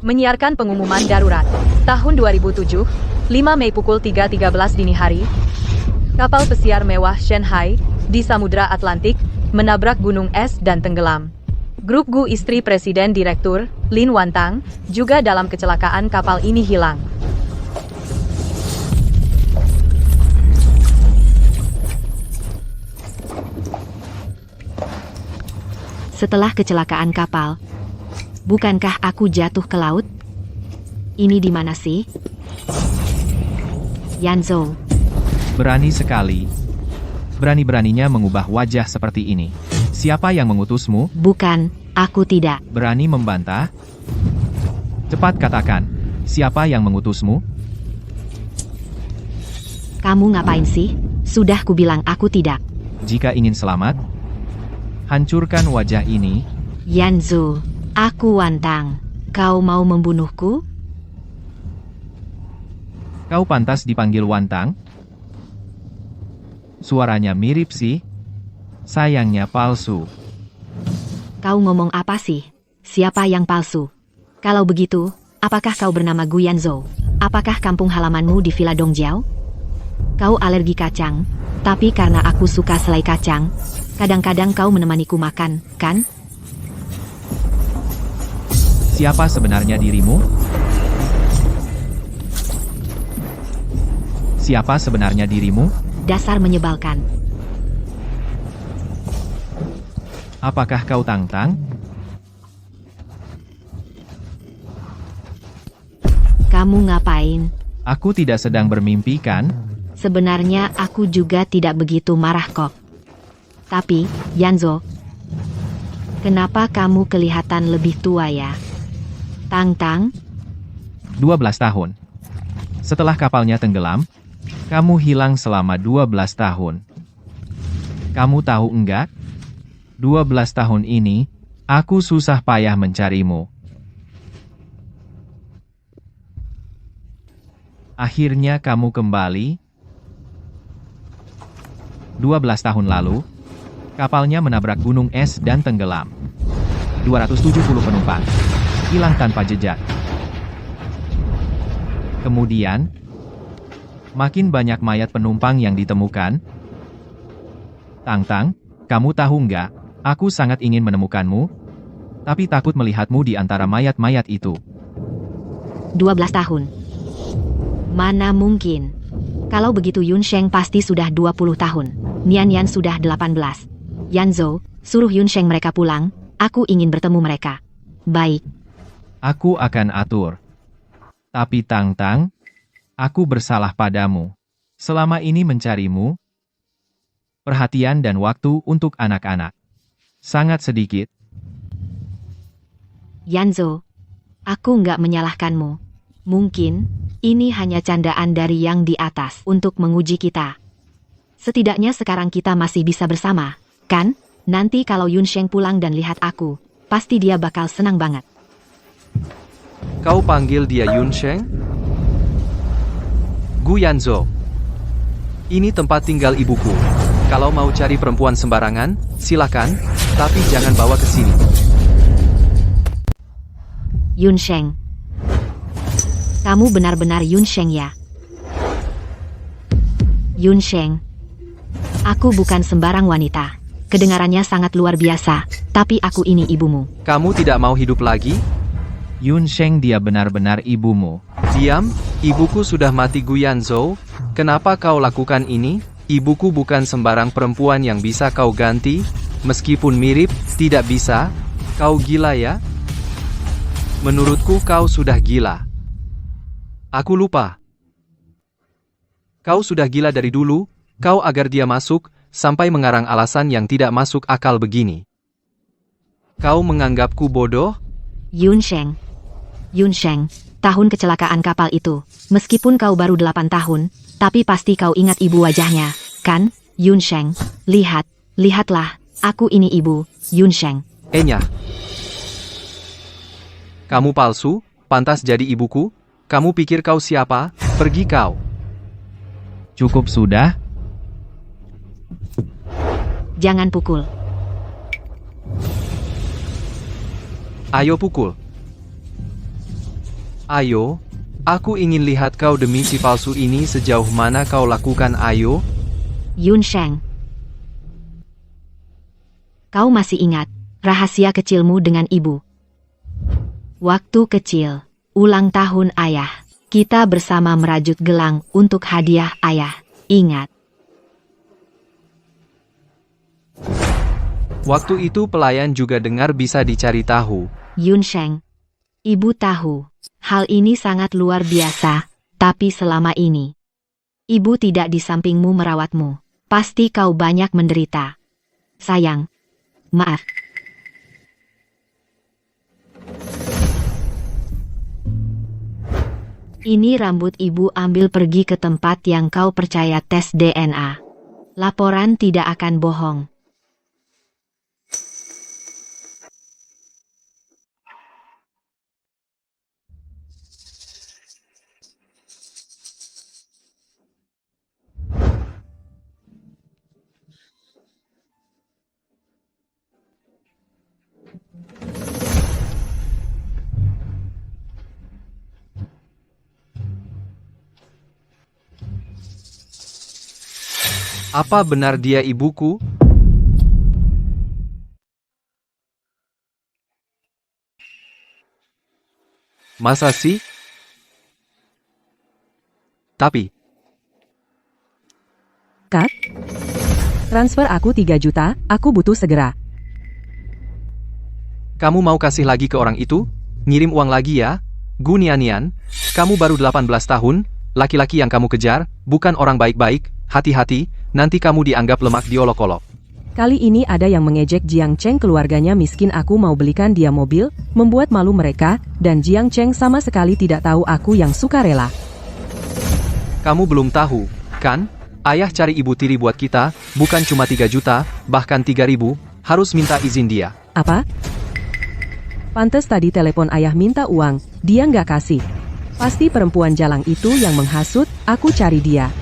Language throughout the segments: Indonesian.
menyiarkan pengumuman darurat. Tahun 2007, 5 Mei pukul 3.13 dini hari, kapal pesiar mewah Shanghai di Samudra Atlantik menabrak gunung es dan tenggelam. Grup Gu istri Presiden Direktur, Lin Wantang, juga dalam kecelakaan kapal ini hilang. Setelah kecelakaan kapal, bukankah aku jatuh ke laut? Ini di mana sih? Yanzhou. Berani sekali. Berani-beraninya mengubah wajah seperti ini. Siapa yang mengutusmu? Bukan, aku tidak. Berani membantah? Cepat katakan, siapa yang mengutusmu? Kamu ngapain sih? Sudah kubilang aku tidak. Jika ingin selamat, hancurkan wajah ini. Yanzhou, aku Wantang. Kau mau membunuhku? Kau pantas dipanggil Wantang? Suaranya mirip sih. Sayangnya palsu. Kau ngomong apa sih? Siapa yang palsu? Kalau begitu, apakah kau bernama Gu Yanzhou? Apakah kampung halamanmu di Villa Dongjiao? Kau alergi kacang, tapi karena aku suka selai kacang, kadang-kadang kau menemaniku makan, kan? Siapa sebenarnya dirimu? Siapa sebenarnya dirimu? Dasar menyebalkan. Apakah kau Tang-Tang? Kamu ngapain? Aku tidak sedang bermimpi kan? Sebenarnya aku juga tidak begitu marah kok. Tapi, Yanzhou, kenapa kamu kelihatan lebih tua ya? Tang-Tang? 12 tahun. Setelah kapalnya tenggelam, kamu hilang selama 12 tahun. Kamu tahu enggak? 12 tahun ini, aku susah payah mencarimu. Akhirnya kamu kembali. 12 tahun lalu, kapalnya menabrak gunung es dan tenggelam. 270 penumpang hilang tanpa jejak. Kemudian, makin banyak mayat penumpang yang ditemukan. Tang-Tang, kamu tahu nggak? Aku sangat ingin menemukanmu, tapi takut melihatmu di antara mayat-mayat itu. 12 tahun. Mana mungkin? Kalau begitu Yun Sheng pasti sudah 20 tahun. Nian Yan sudah 18. Yanzhou, suruh Yun Sheng mereka pulang, aku ingin bertemu mereka. Baik. Aku akan atur. Tapi Tang-Tang, aku bersalah padamu. Selama ini mencarimu, perhatian dan waktu untuk anak-anak sangat sedikit. Yanzhou, aku nggak menyalahkanmu. Mungkin, ini hanya candaan dari yang di atas untuk menguji kita. Setidaknya sekarang kita masih bisa bersama, kan? Nanti kalau Yun Sheng pulang dan lihat aku, pasti dia bakal senang banget. Kau panggil dia Yun Sheng? Gu Yanzhou. Ini tempat tinggal ibuku. Kalau mau cari perempuan sembarangan, silakan, tapi jangan bawa ke sini. Yun Sheng. Kamu benar-benar Yun Sheng ya? Yun Sheng. Aku bukan sembarang wanita. Kedengarannya sangat luar biasa, tapi aku ini ibumu. Kamu tidak mau hidup lagi? Yun Sheng, dia benar-benar ibumu. Diam, ibuku sudah mati. Gu Yanzhou. Kenapa kau lakukan ini? Ibuku bukan sembarang perempuan yang bisa kau ganti, meskipun mirip, tidak bisa. Kau gila ya? Menurutku kau sudah gila. Aku lupa. Kau sudah gila dari dulu, kau agar dia masuk, sampai mengarang alasan yang tidak masuk akal begini. Kau menganggapku bodoh? Yun Sheng. Yun Sheng, tahun kecelakaan kapal itu, meskipun kau baru 8 tahun, tapi pasti kau ingat ibu wajahnya, kan? Yun Sheng, lihatlah, aku ini ibu, Yun Sheng. Enya. Kamu palsu, pantas jadi ibuku? Kamu pikir kau siapa? Pergi kau. Cukup sudah? Jangan pukul. Ayo pukul. Ayo, aku ingin lihat kau demi si palsu ini sejauh mana kau lakukan ayo. Yun Sheng. Kau masih ingat rahasia kecilmu dengan ibu? Waktu kecil, ulang tahun ayah. Kita bersama merajut gelang untuk hadiah ayah. Ingat. Waktu itu pelayan juga dengar bisa dicari tahu. Yun Sheng. Ibu tahu, hal ini sangat luar biasa, tapi selama ini, ibu tidak di sampingmu merawatmu. Pasti kau banyak menderita. Sayang. Maaf. Ini rambut ibu ambil pergi ke tempat yang kau percaya tes DNA. Laporan tidak akan bohong. Apa benar dia ibuku? Masa sih? Tapi, Kak? Transfer aku 3 juta, aku butuh segera. kamu mau kasih lagi ke orang itu? Ngirim uang lagi ya? Gu Nian, kamu baru 18 tahun, laki-laki yang kamu kejar, bukan orang baik-baik, hati-hati, nanti kamu dianggap lemak diolok-olok. Kali ini ada yang mengejek Jiang Cheng, keluarganya miskin, aku mau belikan dia mobil, membuat malu mereka, dan Jiang Cheng sama sekali tidak tahu aku yang sukarela. Kamu belum tahu, kan? Ayah cari ibu tiri buat kita, bukan cuma 3 juta, bahkan 3.000, harus minta izin dia. Apa? Pantes tadi telepon ayah minta uang, dia nggak kasih. Pasti perempuan jalang itu yang menghasut, aku cari dia.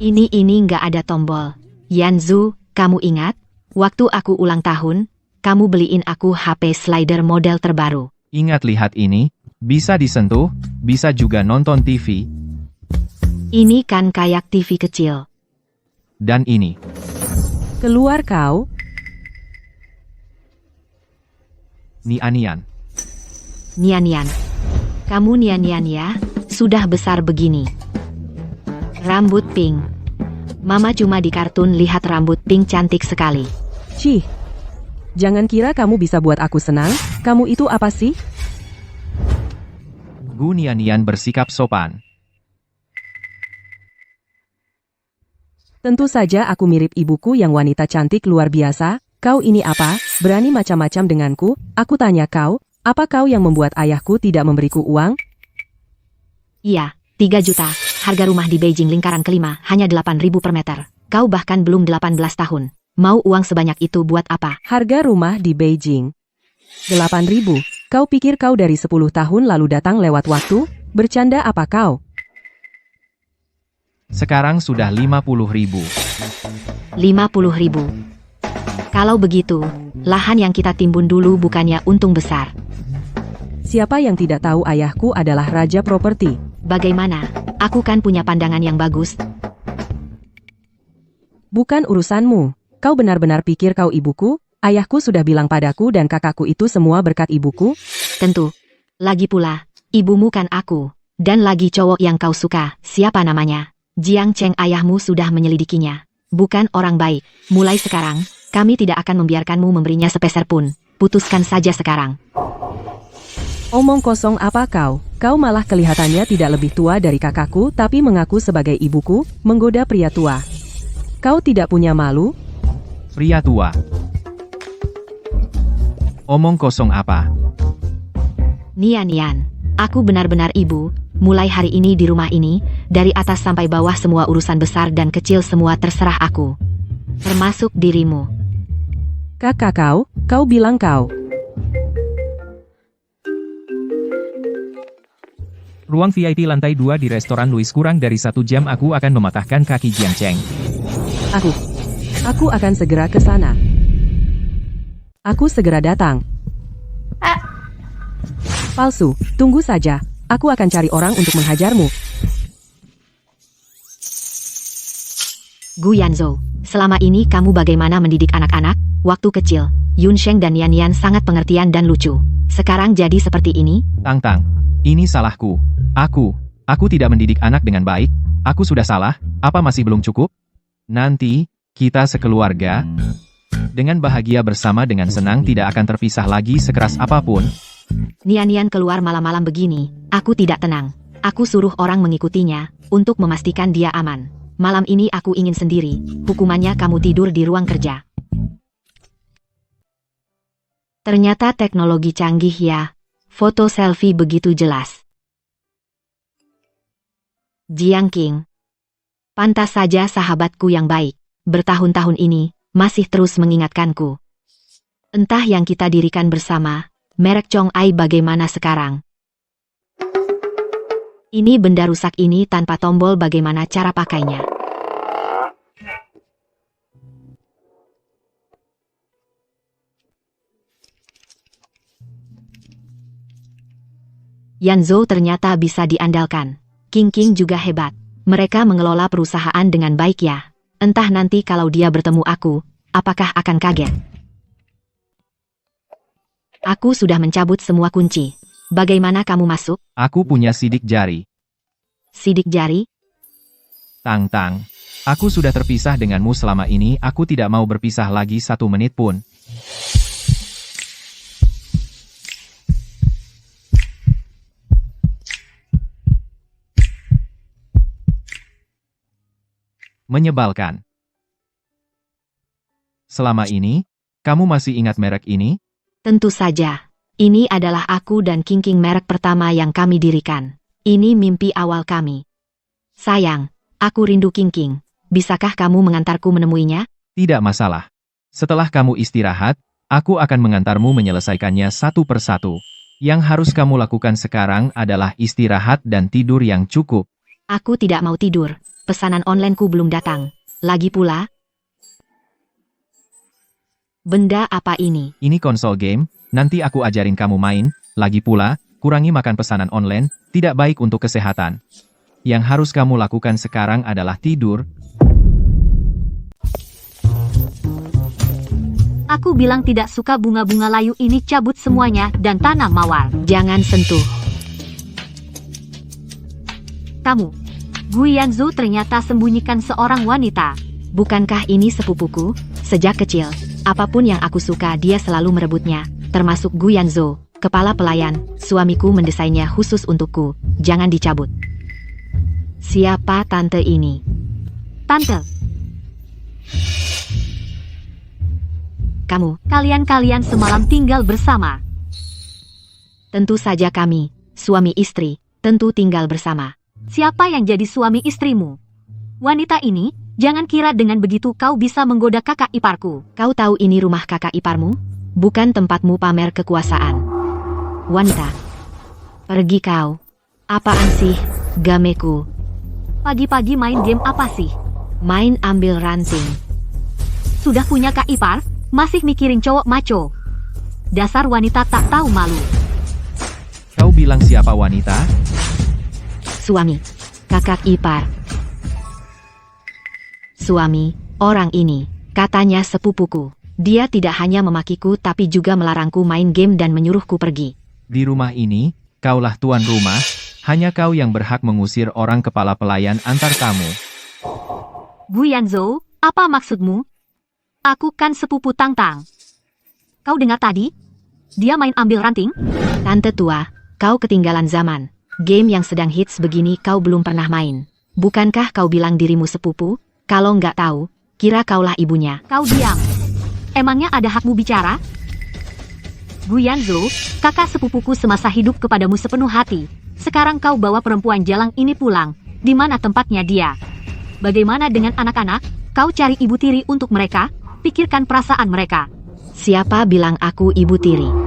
Ini nggak ada tombol. Yanzu, kamu ingat? Waktu aku ulang tahun, kamu beliin aku HP slider model terbaru. Ingat, lihat ini, bisa disentuh, bisa juga nonton TV, Ini kan kayak TV kecil. dan ini. Keluar kau. Nian. Nian. Kamu Nian ya? Sudah besar begini. Rambut pink. Mama cuma di kartun lihat rambut pink cantik sekali. Cih. Jangan kira kamu bisa buat aku senang, kamu itu apa sih? Gu Nian bersikap sopan. Tentu saja aku mirip ibuku yang wanita cantik luar biasa. Kau ini apa? Berani macam-macam denganku? Aku tanya kau, apa kau yang membuat ayahku tidak memberiku uang? Iya, 3 juta. Harga rumah di Beijing lingkaran kelima hanya 8.000 per meter. Kau bahkan belum 18 tahun. Mau uang sebanyak itu buat apa? Harga rumah di Beijing 8.000. Kau pikir kau dari 10 tahun lalu datang lewat waktu? Bercanda apa kau? Sekarang sudah 50.000. 50.000. Kalau begitu, lahan yang kita timbun dulu bukannya untung besar. Siapa yang tidak tahu ayahku adalah raja properti? Bagaimana? Aku kan punya pandangan yang bagus. Bukan urusanmu. Kau benar-benar pikir kau ibuku? Ayahku sudah bilang padaku dan kakakku itu semua berkat ibuku. Tentu. Lagi pula, ibumu kan aku. Dan lagi cowok yang kau suka, siapa namanya? Jiang Cheng, ayahmu sudah menyelidikinya. Bukan orang baik. Mulai sekarang, kami tidak akan membiarkanmu memberinya sepeser pun. Putuskan saja sekarang. Omong kosong apa kau? Kau malah kelihatannya tidak lebih tua dari kakakku tapi mengaku sebagai ibuku, menggoda pria tua. Kau tidak punya malu? Pria tua. Omong kosong apa? Nian, aku benar-benar ibu. Mulai hari ini di rumah ini, dari atas sampai bawah semua urusan besar dan kecil semua terserah aku. Termasuk dirimu. Kakak kau bilang kau. Ruang VIP lantai 2 di restoran Louis, kurang dari 1 jam aku akan mematahkan kaki Jiang Cheng. Aku akan segera ke sana. Aku segera datang. Palsu, tunggu saja. Aku akan cari orang untuk menghajarmu. Gu Yanzhou, selama ini kamu bagaimana mendidik anak-anak? Waktu kecil, Yun Sheng dan Yan Yan sangat pengertian dan lucu. Sekarang jadi seperti ini? Tang Tang, ini salahku. Aku tidak mendidik anak dengan baik. Aku sudah salah, apa masih belum cukup? Nanti, kita sekeluarga, dengan bahagia bersama dengan senang tidak akan terpisah lagi sekeras apapun. Nian keluar malam-malam begini, aku tidak tenang. Aku suruh orang mengikutinya, untuk memastikan dia aman. Malam ini aku ingin sendiri, hukumannya kamu tidur di ruang kerja. Ternyata teknologi canggih ya. Foto selfie begitu jelas. Jiang Qing. Pantas saja sahabatku yang baik, bertahun-tahun ini, masih terus mengingatkanku. Entah yang kita dirikan bersama, merek Chong Ai bagaimana sekarang? Ini benda rusak ini tanpa tombol bagaimana cara pakainya? Yanzhou ternyata bisa diandalkan. King juga hebat. Mereka mengelola perusahaan dengan baik ya. Entah nanti kalau dia bertemu aku, apakah akan kaget? Aku sudah mencabut semua kunci. Bagaimana kamu masuk? Aku punya sidik jari. Sidik jari? Tang Tang, aku sudah terpisah denganmu selama ini, aku tidak mau berpisah lagi 1 menit pun. Menyebalkan. Selama ini, kamu masih ingat merek ini? Tentu saja. Ini adalah aku dan King merek pertama yang kami dirikan. Ini mimpi awal kami. Sayang, aku rindu King. Bisakah kamu mengantarku menemuinya? Tidak masalah. Setelah kamu istirahat, aku akan mengantarmu menyelesaikannya satu persatu. Yang harus kamu lakukan sekarang adalah istirahat dan tidur yang cukup. Aku tidak mau tidur. Pesanan onlineku belum datang. Lagi pula, benda apa ini? Ini konsol game, nanti aku ajarin kamu main. Lagi pula, kurangi makan pesanan online, tidak baik untuk kesehatan. Yang harus kamu lakukan sekarang adalah tidur. Aku bilang tidak suka bunga-bunga layu ini, cabut semuanya dan tanam mawar. Jangan sentuh. Kamu, Gu Yanzhou ternyata sembunyikan seorang wanita. Bukankah ini sepupuku? Sejak kecil, apapun yang aku suka dia selalu merebutnya, termasuk Gu Yanzhou, kepala pelayan, suamiku mendesainnya khusus untukku, jangan dicabut. Siapa tante ini? Tante, kalian semalam tinggal bersama. Tentu saja kami, suami istri, tentu tinggal bersama. Siapa yang jadi suami istrimu? Wanita ini, jangan kira dengan begitu kau bisa menggoda kakak iparku. Kau tahu ini rumah kakak iparmu? Bukan tempatmu pamer kekuasaan. Wanita. Pergi kau. Apaan sih, gameku? Pagi-pagi main game apa sih? Main ambil ranting. Sudah punya kak ipar, masih mikirin cowok maco. Dasar wanita tak tahu malu. Kau bilang siapa wanita? Suami, kakak ipar. Suami, orang ini, katanya sepupuku. Dia tidak hanya memakiku tapi juga melarangku main game dan menyuruhku pergi. Di rumah ini, kaulah tuan rumah, hanya kau yang berhak mengusir orang kepala pelayan antar tamu. Gu Yanzhou, apa maksudmu? Aku kan sepupu Tang Tang. Kau dengar tadi? Dia main ambil ranting? Tante tua, kau ketinggalan zaman. Game yang sedang hits begini kau belum pernah main. Bukankah kau bilang dirimu sepupu? Kalau nggak tahu, kira kaulah ibunya. Kau diam. Emangnya ada hakmu bicara? Gu Yanzhou, kakak sepupuku semasa hidup kepadamu sepenuh hati. Sekarang kau bawa perempuan jalang ini pulang. Di mana tempatnya dia? Bagaimana dengan anak-anak? Kau cari ibu tiri untuk mereka? Pikirkan perasaan mereka. Siapa bilang aku ibu tiri?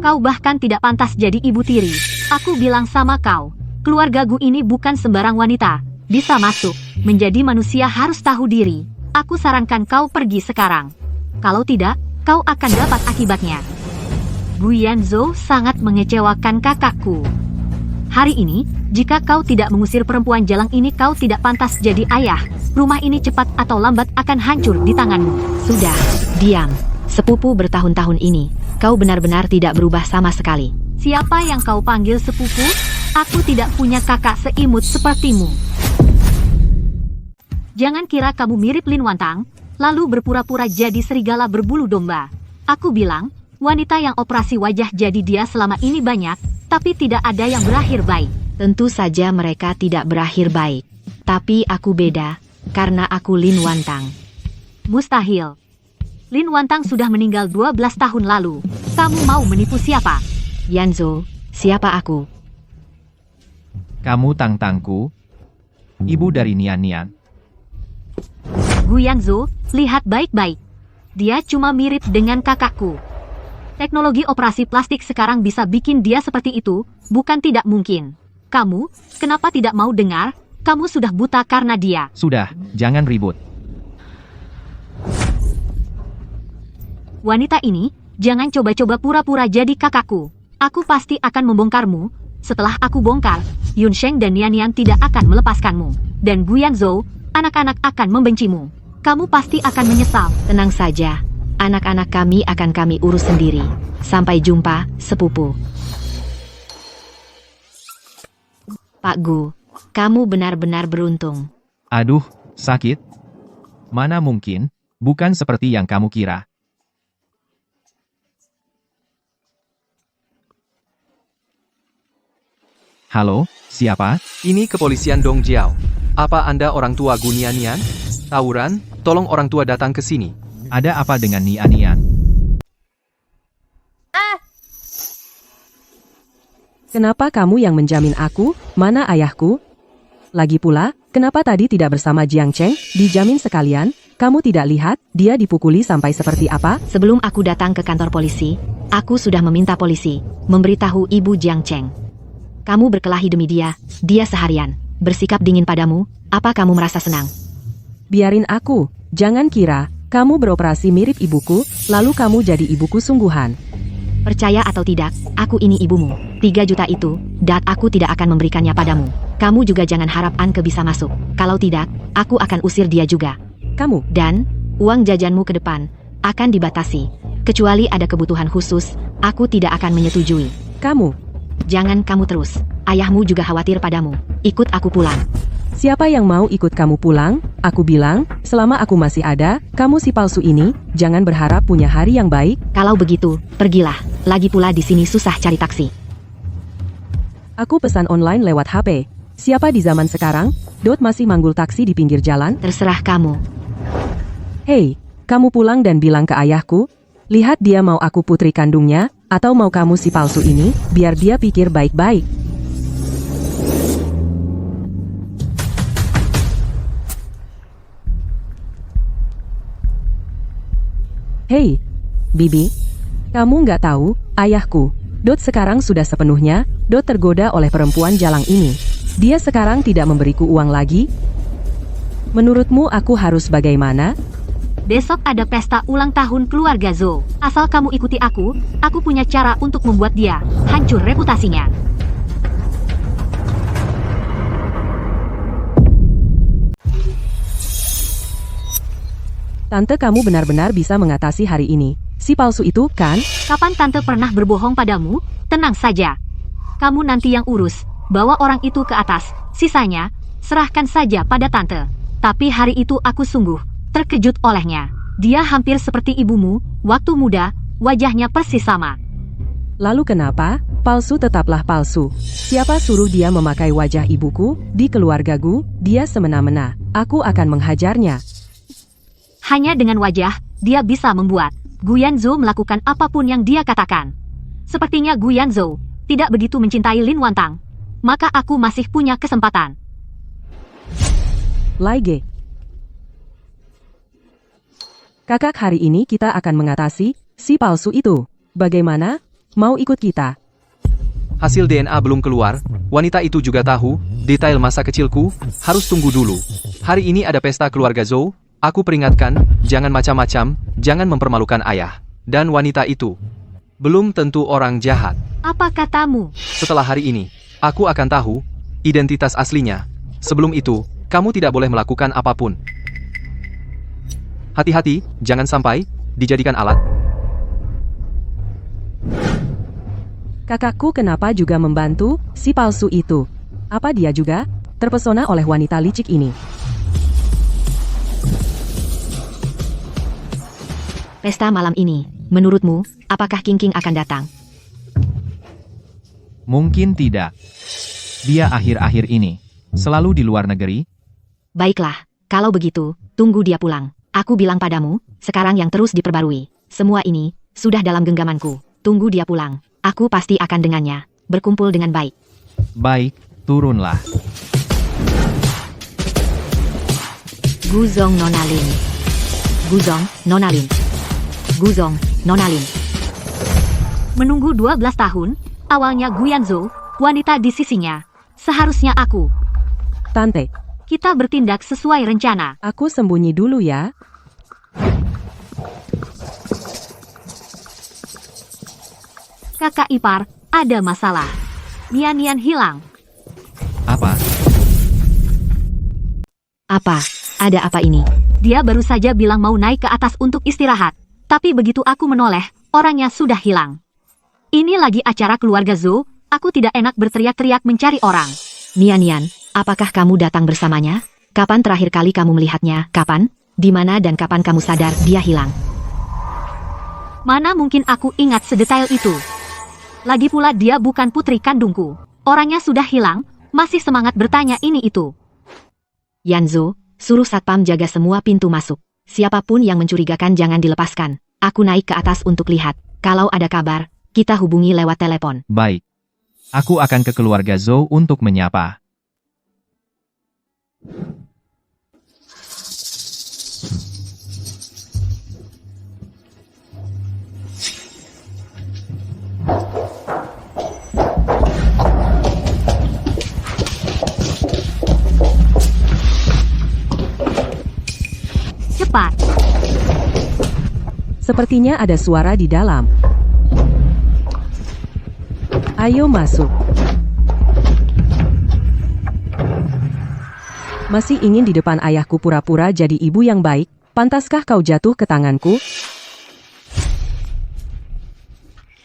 Kau bahkan tidak pantas jadi ibu tiri. Aku bilang sama kau, keluarga Gu ini bukan sembarang wanita. Bisa masuk, menjadi manusia harus tahu diri. Aku sarankan kau pergi sekarang. Kalau tidak, kau akan dapat akibatnya. Guyan Zhou sangat mengecewakan kakakku. Hari ini, jika kau tidak mengusir perempuan jalang ini, kau tidak pantas jadi ayah. Rumah ini cepat atau lambat akan hancur di tanganmu. Sudah, diam. Sepupu bertahun-tahun ini, kau benar-benar tidak berubah sama sekali. Siapa yang kau panggil sepupu? Aku tidak punya kakak seimut sepertimu. Jangan kira kamu mirip Lin Wantang, lalu berpura-pura jadi serigala berbulu domba. Aku bilang, wanita yang operasi wajah jadi dia selama ini banyak, tapi tidak ada yang berakhir baik. Tentu saja mereka tidak berakhir baik. Tapi aku beda, karena aku Lin Wantang. Mustahil. Lin Wantang sudah meninggal 12 tahun lalu. Kamu mau menipu siapa? Yanzo, siapa aku? Kamu Tang-Tangku, ibu dari Nian-Nian. Guyanzo, lihat baik-baik. Dia cuma mirip dengan kakakku. Teknologi operasi plastik sekarang bisa bikin dia seperti itu, bukan tidak mungkin. Kamu, kenapa tidak mau dengar? Kamu sudah buta karena dia. Sudah, jangan ribut. Wanita ini, jangan coba-coba pura-pura jadi kakakku. Aku pasti akan membongkarmu. Setelah aku bongkar, Yun Sheng dan Nian Nian tidak akan melepaskanmu. Dan Guyan Zhou, anak-anak akan membencimu. Kamu pasti akan menyesal. Tenang saja, anak-anak kami akan kami urus sendiri. Sampai jumpa, sepupu. Pak Gu, kamu benar-benar beruntung. Aduh, sakit. Mana mungkin, bukan seperti yang kamu kira. Halo, siapa? Ini kepolisian Dongjiao. Apa Anda orang tua Gu Nian-Nian? Tawuran, tolong orang tua datang ke sini. Ada apa dengan Nian-Nian? Kenapa kamu yang menjamin aku? Mana ayahku? Lagi pula, kenapa tadi tidak bersama Jiang Cheng? Dijamin sekalian, kamu tidak lihat dia dipukuli sampai seperti apa? Sebelum aku datang ke kantor polisi, aku sudah meminta polisi memberitahu Ibu Jiang Cheng. Kamu berkelahi demi dia seharian, bersikap dingin padamu, apa kamu merasa senang? Biarin aku, jangan kira kamu beroperasi mirip ibuku, lalu kamu jadi ibuku sungguhan. Percaya atau tidak, aku ini ibumu. 3 juta itu, dan aku tidak akan memberikannya padamu. Kamu juga jangan harap Anke bisa masuk. Kalau tidak, aku akan usir dia juga. Kamu, Dan, uang jajanmu ke depan akan dibatasi. Kecuali ada kebutuhan khusus, aku tidak akan menyetujui. kamu. Jangan kamu terus. Ayahmu juga khawatir padamu. Ikut aku pulang. Siapa yang mau ikut kamu pulang? Aku bilang, selama aku masih ada, kamu si palsu ini, jangan berharap punya hari yang baik. Kalau begitu, pergilah. Lagi pula di sini susah cari taksi. Aku pesan online lewat HP. Siapa di zaman sekarang? Dot masih manggul taksi di pinggir jalan? Terserah kamu. Hei, kamu pulang dan bilang ke ayahku. Lihat dia mau aku putri kandungnya, atau mau kamu si palsu ini, biar dia pikir baik-baik. Hei, Bibi. Kamu nggak tahu, ayahku, Dot sekarang sudah sepenuhnya, Dot tergoda oleh perempuan jalang ini. Dia sekarang tidak memberiku uang lagi. Menurutmu aku harus bagaimana? Besok ada pesta ulang tahun keluarga Zhou. Asal kamu ikuti aku punya cara untuk membuat dia hancur reputasinya. Tante kamu benar-benar bisa mengatasi hari ini. Si palsu itu, kan? Kapan tante pernah berbohong padamu? Tenang saja. Kamu nanti yang urus. Bawa orang itu ke atas. Sisanya, serahkan saja pada tante. Tapi hari itu aku sungguh terkejut olehnya. Dia hampir seperti ibumu, waktu muda, wajahnya persis sama. Lalu kenapa? Palsu tetaplah palsu. Siapa suruh dia memakai wajah ibuku? Di keluargaku, dia semena-mena. Aku akan menghajarnya. Hanya dengan wajah, dia bisa membuat Guyan Zhou melakukan apapun yang dia katakan. Sepertinya Guyan Zhou tidak begitu mencintai Lin Wantang. Maka aku masih punya kesempatan. Laige. Kakak, hari ini kita akan mengatasi si palsu itu. Bagaimana? Mau ikut kita? Hasil DNA belum keluar, wanita itu juga tahu, detail masa kecilku, harus tunggu dulu. Hari ini ada pesta keluarga Zhou, aku peringatkan, jangan macam-macam, jangan mempermalukan ayah. Dan wanita itu. Belum tentu orang jahat. Apa katamu? Setelah hari ini, aku akan tahu identitas aslinya. Sebelum itu, kamu tidak boleh melakukan apapun. Hati-hati, jangan sampai dijadikan alat. Kakakku kenapa juga membantu si palsu itu? Apa dia juga terpesona oleh wanita licik ini? Pesta malam ini, menurutmu, apakah King King akan datang? Mungkin tidak. Dia akhir-akhir ini selalu di luar negeri. Baiklah, kalau begitu, tunggu dia pulang. Aku bilang padamu, sekarang yang terus diperbarui. Semua ini sudah dalam genggamanku. Tunggu dia pulang. Aku pasti akan dengannya. Berkumpul dengan baik. Baik, turunlah. Guzong Nonalin. Guzong Nonalin. Guzong Nonalin. Menunggu 12 tahun, awalnya Guyanzhou, wanita di sisinya. Seharusnya aku. Tante, Kita bertindak sesuai rencana. aku sembunyi dulu ya. Kakak ipar, ada masalah. Nian-Nian hilang. Apa? Apa? Ada apa ini? Dia baru saja bilang mau naik ke atas untuk istirahat. Tapi begitu aku menoleh, orangnya sudah hilang. Ini lagi acara keluarga Zhou, aku tidak enak berteriak-teriak mencari orang. Nian-Nian, apakah kamu datang bersamanya? Kapan terakhir kali kamu melihatnya? Kapan? Di mana dan kapan kamu sadar dia hilang? Mana mungkin aku ingat sedetail itu? Lagi pula dia bukan putri kandungku. Orangnya sudah hilang, masih semangat bertanya ini itu. Yanzo, suruh satpam jaga semua pintu masuk. Siapapun yang mencurigakan jangan dilepaskan. Aku naik ke atas untuk lihat. Kalau ada kabar, kita hubungi lewat telepon. Baik. Aku akan ke keluarga Zhou untuk menyapa. Cepat. Sepertinya ada suara di dalam. Ayo masuk. Masih ingin di depan ayahku pura-pura jadi ibu yang baik? Pantaskah kau jatuh ke tanganku?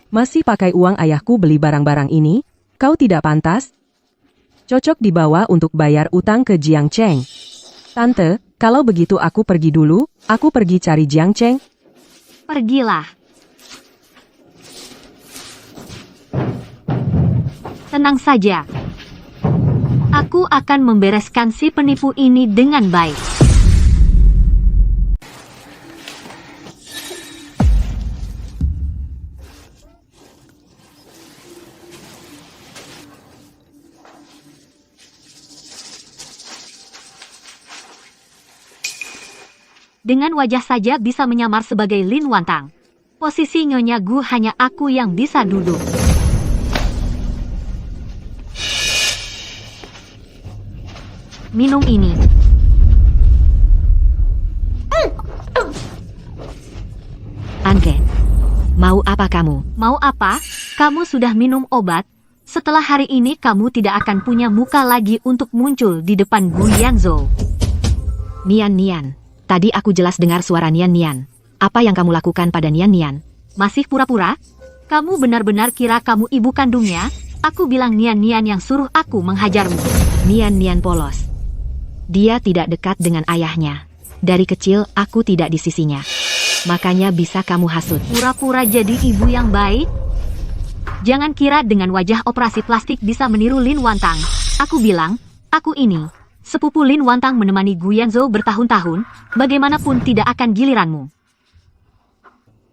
Masih pakai uang ayahku beli barang-barang ini? Kau tidak pantas? Cocok dibawa untuk bayar utang ke Jiang Cheng. Tante, kalau begitu aku pergi dulu, aku pergi cari Jiang Cheng. Pergilah. Tenang saja. Aku akan membereskan si penipu ini dengan baik. Dengan wajah saja bisa menyamar sebagai Lin Wantang. Posisi Nyonya Gu hanya aku yang bisa duduk. Minum ini. Anke, mau apa kamu? Mau apa? Kamu sudah minum obat. Setelah hari ini kamu tidak akan punya muka lagi untuk muncul di depan Guyanzhou. Nian-Nian, tadi aku jelas dengar suara Nian-Nian. Apa yang kamu lakukan pada Nian-Nian? Masih pura-pura? Kamu benar-benar kira kamu ibu kandungnya? Aku bilang Nian-Nian yang suruh aku menghajarmu. Nian-Nian polos. Dia tidak dekat dengan ayahnya. Dari kecil aku tidak di sisinya. Makanya bisa kamu hasut. Pura-pura jadi ibu yang baik? Jangan kira dengan wajah operasi plastik bisa meniru Lin Wantang. Aku bilang, aku ini, sepupu Lin Wantang menemani Guyanzhou bertahun-tahun, bagaimanapun tidak akan giliranmu.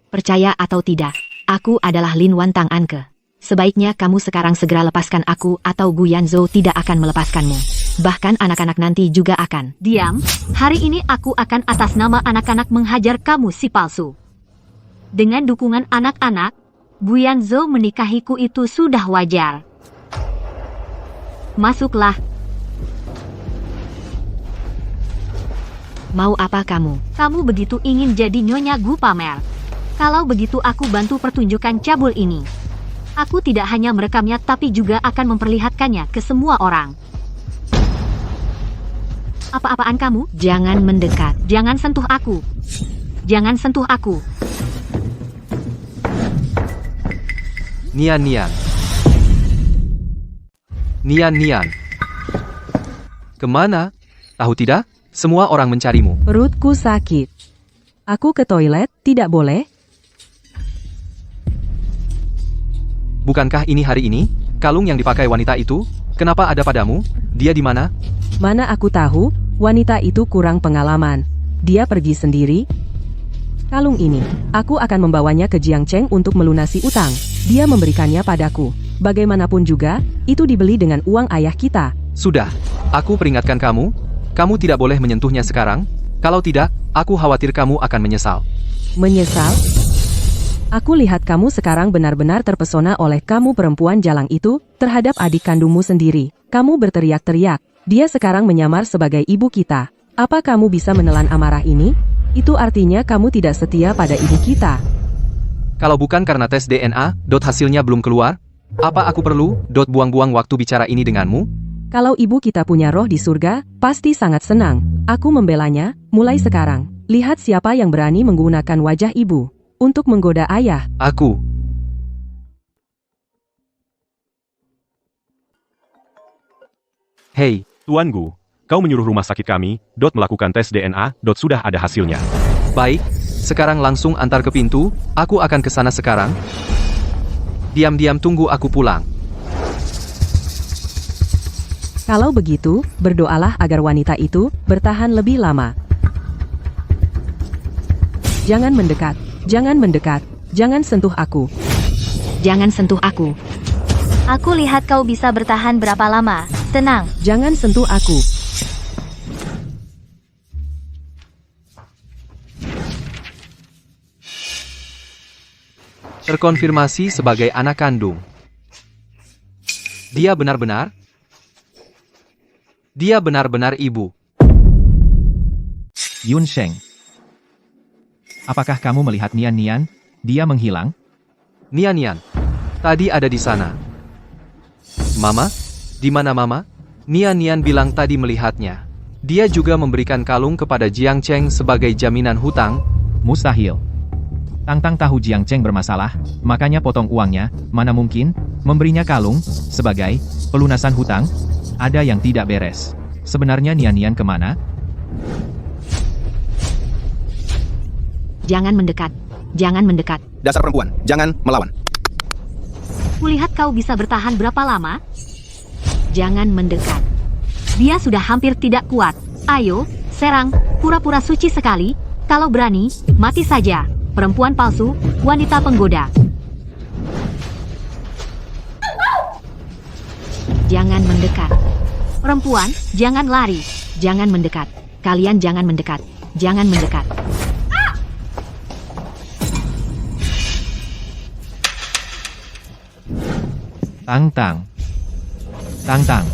Percaya atau tidak, aku adalah Lin Wantang Anke. Sebaiknya kamu sekarang segera lepaskan aku atau Guyanzhou tidak akan melepaskanmu. Bahkan anak-anak nanti juga akan. Diam, hari ini aku akan atas nama anak-anak menghajar kamu si palsu. Dengan dukungan anak-anak, Guyanzhou menikahiku itu sudah wajar. Masuklah. Mau apa kamu? Kamu begitu ingin jadi Nyonya Gu pamer. Kalau begitu aku bantu pertunjukan cabul ini. Aku tidak hanya merekamnya tapi juga akan memperlihatkannya ke semua orang. Apa-apaan kamu? Jangan mendekat. Jangan sentuh aku. Jangan sentuh aku. Nian Nian. Nian Nian. Kemana? Tahu tidak? Semua orang mencarimu. Perutku sakit. Aku ke toilet, tidak boleh? Bukankah ini hari ini? Kalung yang dipakai wanita itu? Kenapa ada padamu? Dia di mana? Mana aku tahu, wanita itu kurang pengalaman. Dia pergi sendiri. Kalung ini, aku akan membawanya ke Jiangcheng untuk melunasi utang. Dia memberikannya padaku. Bagaimanapun juga, itu dibeli dengan uang ayah kita. Sudah, aku peringatkan kamu. Kamu tidak boleh menyentuhnya sekarang. Kalau tidak, aku khawatir kamu akan menyesal. Menyesal? Aku lihat kamu sekarang benar-benar terpesona oleh kamu perempuan jalang itu terhadap adik kandungmu sendiri. Kamu berteriak-teriak. Dia sekarang menyamar sebagai ibu kita. Apa kamu bisa menelan amarah ini? Itu artinya kamu tidak setia pada ibu kita. Kalau bukan karena tes DNA, hasilnya belum keluar, apa aku perlu, buang-buang waktu bicara ini denganmu? Kalau ibu kita punya roh di surga, pasti sangat senang. Aku membelanya, mulai sekarang. Lihat siapa yang berani menggunakan wajah ibu untuk menggoda ayah. Aku. Hei, Tuan Gu, kau menyuruh rumah sakit kami, melakukan tes DNA, sudah ada hasilnya. baik, sekarang langsung antar ke pintu, aku akan ke sana sekarang. Diam-diam tunggu aku pulang. Kalau begitu, berdoalah agar wanita itu bertahan lebih lama. Jangan mendekat, jangan mendekat, jangan sentuh aku. Jangan sentuh aku. Aku lihat kau bisa bertahan berapa lama. Tenang. Jangan sentuh aku. Terkonfirmasi sebagai anak kandung. Dia benar-benar ibu. Yun Sheng. Apakah kamu melihat Nian Nian? Dia menghilang? Nian Nian. Tadi ada di sana. Mama? Di mana Mama? Nian Nian bilang tadi melihatnya. Dia juga memberikan kalung kepada Jiang Cheng sebagai jaminan hutang. Mustahil. Tang-Tang tahu Jiang Cheng bermasalah, makanya potong uangnya. Mana mungkin memberinya kalung sebagai pelunasan hutang? Ada yang tidak beres. Sebenarnya Nian Nian kemana? Jangan mendekat. Jangan mendekat. Dasar perempuan, jangan melawan. Kulihat kau bisa bertahan berapa lama? Jangan mendekat. Dia sudah hampir tidak kuat. Ayo, serang, pura-pura suci sekali. Kalau berani, mati saja. Perempuan palsu, wanita penggoda. Jangan mendekat. Perempuan, jangan lari. Jangan mendekat. Kalian jangan mendekat. Jangan mendekat. Tang-Tang. Tang-Tang.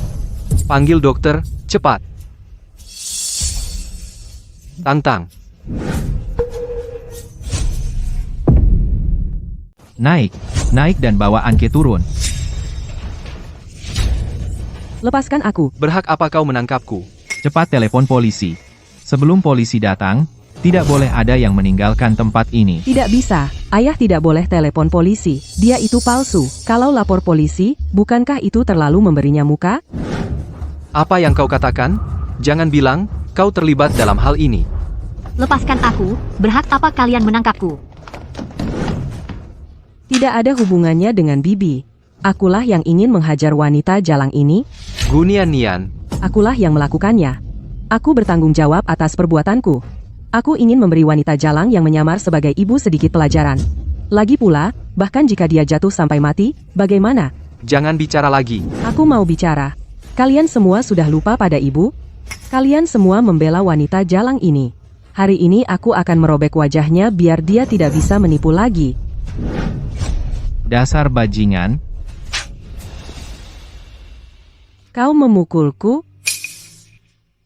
Panggil dokter, cepat. Tang-Tang. Naik. Naik dan bawa Anke turun. Lepaskan aku. Berhak apa kau menangkapku? Cepat telepon polisi. Sebelum polisi datang, tidak boleh ada yang meninggalkan tempat ini. Tidak bisa. Ayah tidak boleh telepon polisi. Dia itu palsu. Kalau lapor polisi, bukankah itu terlalu memberinya muka? Apa yang kau katakan? Jangan bilang kau terlibat dalam hal ini. Lepaskan aku. Berhak apa kalian menangkapku? Tidak ada hubungannya dengan Bibi. Akulah yang ingin menghajar wanita jalang ini. Gunian Nian. Akulah yang melakukannya. Aku bertanggung jawab atas perbuatanku. Aku ingin memberi wanita jalang yang menyamar sebagai ibu sedikit pelajaran. Lagi pula, bahkan jika dia jatuh sampai mati, bagaimana? Jangan bicara lagi. Aku mau bicara. Kalian semua sudah lupa pada ibu? Kalian semua membela wanita jalang ini. Hari ini aku akan merobek wajahnya biar dia tidak bisa menipu lagi. Dasar bajingan. Kau memukulku?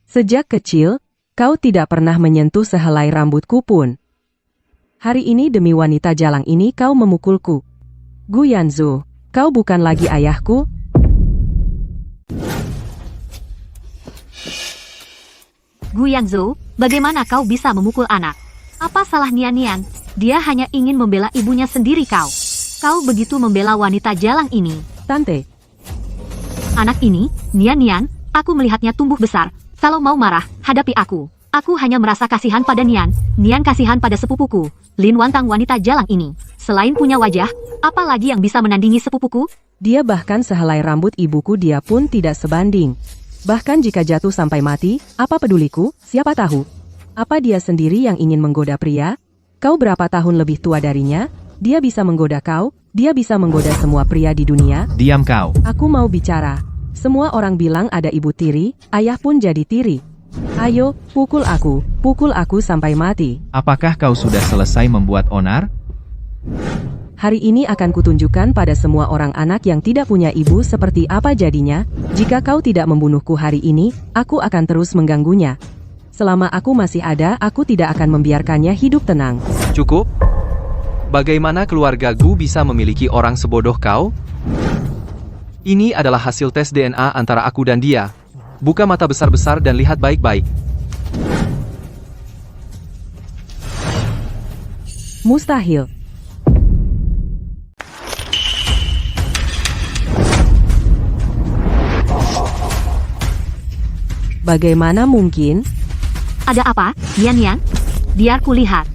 Sejak kecil, kau tidak pernah menyentuh sehelai rambutku pun. Hari ini demi wanita jalang ini kau memukulku. Gu Yanzhou, kau bukan lagi ayahku. Gu Yanzhou, bagaimana kau bisa memukul anak? Apa salah Nian Nian? Dia hanya ingin membela ibunya sendiri kau. Kau begitu membela wanita jalang ini. Tante, Anak ini, Nian Nian, aku melihatnya tumbuh besar. Kalau mau marah, hadapi aku. Aku hanya merasa kasihan pada Nian. Nian kasihan pada sepupuku, Lin Wantang wanita jalang ini. Selain punya wajah, apa lagi yang bisa menandingi sepupuku? dia bahkan sehelai rambut ibuku dia pun tidak sebanding. Bahkan jika jatuh sampai mati, apa peduliku? Siapa tahu? Apa dia sendiri yang ingin menggoda pria? Kau berapa tahun lebih tua darinya? Dia bisa menggoda kau, dia bisa menggoda semua pria di dunia. Diam kau. Aku mau bicara. Semua orang bilang ada ibu tiri, ayah pun jadi tiri. Ayo, pukul aku sampai mati. Apakah kau sudah selesai membuat onar? Hari ini akan kutunjukkan pada semua orang anak yang tidak punya ibu seperti apa jadinya. Jika kau tidak membunuhku hari ini, aku akan terus mengganggunya. Selama aku masih ada, aku tidak akan membiarkannya hidup tenang. Cukup? Bagaimana keluarga Gu bisa memiliki orang sebodoh kau? Ini adalah hasil tes DNA antara aku dan dia. Buka mata besar-besar dan lihat baik-baik. Mustahil. Bagaimana mungkin? Ada apa, Nian Nian? Biar kulihat.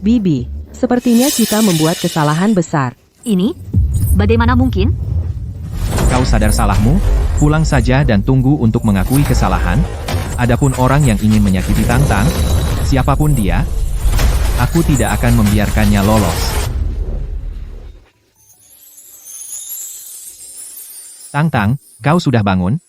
Bibi, sepertinya kita membuat kesalahan besar. Ini? Bagaimana mungkin? Kau sadar salahmu? Pulang saja dan tunggu untuk mengakui kesalahan. Adapun orang yang ingin menyakiti Tang Tang, siapapun dia, aku tidak akan membiarkannya lolos. Tang Tang, kau sudah bangun?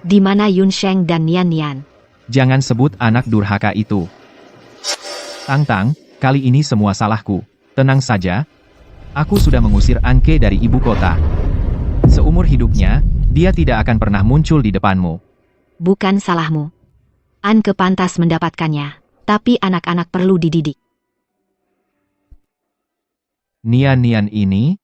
Di mana Yun Sheng dan Nian Nian? Jangan sebut anak durhaka itu. Tang Tang, kali ini semua salahku. Tenang saja. Aku sudah mengusir Anke dari ibu kota. Seumur hidupnya, dia tidak akan pernah muncul di depanmu. Bukan salahmu. Anke pantas mendapatkannya. Tapi anak-anak perlu dididik. Nian-Nian ini?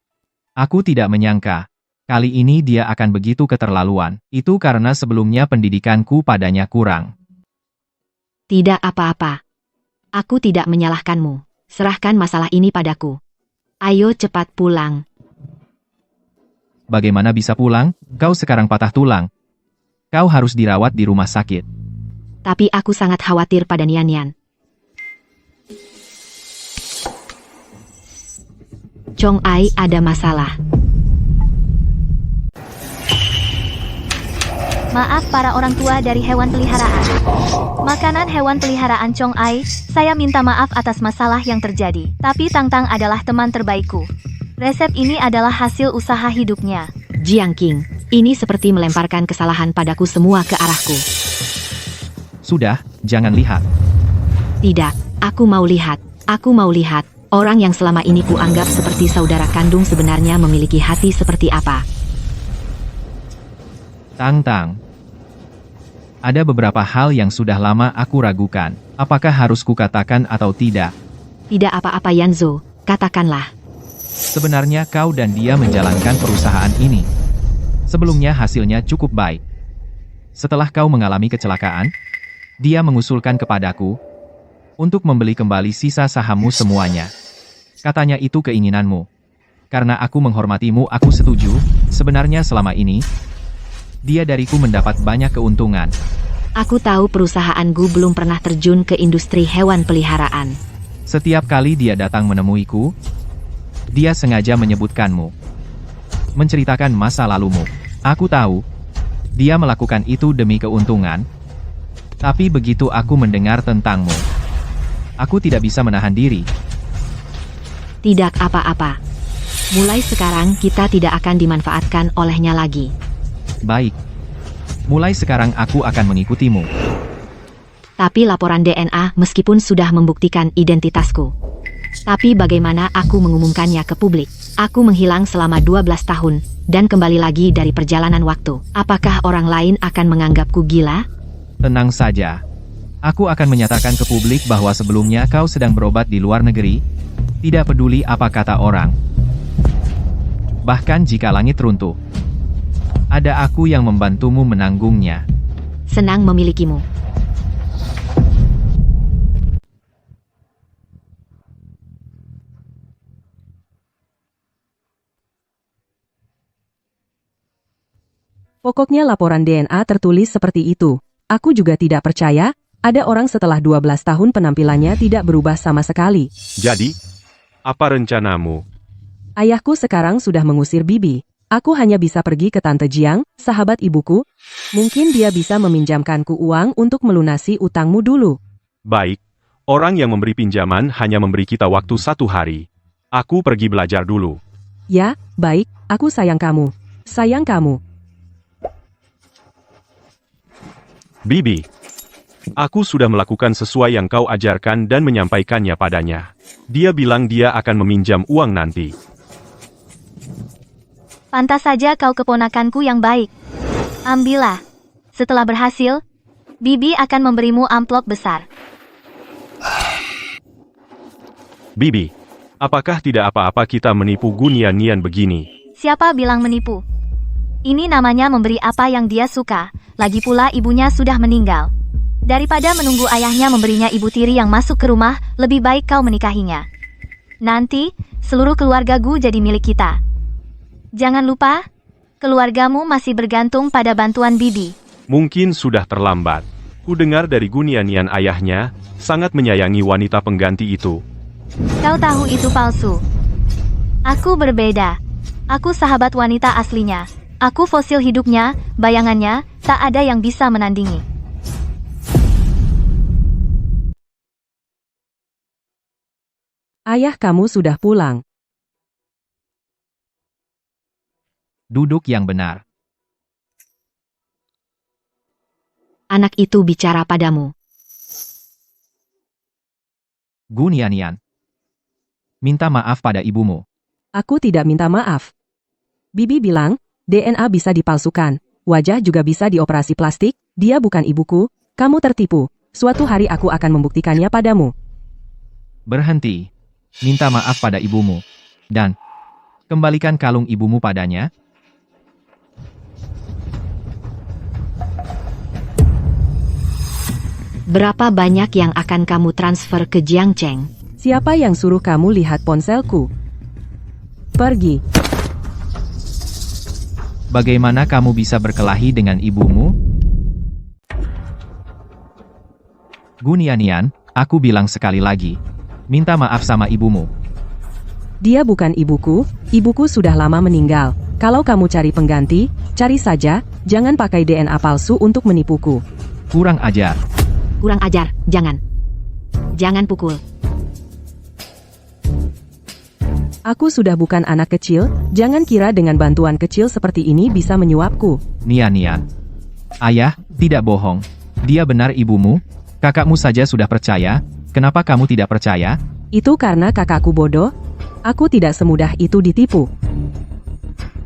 Aku tidak menyangka. Kali ini dia akan begitu keterlaluan. Itu karena sebelumnya pendidikanku padanya kurang. Tidak apa-apa. Aku tidak menyalahkanmu. Serahkan masalah ini padaku. Ayo cepat pulang. Bagaimana bisa pulang? Kau sekarang patah tulang. Kau harus dirawat di rumah sakit. Tapi aku sangat khawatir pada Nian Nian. Chong Ai ada masalah. Maaf para orang tua dari hewan peliharaan. Makanan hewan peliharaan Chong Ai, saya minta maaf atas masalah yang terjadi. Tapi Tang Tang adalah teman terbaikku. Resep ini adalah hasil usaha hidupnya. Jiang Qing, ini seperti melemparkan kesalahan padaku semua ke arahku. Sudah, jangan lihat. Tidak, aku mau lihat. Aku mau lihat. Orang yang selama ini kuanggap seperti saudara kandung sebenarnya memiliki hati seperti apa. Tang Tang. Ada beberapa hal yang sudah lama aku ragukan. Apakah harus kukatakan atau tidak? Tidak apa-apa Yanzhou, katakanlah. Sebenarnya kau dan dia menjalankan perusahaan ini. Sebelumnya hasilnya cukup baik. Setelah kau mengalami kecelakaan, dia mengusulkan kepadaku untuk membeli kembali sisa sahammu semuanya. Katanya itu keinginanmu. Karena aku menghormatimu, aku setuju. Sebenarnya selama ini, dia dariku mendapat banyak keuntungan. Aku tahu perusahaanku belum pernah terjun ke industri hewan peliharaan. Setiap kali dia datang menemuiku, dia sengaja menyebutkanmu. Menceritakan masa lalumu. Aku tahu, dia melakukan itu demi keuntungan. Tapi begitu aku mendengar tentangmu, aku tidak bisa menahan diri. Tidak apa-apa. Mulai sekarang kita tidak akan dimanfaatkan olehnya lagi. Baik. Mulai sekarang aku akan mengikutimu. Tapi laporan DNA meskipun sudah membuktikan identitasku. Tapi bagaimana aku mengumumkannya ke publik? Aku menghilang selama 12 tahun, dan kembali lagi dari perjalanan waktu. Apakah orang lain akan menganggapku gila? Tenang saja. Aku akan menyatakan ke publik bahwa sebelumnya kau sedang berobat di luar negeri. Tidak peduli apa kata orang. Bahkan jika langit runtuh. Ada aku yang membantumu menanggungnya. Senang memilikimu. Pokoknya laporan DNA tertulis seperti itu. Aku juga tidak percaya, ada orang setelah 12 tahun penampilannya tidak berubah sama sekali. Jadi, apa rencanamu? Ayahku sekarang sudah mengusir Bibi. Aku hanya bisa pergi ke Tante Jiang, sahabat ibuku. Mungkin dia bisa meminjamkanku uang untuk melunasi utangmu dulu. Baik, orang yang memberi pinjaman hanya memberi kita waktu 1 hari. Aku pergi belajar dulu. Ya, baik, aku sayang kamu. Sayang kamu. Bibi, aku sudah melakukan sesuai yang kau ajarkan dan menyampaikannya padanya. Dia bilang dia akan meminjam uang nanti. Pantas saja kau keponakanku yang baik. Ambillah. Setelah berhasil, Bibi akan memberimu amplop besar. Bibi, apakah tidak apa-apa kita menipu Gunian begini? Siapa bilang menipu? Ini namanya memberi apa yang dia suka. Lagi pula ibunya sudah meninggal. Daripada menunggu ayahnya memberinya ibu tiri yang masuk ke rumah, lebih baik kau menikahinya. Nanti, seluruh keluarga Gu jadi milik kita. Jangan lupa, keluargamu masih bergantung pada bantuan Bibi. Mungkin sudah terlambat. Ku dengar dari Gunian ayahnya, sangat menyayangi wanita pengganti itu. Kau tahu itu palsu. Aku berbeda. Aku sahabat wanita aslinya. Aku fosil hidupnya, bayangannya, tak ada yang bisa menandingi. Ayah kamu sudah pulang. Duduk yang benar. Anak itu bicara padamu. Gunian, minta maaf pada ibumu. Aku tidak minta maaf. Bibi bilang, DNA bisa dipalsukan, wajah juga bisa dioperasi plastik, dia bukan ibuku, kamu tertipu. Suatu hari aku akan membuktikannya padamu. Berhenti. Minta maaf pada ibumu. Dan kembalikan kalung ibumu padanya. Berapa banyak yang akan kamu transfer ke Jiangcheng? Siapa yang suruh kamu lihat ponselku? Pergi. Bagaimana kamu bisa berkelahi dengan ibumu? Gunian, aku bilang sekali lagi. Minta maaf sama ibumu. Dia bukan ibuku sudah lama meninggal. Kalau kamu cari pengganti, cari saja, jangan pakai DNA palsu untuk menipuku. Kurang ajar. Kurang ajar, jangan. Jangan pukul. Aku sudah bukan anak kecil, jangan kira dengan bantuan kecil seperti ini bisa menyuapku. Nian. Ayah, tidak bohong. Dia benar ibumu. Kakakmu saja sudah percaya. Kenapa kamu tidak percaya? Itu karena kakakku bodoh. Aku tidak semudah itu ditipu.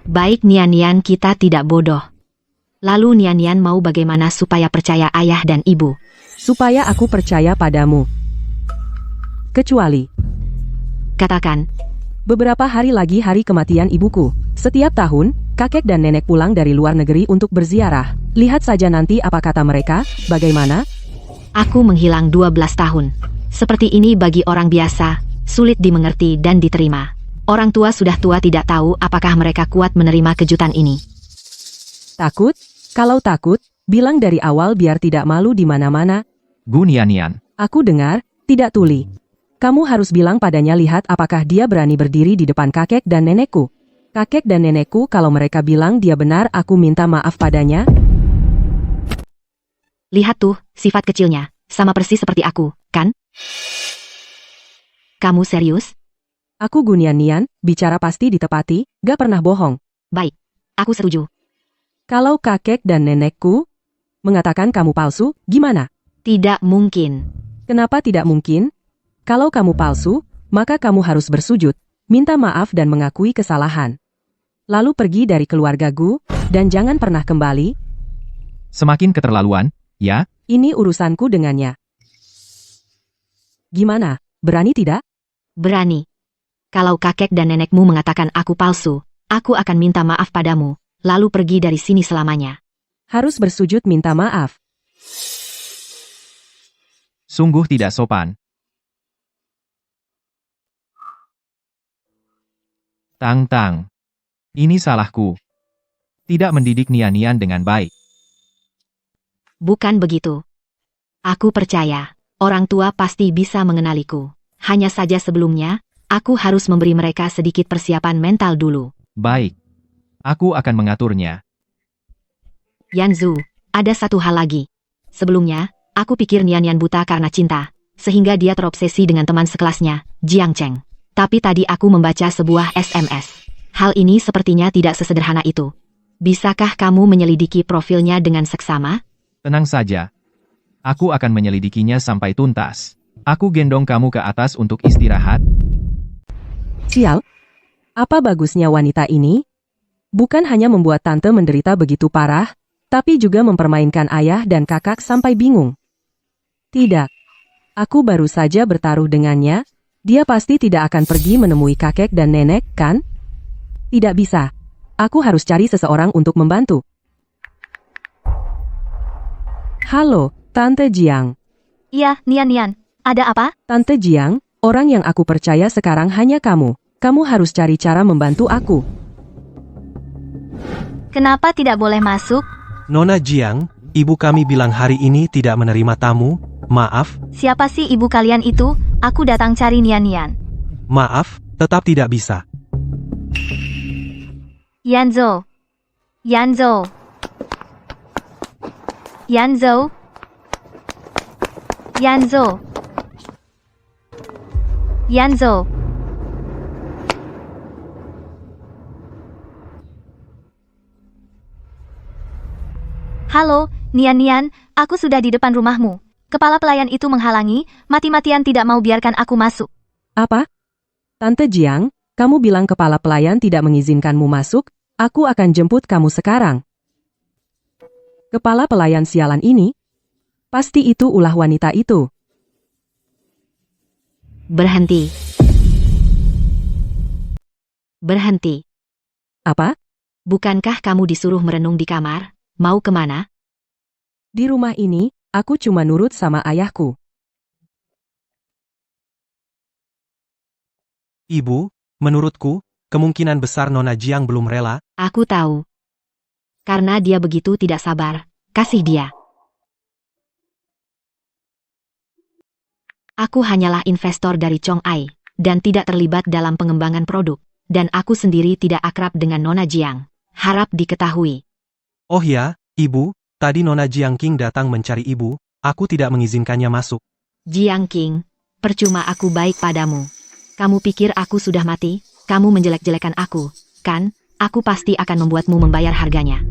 Baik Nian, kita tidak bodoh. Lalu Nian mau bagaimana supaya percaya ayah dan ibu? Supaya aku percaya padamu. Kecuali, Katakan, beberapa hari lagi hari kematian ibuku. Setiap tahun, kakek dan nenek pulang dari luar negeri untuk berziarah. Lihat saja nanti apa kata mereka, bagaimana? aku menghilang 12 tahun. Seperti ini bagi orang biasa, sulit dimengerti dan diterima. Orang tua sudah tua tidak tahu apakah mereka kuat menerima kejutan ini. Takut? Kalau takut, bilang dari awal biar tidak malu di mana-mana. Gunian. Aku dengar, tidak tuli. Kamu harus bilang padanya lihat apakah dia berani berdiri di depan kakek dan nenekku. Kakek dan nenekku kalau mereka bilang dia benar aku minta maaf padanya. Lihat tuh, sifat kecilnya, sama persis seperti aku, kan? Kamu serius? Aku Gunian, bicara pasti ditepati, gak pernah bohong. Baik, aku setuju. Kalau kakek dan nenekku mengatakan kamu palsu, gimana? Tidak mungkin. Kenapa tidak mungkin? Kalau kamu palsu, maka kamu harus bersujud, minta maaf dan mengakui kesalahan. Lalu pergi dari keluarga Gu, dan jangan pernah kembali. Semakin keterlaluan, ya? Ini urusanku dengannya. Gimana, berani tidak? Berani. Kalau kakek dan nenekmu mengatakan aku palsu, aku akan minta maaf padamu, lalu pergi dari sini selamanya. Harus bersujud minta maaf. Sungguh tidak sopan. Tang. Ini salahku. Tidak mendidik Nian dengan baik. Bukan begitu. Aku percaya, orang tua pasti bisa mengenaliku. Hanya saja sebelumnya, aku harus memberi mereka sedikit persiapan mental dulu. Baik. Aku akan mengaturnya. Yanzu, ada satu hal lagi. Sebelumnya, aku pikir Nian buta karena cinta, sehingga dia terobsesi dengan teman sekelasnya, Jiang Cheng. Tapi tadi aku membaca sebuah SMS. Hal ini sepertinya tidak sesederhana itu. Bisakah kamu menyelidiki profilnya dengan seksama? Tenang saja. Aku akan menyelidikinya sampai tuntas. Aku gendong kamu ke atas untuk istirahat. Sial, apa bagusnya wanita ini? Bukan hanya membuat tante menderita begitu parah, tapi juga mempermainkan ayah dan kakak sampai bingung. Tidak, aku baru saja bertaruh dengannya. Dia pasti tidak akan pergi menemui kakek dan nenek, kan? Tidak bisa. Aku harus cari seseorang untuk membantu. Halo, Tante Jiang. Iya, Nian. Ada apa? Tante Jiang, orang yang aku percaya sekarang hanya kamu. Kamu harus cari cara membantu aku. Kenapa tidak boleh masuk? Nona Jiang, ibu kami bilang hari ini tidak menerima tamu. Maaf, Siapa sih ibu kalian itu? Aku datang cari Nian. maaf, tetap tidak bisa. Yanzhou. Halo, Nian, aku sudah di depan rumahmu. Kepala pelayan itu menghalangi, mati-matian tidak mau biarkan aku masuk. Apa? Tante Jiang, kamu bilang kepala pelayan tidak mengizinkanmu masuk? Aku akan jemput kamu sekarang. Kepala pelayan sialan ini? Pasti itu ulah wanita itu. Berhenti. Berhenti. Apa? Bukankah kamu disuruh merenung di kamar? Mau kemana? Di rumah ini, aku cuma nurut sama ayahku. Ibu, menurutku, kemungkinan besar Nona Jiang belum rela. Aku tahu. Karena dia begitu tidak sabar, kasih dia. Aku hanyalah investor dari Chong Ai, dan tidak terlibat dalam pengembangan produk, dan aku sendiri tidak akrab dengan Nona Jiang. Harap diketahui. Oh ya, ibu, tadi Nona Jiang King datang mencari ibu, aku tidak mengizinkannya masuk. Jiang King, percuma aku baik padamu. Kamu pikir aku sudah mati? Kamu menjelek-jelekan aku, kan? Aku pasti akan membuatmu membayar harganya.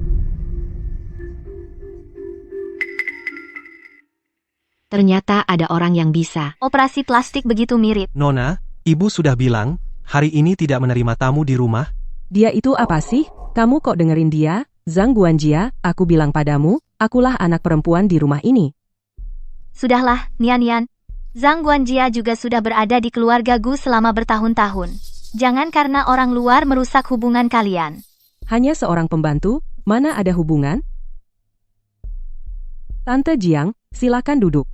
Ternyata ada orang yang bisa. Operasi plastik begitu mirip. Nona, ibu sudah bilang, hari ini tidak menerima tamu di rumah. Dia itu apa sih? Kamu kok dengerin dia? Zhang Guanjia, aku bilang padamu, akulah anak perempuan di rumah ini. Sudahlah, Nian. Zhang Guanjia juga sudah berada di keluarga Gu selama bertahun-tahun. Jangan karena orang luar merusak hubungan kalian. Hanya seorang pembantu, mana ada hubungan? Tante Jiang, silakan duduk.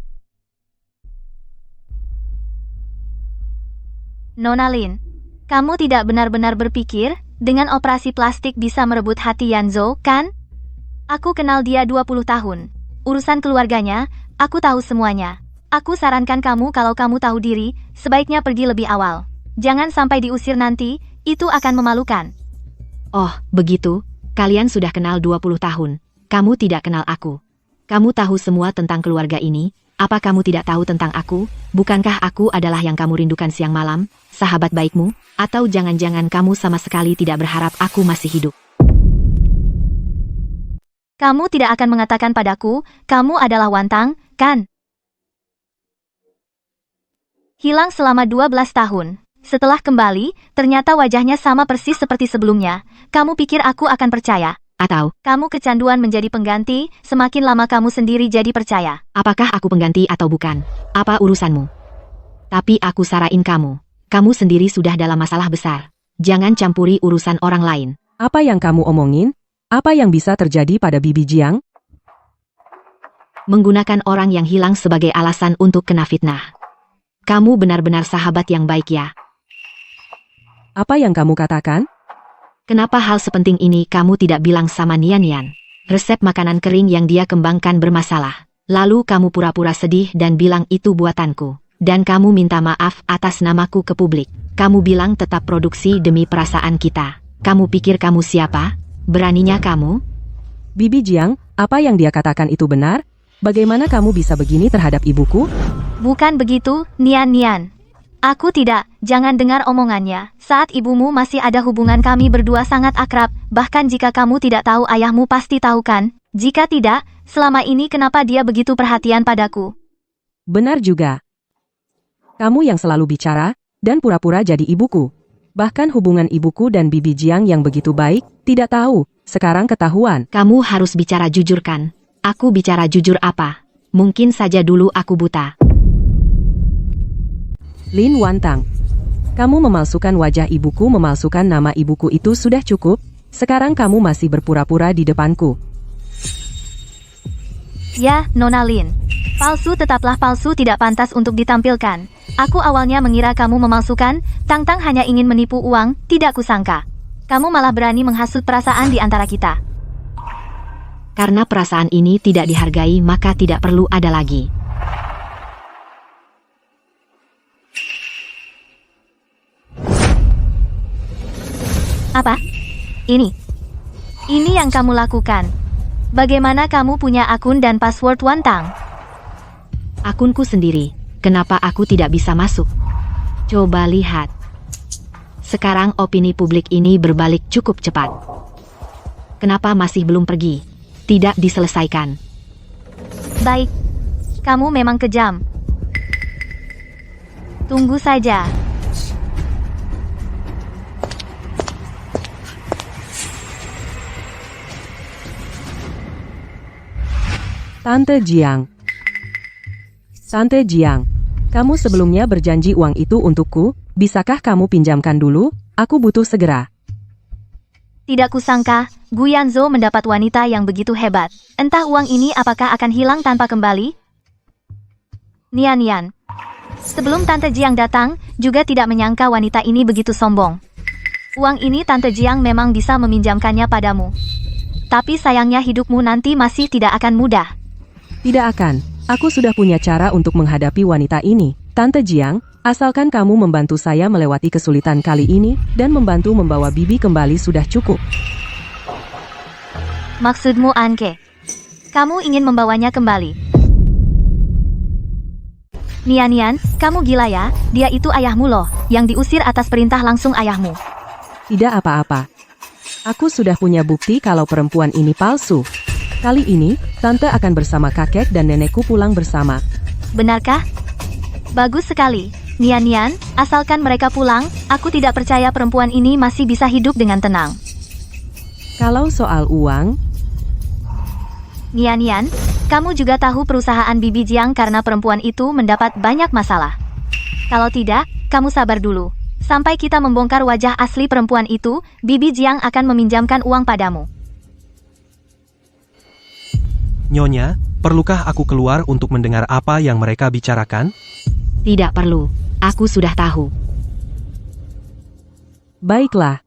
Nona Lin, kamu tidak benar-benar berpikir, dengan operasi plastik bisa merebut hati Yanzhou, kan? Aku kenal dia 20 tahun. Urusan keluarganya, aku tahu semuanya. Aku sarankan kamu kalau kamu tahu diri, sebaiknya pergi lebih awal. Jangan sampai diusir nanti, itu akan memalukan. Oh, begitu? Kalian sudah kenal 20 tahun. Kamu tidak kenal aku. Kamu tahu semua tentang keluarga ini. Apa kamu tidak tahu tentang aku? Bukankah aku adalah yang kamu rindukan siang malam, sahabat baikmu? Atau jangan-jangan kamu sama sekali tidak berharap aku masih hidup? Kamu tidak akan mengatakan padaku, kamu adalah Wantang, kan? Hilang selama 12 tahun. Setelah kembali, ternyata wajahnya sama persis seperti sebelumnya. Kamu pikir aku akan percaya? Atau, Kamu kecanduan menjadi pengganti, semakin lama kamu sendiri jadi percaya. apakah aku pengganti atau bukan? Apa urusanmu? Tapi aku sarahin kamu. Kamu sendiri sudah dalam masalah besar. Jangan campuri urusan orang lain. Apa yang kamu omongin? Apa yang bisa terjadi pada Bibi Jiang? Menggunakan orang yang hilang sebagai alasan untuk kena fitnah. Kamu benar-benar sahabat yang baik ya. Apa yang kamu katakan? Kenapa hal sepenting ini kamu tidak bilang sama Nian Nian? Resep makanan kering yang dia kembangkan bermasalah. Lalu kamu pura-pura sedih dan bilang itu buatanku. Dan kamu minta maaf atas namaku ke publik. Kamu bilang tetap produksi demi perasaan kita. Kamu pikir kamu siapa? Beraninya kamu? Bibi Jiang, apa yang dia katakan itu benar? Bagaimana kamu bisa begini terhadap ibuku? Bukan begitu, Nian Nian. Aku tidak, jangan dengar omongannya. Saat ibumu masih ada hubungan kami berdua sangat akrab, bahkan jika kamu tidak tahu ayahmu pasti tahu kan? Jika tidak, selama ini kenapa dia begitu perhatian padaku? Benar juga. Kamu yang selalu bicara, dan pura-pura jadi ibuku. Bahkan hubungan ibuku dan Bibi Jiang yang begitu baik, tidak tahu, sekarang ketahuan. Kamu harus bicara jujur kan? Aku bicara jujur apa? Mungkin saja dulu aku buta. Lin Wantang, kamu memalsukan wajah ibuku, memalsukan nama ibuku itu sudah cukup. Sekarang kamu masih berpura-pura di depanku. Ya, Nona Lin. Palsu tetaplah palsu, tidak pantas untuk ditampilkan. Aku awalnya mengira kamu memalsukan, Tang hanya ingin menipu uang, tidak kusangka. Kamu malah berani menghasut perasaan di antara kita. Karena perasaan ini tidak dihargai, maka tidak perlu ada lagi. Apa? Ini yang kamu lakukan. Bagaimana kamu punya akun dan password Wantang? Akunku sendiri. Kenapa aku tidak bisa masuk? Coba lihat. Sekarang opini publik ini berbalik cukup cepat. Kenapa masih belum pergi? Tidak diselesaikan. Baik. Kamu memang kejam. Tunggu saja. Tante Jiang. Tante Jiang, kamu sebelumnya berjanji uang itu untukku, bisakah kamu pinjamkan dulu? Aku butuh segera. Tidak kusangka, Gu Yanzhou mendapat wanita yang begitu hebat. Entah uang ini apakah akan hilang tanpa kembali? Nian Nian. Sebelum Tante Jiang datang, juga tidak menyangka wanita ini begitu sombong. Uang ini Tante Jiang memang bisa meminjamkannya padamu. Tapi sayangnya hidupmu nanti masih tidak akan mudah. Tidak akan. Aku sudah punya cara untuk menghadapi wanita ini. Tante Jiang, asalkan kamu membantu saya melewati kesulitan kali ini, dan membantu membawa Bibi kembali sudah cukup. Maksudmu Anke? Kamu ingin membawanya kembali? Nian Nian, kamu gila ya? Dia itu ayahmu loh, yang diusir atas perintah langsung ayahmu. Tidak apa-apa. Aku sudah punya bukti kalau perempuan ini palsu. Kali ini, Tante akan bersama kakek dan nenekku pulang bersama. Benarkah? Bagus sekali. Nian Nian, asalkan mereka pulang, aku tidak percaya perempuan ini masih bisa hidup dengan tenang. Kalau soal uang, Nian Nian, kamu juga tahu perusahaan Bibi Jiang karena perempuan itu mendapat banyak masalah. Kalau tidak, kamu sabar dulu. Sampai kita membongkar wajah asli perempuan itu, Bibi Jiang akan meminjamkan uang padamu. Nyonya, perlukah aku keluar untuk mendengar apa yang mereka bicarakan? Tidak perlu. Aku sudah tahu. baiklah.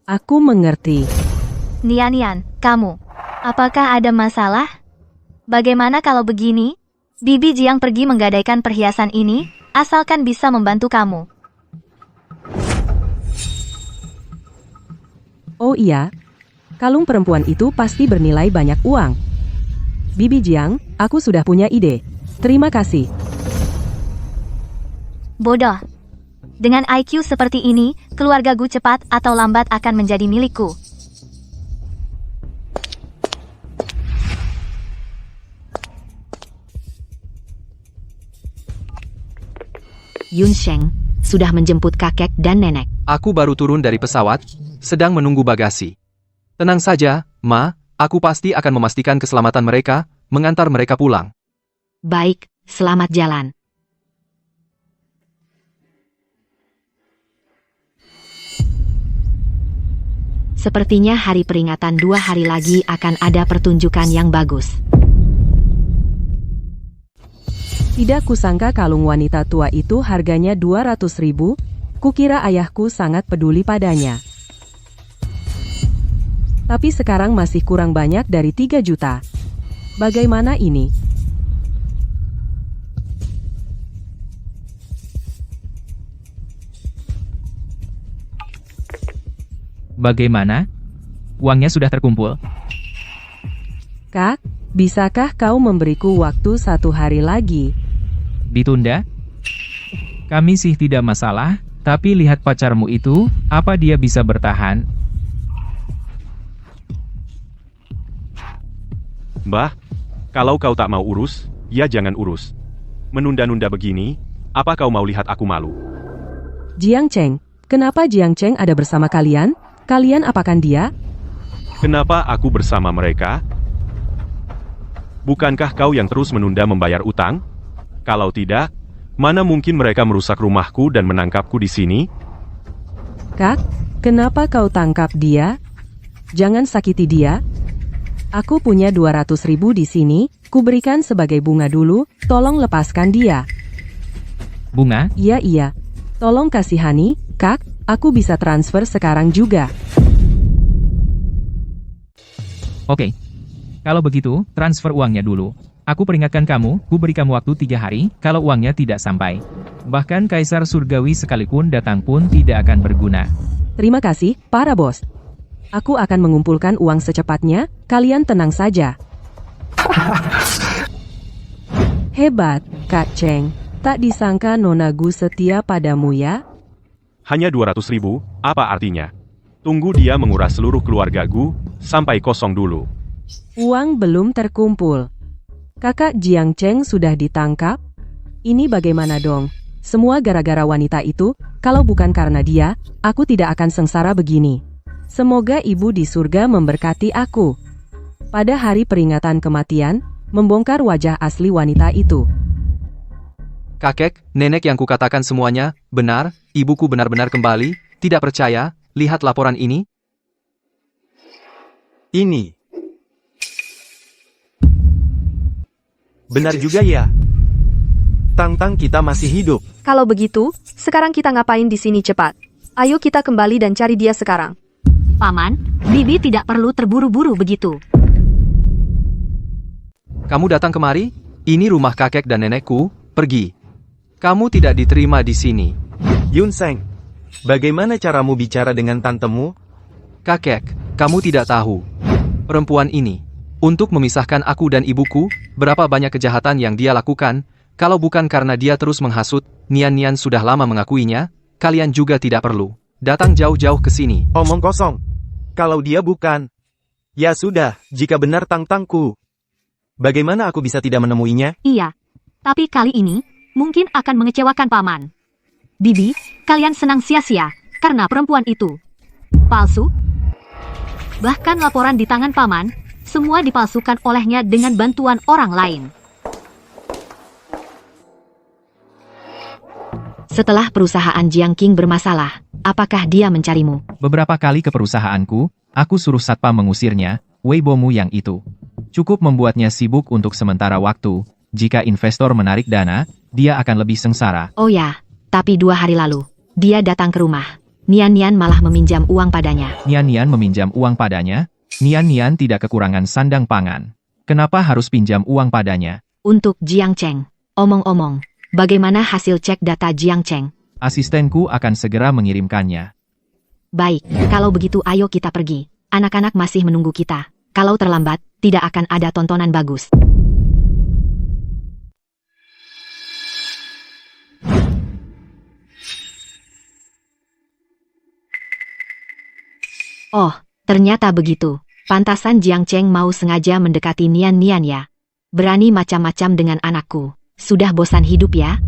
Aku mengerti. Nian Nian, kamu. Apakah ada masalah? Bagaimana kalau begini? Bibi Jiang pergi menggadaikan perhiasan ini, asalkan bisa membantu kamu. Oh iya, kalung perempuan itu pasti bernilai banyak uang. Bibi Jiang, aku sudah punya ide. Terima kasih. Bodoh. Dengan IQ seperti ini, keluarga Gu cepat atau lambat akan menjadi milikku. Yun Sheng sudah menjemput kakek dan nenek. Aku baru turun dari pesawat, sedang menunggu bagasi. Tenang saja, Ma, aku pasti akan memastikan keselamatan mereka, mengantar mereka pulang. Baik, selamat jalan. Sepertinya hari peringatan 2 hari lagi akan ada pertunjukan yang bagus. Tidak kusangka kalung wanita tua itu harganya 200.000, kukira ayahku sangat peduli padanya. Tapi sekarang masih kurang banyak dari 3 juta. Bagaimana ini? Bagaimana? Uangnya sudah terkumpul? Kak, bisakah kau memberiku waktu 1 hari lagi? Ditunda? Kami sih tidak masalah, tapi lihat pacarmu itu, apa dia bisa bertahan? Mbah, kalau kau tak mau urus, ya jangan urus. Menunda-nunda begini, apa kau mau lihat aku malu? Jiang Cheng, kenapa Jiang Cheng ada bersama kalian? Kalian apakan dia? Kenapa aku bersama mereka? Bukankah kau yang terus menunda membayar utang? Kalau tidak, mana mungkin mereka merusak rumahku dan menangkapku di sini? Kak, kenapa kau tangkap dia? Jangan sakiti dia. Aku punya 200.000 di sini, kuberikan sebagai bunga dulu, tolong lepaskan dia. Bunga? Iya. Tolong kasihani, Kak, aku bisa transfer sekarang juga. Oke. Kalau begitu, transfer uangnya dulu. Aku peringatkan kamu, ku beri kamu waktu 3 hari, kalau uangnya tidak sampai. Bahkan Kaisar Surgawi sekalipun datang pun tidak akan berguna. Terima kasih, para bos. Aku akan mengumpulkan uang secepatnya, kalian tenang saja. Hebat, Kak Cheng. Tak disangka Nona Gu setia padamu ya? Hanya 200.000, apa artinya? Tunggu dia menguras seluruh keluarga Gu, sampai kosong dulu. Uang belum terkumpul. Kakak Jiang Cheng sudah ditangkap? Ini bagaimana dong? Semua gara-gara wanita itu, kalau bukan karena dia, aku tidak akan sengsara begini. Semoga ibu di surga memberkati aku. Pada hari peringatan kematian, membongkar wajah asli wanita itu. Kakek, nenek yang kukatakan semuanya, benar, ibuku benar-benar kembali, tidak percaya, lihat laporan ini. Ini. Benar juga ya. Tang-tang kita masih hidup. Kalau begitu, sekarang kita ngapain di sini cepat? Ayo kita kembali dan cari dia sekarang. Paman, Bibi tidak perlu terburu-buru begitu. Kamu datang kemari? Ini rumah kakek dan nenekku, pergi. Kamu tidak diterima di sini. Yun Sheng, bagaimana caramu bicara dengan tantemu? Kakek, kamu tidak tahu. Perempuan ini, untuk memisahkan aku dan ibuku, berapa banyak kejahatan yang dia lakukan, kalau bukan karena dia terus menghasut, Nian sudah lama mengakuinya, kalian juga tidak perlu datang jauh-jauh ke sini. Omong kosong. Kalau dia bukan. Ya sudah, jika benar tang-tangku. Bagaimana aku bisa tidak menemuinya? Iya. Tapi kali ini, mungkin akan mengecewakan Paman. Bibi, kalian senang sia-sia, karena perempuan itu palsu. Bahkan laporan di tangan Paman, semua dipalsukan olehnya dengan bantuan orang lain. Setelah perusahaan Jiang Qing bermasalah, apakah dia mencarimu? Beberapa kali ke perusahaanku, aku suruh satpam mengusirnya, Weibomu yang itu. Cukup membuatnya sibuk untuk sementara waktu. Jika investor menarik dana, dia akan lebih sengsara. Oh ya, tapi 2 hari lalu, dia datang ke rumah. Nian malah meminjam uang padanya. Nian meminjam uang padanya? Nian tidak kekurangan sandang pangan. Kenapa harus pinjam uang padanya? Untuk Jiang Cheng. Omong-omong, bagaimana hasil cek data Jiang Cheng? Asistenku akan segera mengirimkannya. Baik, kalau begitu ayo kita pergi. Anak-anak masih menunggu kita. Kalau terlambat, tidak akan ada tontonan bagus. Oh, ternyata begitu. Pantasan Jiang Cheng mau sengaja mendekati Nian ya. Berani macam-macam dengan anakku. Sudah bosan hidup ya?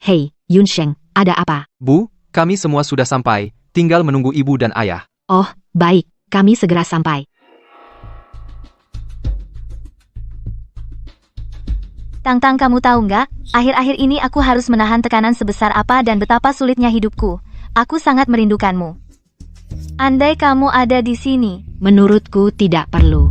Hei, Yunsheng, ada apa? Bu, kami semua sudah sampai, tinggal menunggu ibu dan ayah. Oh, baik, kami segera sampai. Tang-Tang, kamu tahu nggak? Akhir-akhir ini aku harus menahan tekanan sebesar apa dan betapa sulitnya hidupku. Aku sangat merindukanmu. Andai kamu ada di sini. Menurutku tidak perlu.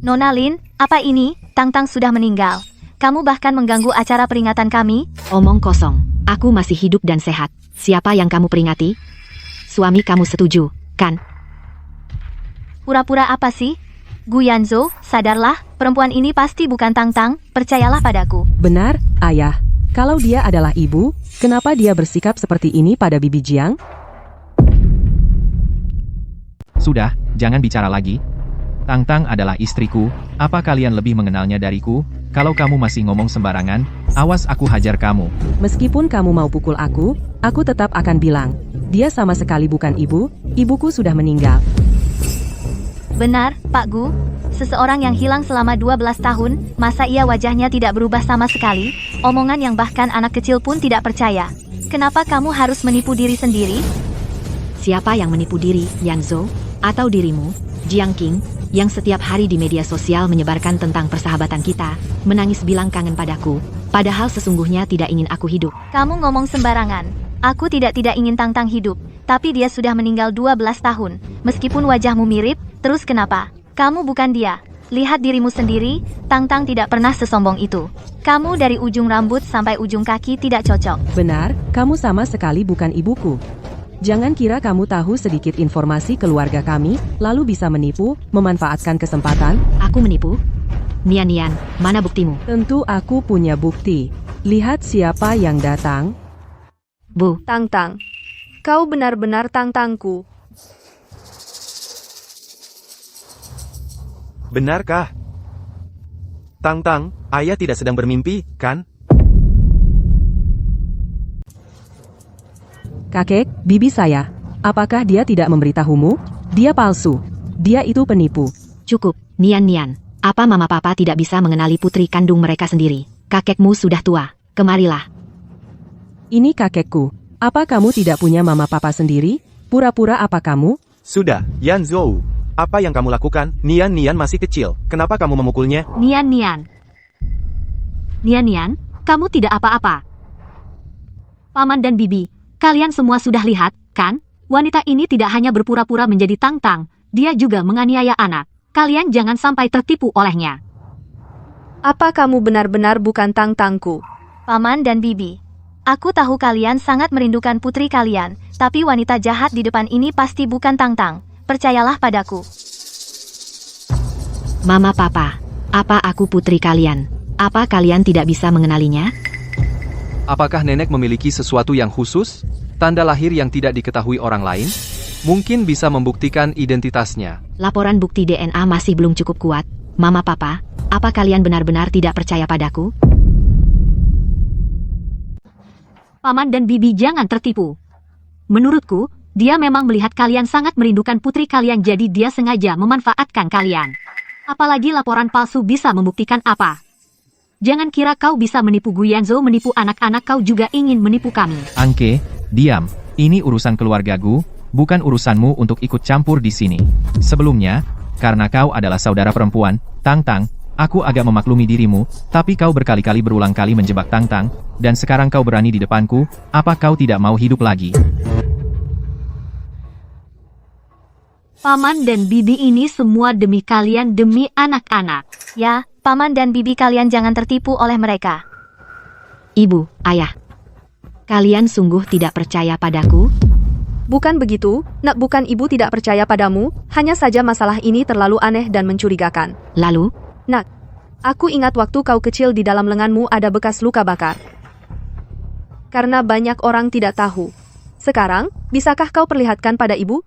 Nona Lin, apa ini? Tang-Tang sudah meninggal. Kamu bahkan mengganggu acara peringatan kami? Omong kosong. Aku masih hidup dan sehat. Siapa yang kamu peringati? Suami kamu setuju, kan? Pura-pura apa sih? Gu Yanzhou, sadarlah, perempuan ini pasti bukan Tang-Tang, percayalah padaku. Benar, ayah. Kalau dia adalah ibu, kenapa dia bersikap seperti ini pada Bibi Jiang? Sudah, jangan bicara lagi. Tang-Tang adalah istriku, apa kalian lebih mengenalnya dariku? Kalau kamu masih ngomong sembarangan, awas aku hajar kamu. Meskipun kamu mau pukul aku tetap akan bilang, dia sama sekali bukan ibu, ibuku sudah meninggal. Benar, Pak Gu. Seseorang yang hilang selama 12 tahun, masa ia wajahnya tidak berubah sama sekali? Omongan yang bahkan anak kecil pun tidak percaya. Kenapa kamu harus menipu diri sendiri? Siapa yang menipu diri, Yanzhou? Atau dirimu, Jiang Qing, yang setiap hari di media sosial menyebarkan tentang persahabatan kita, menangis bilang kangen padaku, padahal sesungguhnya tidak ingin aku hidup. Kamu ngomong sembarangan. Aku tidak ingin Tang-Tang hidup, tapi dia sudah meninggal 12 tahun. Meskipun wajahmu mirip, terus kenapa? Kamu bukan dia. Lihat dirimu sendiri, Tang-Tang tidak pernah sesombong itu. Kamu dari ujung rambut sampai ujung kaki tidak cocok. Benar, kamu sama sekali bukan ibuku. Jangan kira kamu tahu sedikit informasi keluarga kami, lalu bisa menipu, memanfaatkan kesempatan. Aku menipu? Nian, mana buktimu? Tentu aku punya bukti. Lihat siapa yang datang. Bu, Tang-Tang, kau benar-benar Tang-Tangku. Benarkah? Tang-Tang, ayah tidak sedang bermimpi, kan? Kakek, bibi saya. Apakah dia tidak memberitahumu? Dia palsu. Dia itu penipu. cukup, Nian. Apa mama papa tidak bisa mengenali putri kandung mereka sendiri? Kakekmu sudah tua, kemarilah. Ini kakekku. Apa kamu tidak punya mama papa sendiri? Pura-pura apa kamu? Sudah, Yanzhou. Apa yang kamu lakukan? Nian masih kecil. Kenapa kamu memukulnya? Nian, kamu tidak apa-apa. Paman dan bibi, kalian semua sudah lihat, kan? Wanita ini tidak hanya berpura-pura menjadi Tang-Tang, dia juga menganiaya anak. Kalian jangan sampai tertipu olehnya. Apa kamu benar-benar bukan Tang-Tangku? Paman dan bibi. Aku tahu kalian sangat merindukan putri kalian, tapi wanita jahat di depan ini pasti bukan Tang-Tang. Percayalah padaku. Mama papa, apa aku putri kalian? Apa kalian tidak bisa mengenalinya? Apakah nenek memiliki sesuatu yang khusus? Tanda lahir yang tidak diketahui orang lain? Mungkin bisa membuktikan identitasnya. Laporan bukti DNA masih belum cukup kuat. Mama papa, apa kalian benar-benar tidak percaya padaku? Paman dan bibi jangan tertipu. Menurutku, dia memang melihat kalian sangat merindukan putri kalian, jadi dia sengaja memanfaatkan kalian. Apalagi laporan palsu bisa membuktikan apa? Jangan kira kau bisa menipu Gu Yanzhou, menipu anak-anak, kau juga ingin menipu kami. Angke, diam. Ini urusan keluargaku, bukan urusanmu untuk ikut campur di sini. Sebelumnya, karena kau adalah saudara perempuan, Tang-Tang, aku agak memaklumi dirimu, tapi kau berkali-kali berulang kali menjebak Tang-Tang, dan sekarang kau berani di depanku, apa kau tidak mau hidup lagi? Paman dan bibi, ini semua demi kalian, demi anak-anak. Ya, paman dan bibi, kalian jangan tertipu oleh mereka. Ibu, ayah, kalian sungguh tidak percaya padaku? Bukan begitu, nak, bukan ibu tidak percaya padamu, hanya saja masalah ini terlalu aneh dan mencurigakan. Lalu? Nak, aku ingat waktu kau kecil di dalam lenganmu ada bekas luka bakar. Karena banyak orang tidak tahu. Sekarang, bisakah kau perlihatkan pada ibu?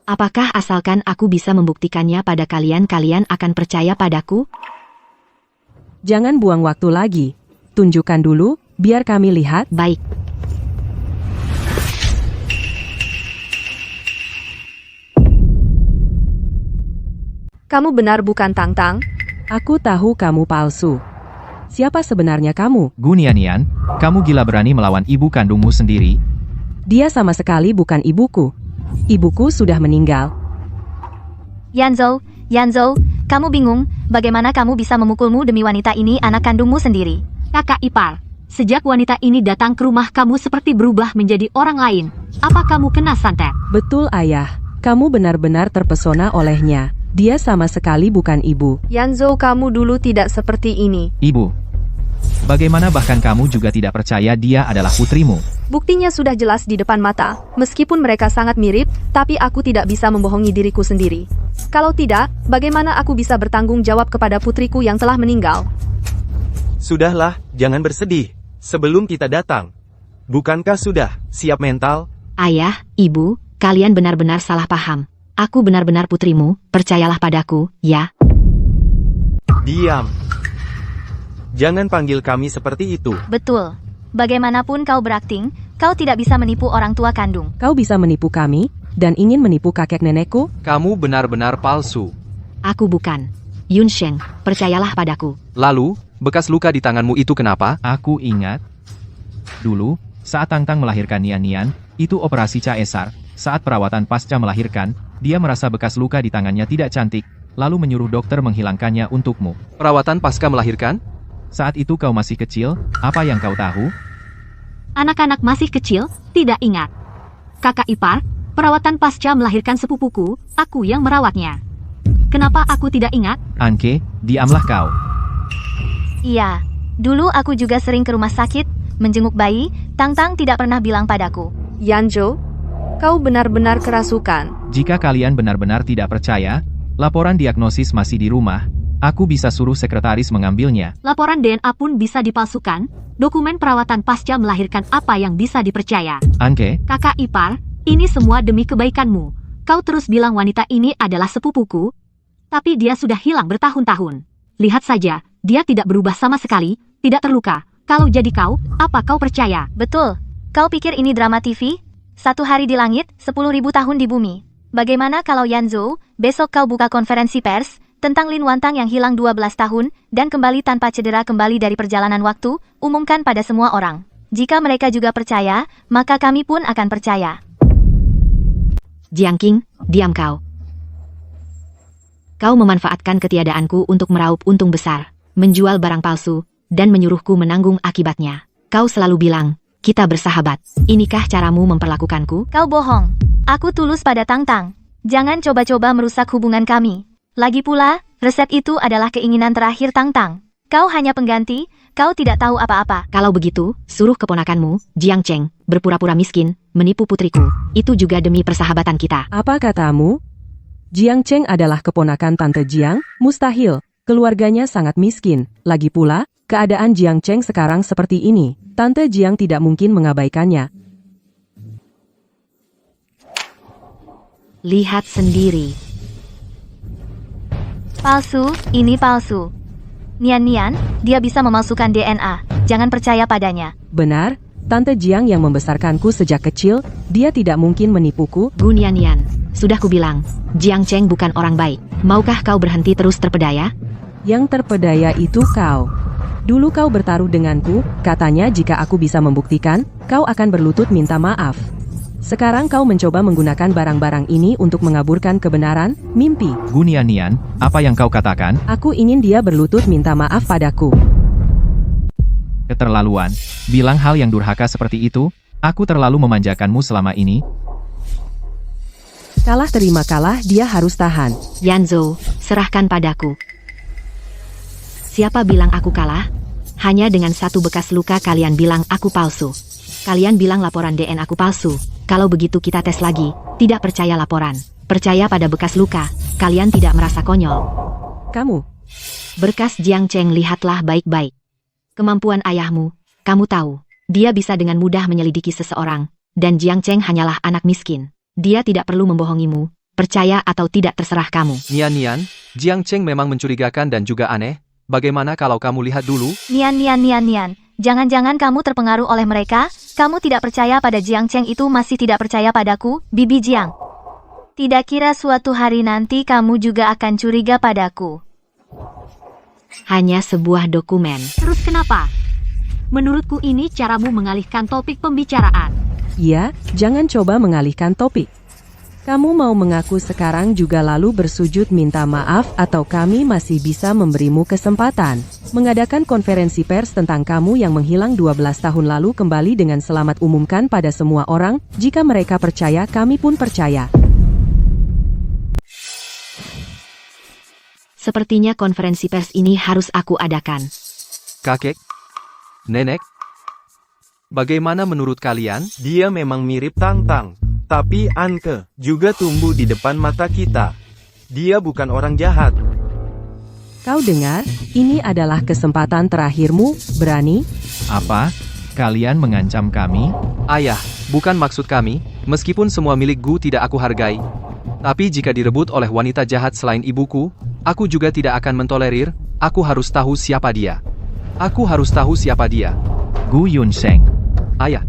Apakah asalkan aku bisa membuktikannya pada kalian, kalian akan percaya padaku? Jangan buang waktu lagi. Tunjukkan dulu, biar kami lihat. Baik. Kamu benar bukan Tang-Tang? Aku tahu kamu palsu. Siapa sebenarnya kamu? Gu Nian, kamu gila berani melawan ibu kandungmu sendiri? Dia sama sekali bukan ibuku. Ibuku sudah meninggal. Yanzhou, kamu bingung, bagaimana kamu bisa memukulmu demi wanita ini anak kandungmu sendiri? Kakak ipar, sejak wanita ini datang ke rumah kamu seperti berubah menjadi orang lain. Apa kamu kena santet? Betul ayah, kamu benar-benar terpesona olehnya. Dia sama sekali bukan ibu. Yanzhou, kamu dulu tidak seperti ini. Ibu. Bagaimana bahkan kamu juga tidak percaya dia adalah putrimu? Buktinya sudah jelas di depan mata. Meskipun mereka sangat mirip, tapi aku tidak bisa membohongi diriku sendiri. Kalau tidak, bagaimana aku bisa bertanggung jawab kepada putriku yang telah meninggal? Sudahlah, jangan bersedih. Sebelum kita datang, bukankah sudah siap mental? Ayah, ibu, kalian benar-benar salah paham. Aku benar-benar putrimu, percayalah padaku, ya. Diam. Jangan panggil kami seperti itu. Betul. Bagaimanapun kau berakting, kau tidak bisa menipu orang tua kandung. Kau bisa menipu kami, dan ingin menipu kakek nenekku? Kamu benar-benar palsu. Aku bukan. Yun Sheng, percayalah padaku. Lalu, bekas luka di tanganmu itu kenapa? Aku ingat. Dulu, saat Tangtang melahirkan Nian, itu operasi caesar. Saat perawatan pasca melahirkan, dia merasa bekas luka di tangannya tidak cantik, lalu menyuruh dokter menghilangkannya untukmu. Perawatan pasca melahirkan? Saat itu kau masih kecil, apa yang kau tahu? Anak-anak masih kecil, tidak ingat. Kakak ipar, perawatan pasca melahirkan sepupuku, aku yang merawatnya. Kenapa aku tidak ingat? Anke, diamlah kau. Iya, dulu aku juga sering ke rumah sakit, menjenguk bayi, Tangtang tidak pernah bilang padaku. Yanzhou, kau benar-benar kerasukan. Jika kalian benar-benar tidak percaya, laporan diagnosis masih di rumah. Aku bisa suruh sekretaris mengambilnya. Laporan DNA pun bisa dipalsukan, dokumen perawatan pasca melahirkan apa yang bisa dipercaya. Anke, Kakak ipar, ini semua demi kebaikanmu. Kau terus bilang wanita ini adalah sepupuku, tapi dia sudah hilang bertahun-tahun. Lihat saja, dia tidak berubah sama sekali, tidak terluka. Kalau jadi kau, apa kau percaya? Betul. Kau pikir ini drama TV? 1 hari di langit, 10.000 tahun di bumi. Bagaimana kalau Yanzhou, besok kau buka konferensi pers tentang Lin Wantang yang hilang 12 tahun dan kembali tanpa cedera kembali dari perjalanan waktu, umumkan pada semua orang. Jika mereka juga percaya, maka kami pun akan percaya. Jiang Qing, diam kau. Kau memanfaatkan ketiadaanku untuk meraup untung besar, menjual barang palsu, dan menyuruhku menanggung akibatnya. Kau selalu bilang, kita bersahabat. Inikah caramu memperlakukanku? Kau bohong. Aku tulus pada Tangtang. Jangan coba-coba merusak hubungan kami. Lagi pula, resep itu adalah keinginan terakhir Tangtang. Kau hanya pengganti, kau tidak tahu apa-apa. Kalau begitu, suruh keponakanmu, Jiang Cheng, berpura-pura miskin, menipu putriku. Itu juga demi persahabatan kita. Apa katamu? Jiang Cheng adalah keponakan Tante Jiang? Mustahil. Keluarganya sangat miskin. Lagi pula, keadaan Jiang Cheng sekarang seperti ini. Tante Jiang tidak mungkin mengabaikannya. Lihat sendiri. Palsu, ini palsu. Nian, dia bisa memalsukan DNA. Jangan percaya padanya. Benar, Tante Jiang yang membesarkanku sejak kecil, dia tidak mungkin menipuku. Gu Nian, sudah kubilang, Jiang Cheng bukan orang baik. Maukah kau berhenti terus terpedaya? Yang terpedaya itu kau. Dulu kau bertaruh denganku, katanya jika aku bisa membuktikan, kau akan berlutut minta maaf. Sekarang kau mencoba menggunakan barang-barang ini untuk mengaburkan kebenaran, mimpi. Gu Nian, apa yang kau katakan? Aku ingin dia berlutut minta maaf padaku. Keterlaluan. Bilang hal yang durhaka seperti itu, aku terlalu memanjakanmu selama ini. Kalah terima kalah, dia harus tahan. Yanzhou, serahkan padaku. Siapa bilang aku kalah? Hanya dengan satu bekas luka kalian bilang aku palsu. Kalian bilang laporan DNA aku palsu. Kalau begitu kita tes lagi. Tidak percaya laporan. Percaya pada bekas luka. Kalian tidak merasa konyol. Kamu. Berkas Jiang Cheng lihatlah baik-baik. Kemampuan ayahmu, kamu tahu. Dia bisa dengan mudah menyelidiki seseorang. Dan Jiang Cheng hanyalah anak miskin. Dia tidak perlu membohongimu. Percaya atau tidak terserah kamu. Nian, Jiang Cheng memang mencurigakan dan juga aneh. Bagaimana kalau kamu lihat dulu? Nian. Jangan-jangan kamu terpengaruh oleh mereka? Kamu tidak percaya pada Jiang Cheng itu masih tidak percaya padaku, Bibi Jiang. Tidak kira suatu hari nanti kamu juga akan curiga padaku. Hanya sebuah dokumen. Terus kenapa? Menurutku ini caramu mengalihkan topik pembicaraan. Ya, jangan coba mengalihkan topik. Kamu mau mengaku sekarang juga lalu bersujud minta maaf atau kami masih bisa memberimu kesempatan mengadakan konferensi pers tentang kamu yang menghilang 12 tahun lalu kembali dengan selamat umumkan pada semua orang, jika mereka percaya kami pun percaya. Sepertinya konferensi pers ini harus aku adakan. Kakek? Nenek? Bagaimana menurut kalian? Dia memang mirip Tang-Tang. Tapi Anke juga tumbuh di depan mata kita. Dia bukan orang jahat. Kau dengar? Ini adalah kesempatan terakhirmu, berani? Apa? Kalian mengancam kami? Ayah, bukan maksud kami, meskipun semua milik Gu tidak aku hargai. Tapi jika direbut oleh wanita jahat selain ibuku, aku juga tidak akan mentolerir. Aku harus tahu siapa dia. Aku harus tahu siapa dia. Gu Yunsheng. Ayah,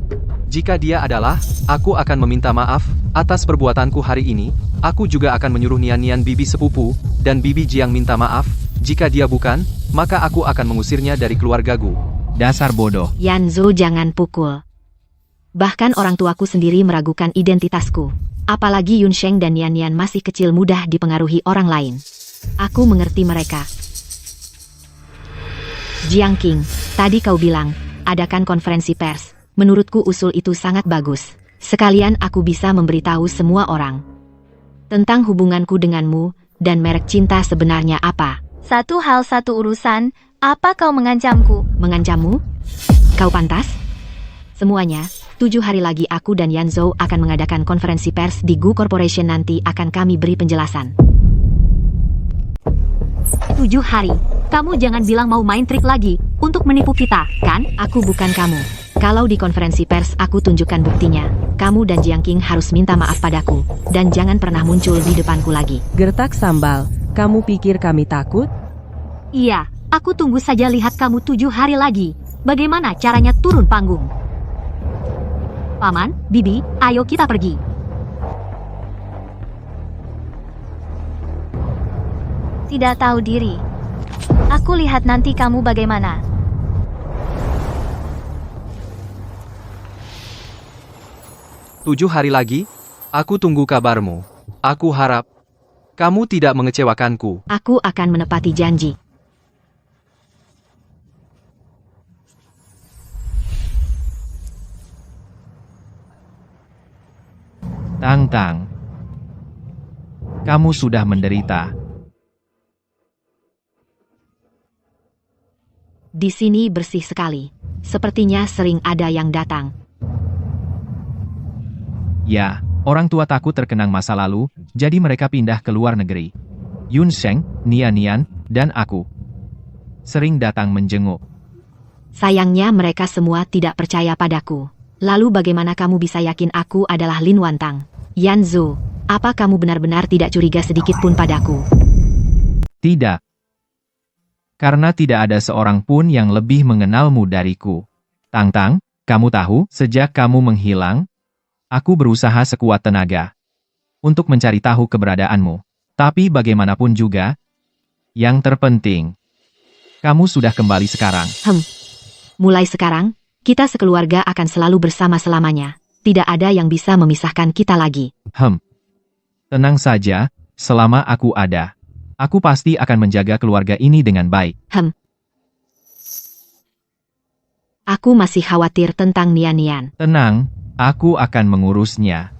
jika dia adalah, aku akan meminta maaf atas perbuatanku hari ini. Aku juga akan menyuruh Nian-Nian bibi sepupu dan bibi Jiang minta maaf. Jika dia bukan, maka aku akan mengusirnya dari keluarga Gu. Dasar bodoh. Yanzo, jangan pukul. Bahkan orang tuaku sendiri meragukan identitasku. Apalagi Yunsheng dan Nian-Nian masih kecil mudah dipengaruhi orang lain. Aku mengerti mereka. Jiang King, tadi kau bilang, adakan konferensi pers. Menurutku usul itu sangat bagus. Sekalian aku bisa memberitahu semua orang tentang hubunganku denganmu dan merek cinta sebenarnya apa. Satu hal satu urusan, apa kau mengancamku? Mengancammu? Kau pantas? Semuanya, 7 hari lagi aku dan Yanzo akan mengadakan konferensi pers di Gu Corporation, nanti akan kami beri penjelasan. 7 hari. Kamu jangan bilang mau main trik lagi untuk menipu kita, kan? Aku bukan kamu. Kalau di konferensi pers aku tunjukkan buktinya, kamu dan Jiang King harus minta maaf padaku, dan jangan pernah muncul di depanku lagi. Gertak sambal, kamu pikir kami takut? Iya, aku tunggu saja lihat kamu 7 hari lagi. Bagaimana caranya turun panggung? Paman, Bibi, ayo kita pergi. Tidak tahu diri. Aku lihat nanti kamu bagaimana. Tujuh hari lagi, aku tunggu kabarmu. Aku harap kamu tidak mengecewakanku. Aku akan menepati janji. Tang-Tang. Kamu sudah menderita. Di sini bersih sekali. Sepertinya sering ada yang datang. Ya, orang tua takut terkenang masa lalu, jadi mereka pindah ke luar negeri. Yunsheng, Nian-Nian, dan aku sering datang menjenguk. Sayangnya mereka semua tidak percaya padaku. Lalu bagaimana kamu bisa yakin aku adalah Lin Wantang? Yanzo, apa kamu benar-benar tidak curiga sedikit pun padaku? Tidak. Karena tidak ada seorang pun yang lebih mengenalmu dariku. Tang-Tang, kamu tahu, sejak kamu menghilang, aku berusaha sekuat tenaga untuk mencari tahu keberadaanmu. Tapi bagaimanapun juga, yang terpenting, kamu sudah kembali sekarang. Mulai sekarang, kita sekeluarga akan selalu bersama selamanya. Tidak ada yang bisa memisahkan kita lagi. Tenang saja, selama aku ada. Aku pasti akan menjaga keluarga ini dengan baik. Aku masih khawatir tentang Nian-Nian. Tenang, aku akan mengurusnya.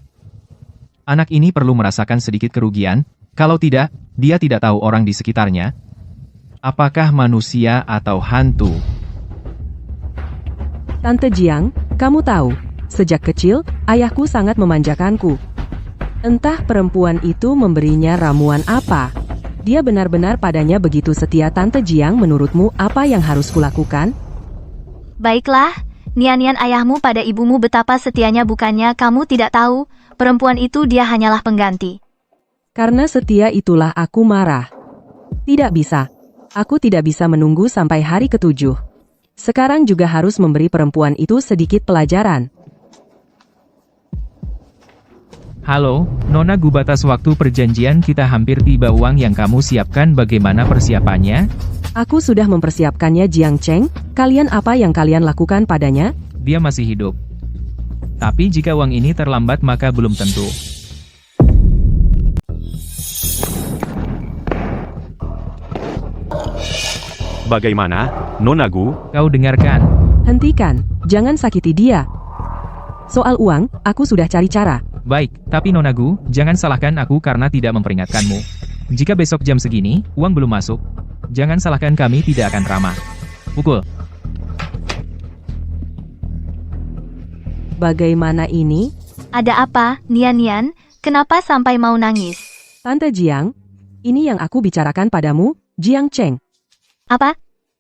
Anak ini perlu merasakan sedikit kerugian, kalau tidak, dia tidak tahu orang di sekitarnya. Apakah manusia atau hantu? Tante Jiang, kamu tahu, sejak kecil, ayahku sangat memanjakanku. Entah perempuan itu memberinya ramuan apa. Dia benar-benar padanya begitu setia. Tante Jiang, menurutmu apa yang harus kulakukan? Baiklah, Nian-Nian ayahmu pada ibumu betapa setianya, bukannya kamu tidak tahu, perempuan itu dia hanyalah pengganti. Karena setia itulah aku marah. Tidak bisa. Aku tidak bisa menunggu sampai hari ke-7. Sekarang juga harus memberi perempuan itu sedikit pelajaran. Halo, Nona Gu, batas waktu perjanjian kita hampir tiba. Uang yang kamu siapkan bagaimana persiapannya? Aku sudah mempersiapkannya Jiang Cheng, kalian apa yang kalian lakukan padanya? Dia masih hidup. Tapi jika uang ini terlambat maka belum tentu. Bagaimana, Nona Gu? Kau dengarkan. Hentikan, jangan sakiti dia. Soal uang, aku sudah cari cara. Baik, tapi Nona Gu, jangan salahkan aku karena tidak memperingatkanmu. Jika besok jam segini, uang belum masuk, jangan salahkan kami tidak akan ramah. Pukul. Bagaimana ini? Ada apa, Nian? Kenapa sampai mau nangis? Tante Jiang, ini yang aku bicarakan padamu, Jiang Cheng. Apa?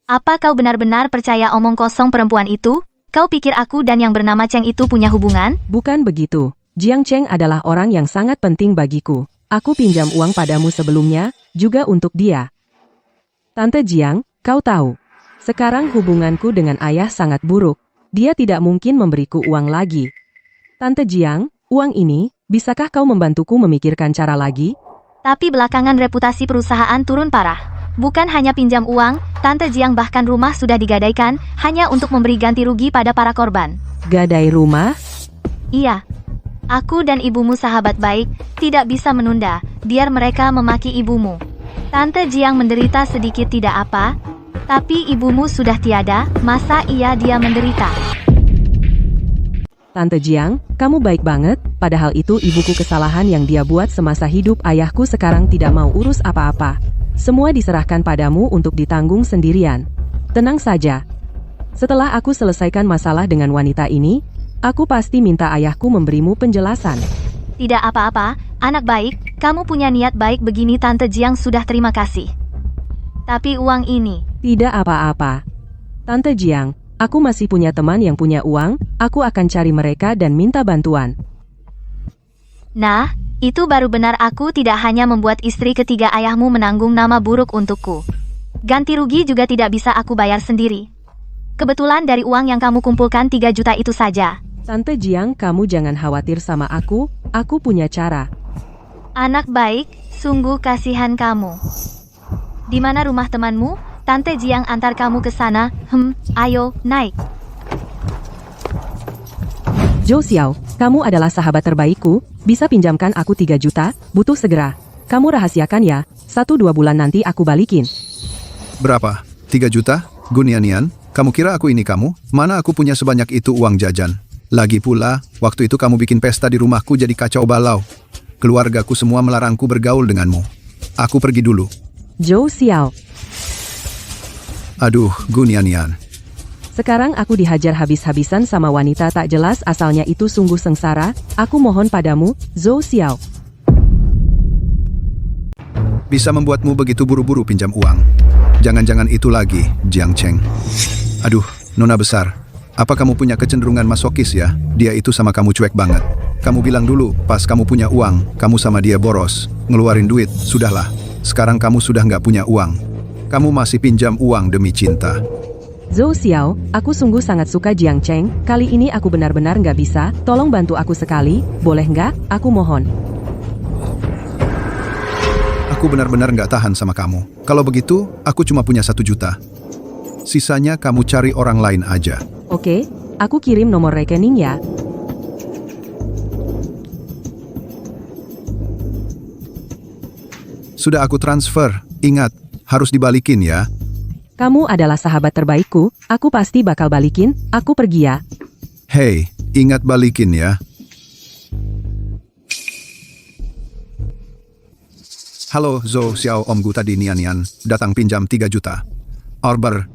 Apa kau benar-benar percaya omong kosong perempuan itu? Kau pikir aku dan yang bernama Cheng itu punya hubungan? Bukan begitu. Jiang Cheng adalah orang yang sangat penting bagiku. Aku pinjam uang padamu sebelumnya, juga untuk dia. Tante Jiang, kau tahu. Sekarang hubunganku dengan ayah sangat buruk. Dia tidak mungkin memberiku uang lagi. Tante Jiang, uang ini, bisakah kau membantuku memikirkan cara lagi? Tapi belakangan reputasi perusahaan turun parah. Bukan hanya pinjam uang, Tante Jiang bahkan rumah sudah digadaikan, hanya untuk memberi ganti rugi pada para korban. Gadai rumah? Iya. Aku dan ibumu sahabat baik, tidak bisa menunda, biar mereka memaki ibumu. Tante Jiang menderita sedikit tidak apa, tapi ibumu sudah tiada, masa iya dia menderita? Tante Jiang, kamu baik banget, padahal itu ibuku kesalahan yang dia buat semasa hidup ayahku sekarang tidak mau urus apa-apa. Semua diserahkan padamu untuk ditanggung sendirian. Tenang saja. Setelah aku selesaikan masalah dengan wanita ini, aku pasti minta ayahku memberimu penjelasan. Tidak apa-apa, anak baik, kamu punya niat baik begini Tante Jiang sudah terima kasih. Tapi uang ini... Tidak apa-apa. Tante Jiang, aku masih punya teman yang punya uang, aku akan cari mereka dan minta bantuan. Nah, itu baru benar aku tidak hanya membuat istri ketiga ayahmu menanggung nama buruk untukku. Ganti rugi juga tidak bisa aku bayar sendiri. Kebetulan dari uang yang kamu kumpulkan 3 juta itu saja. Tante Jiang, kamu jangan khawatir sama aku punya cara. Anak baik, sungguh kasihan kamu. Di mana rumah temanmu? Tante Jiang antar kamu ke sana. Ayo, naik. Zhou Xiao, kamu adalah sahabat terbaikku, bisa pinjamkan aku 3 juta, butuh segera. Kamu rahasiakan ya, 1-2 bulan nanti aku balikin. Berapa? 3 juta? Gunianian, kamu kira aku ini kamu? Mana aku punya sebanyak itu uang jajan? Lagi pula, waktu itu kamu bikin pesta di rumahku jadi kacau balau. Keluargaku semua melarangku bergaul denganmu. Aku pergi dulu. Zhou Xiao. Aduh, Gunianian. Sekarang aku dihajar habis-habisan sama wanita tak jelas asalnya itu sungguh sengsara, aku mohon padamu, Zhou Xiao. Bisa membuatmu begitu buru-buru pinjam uang. Jangan-jangan itu lagi, Jiang Cheng. Aduh, Nona besar. Apa kamu punya kecenderungan masokis ya? Dia itu sama kamu cuek banget. Kamu bilang dulu, pas kamu punya uang, kamu sama dia boros. Ngeluarin duit, sudahlah. Sekarang kamu sudah nggak punya uang. Kamu masih pinjam uang demi cinta. Zhou Xiao, aku sungguh sangat suka Jiang Cheng, kali ini aku benar-benar nggak bisa, tolong bantu aku sekali, boleh nggak? Aku mohon. Aku benar-benar nggak tahan sama kamu. Kalau begitu, aku cuma punya 1 juta. Sisanya kamu cari orang lain aja. Oke, aku kirim nomor rekening ya. Sudah aku transfer, ingat, harus dibalikin ya. Kamu adalah sahabat terbaikku, aku pasti bakal balikin, aku pergi ya. Hei, ingat balikin ya. Halo Zhou Xiao, omgu tadi Nian datang pinjam 3 juta. Orber,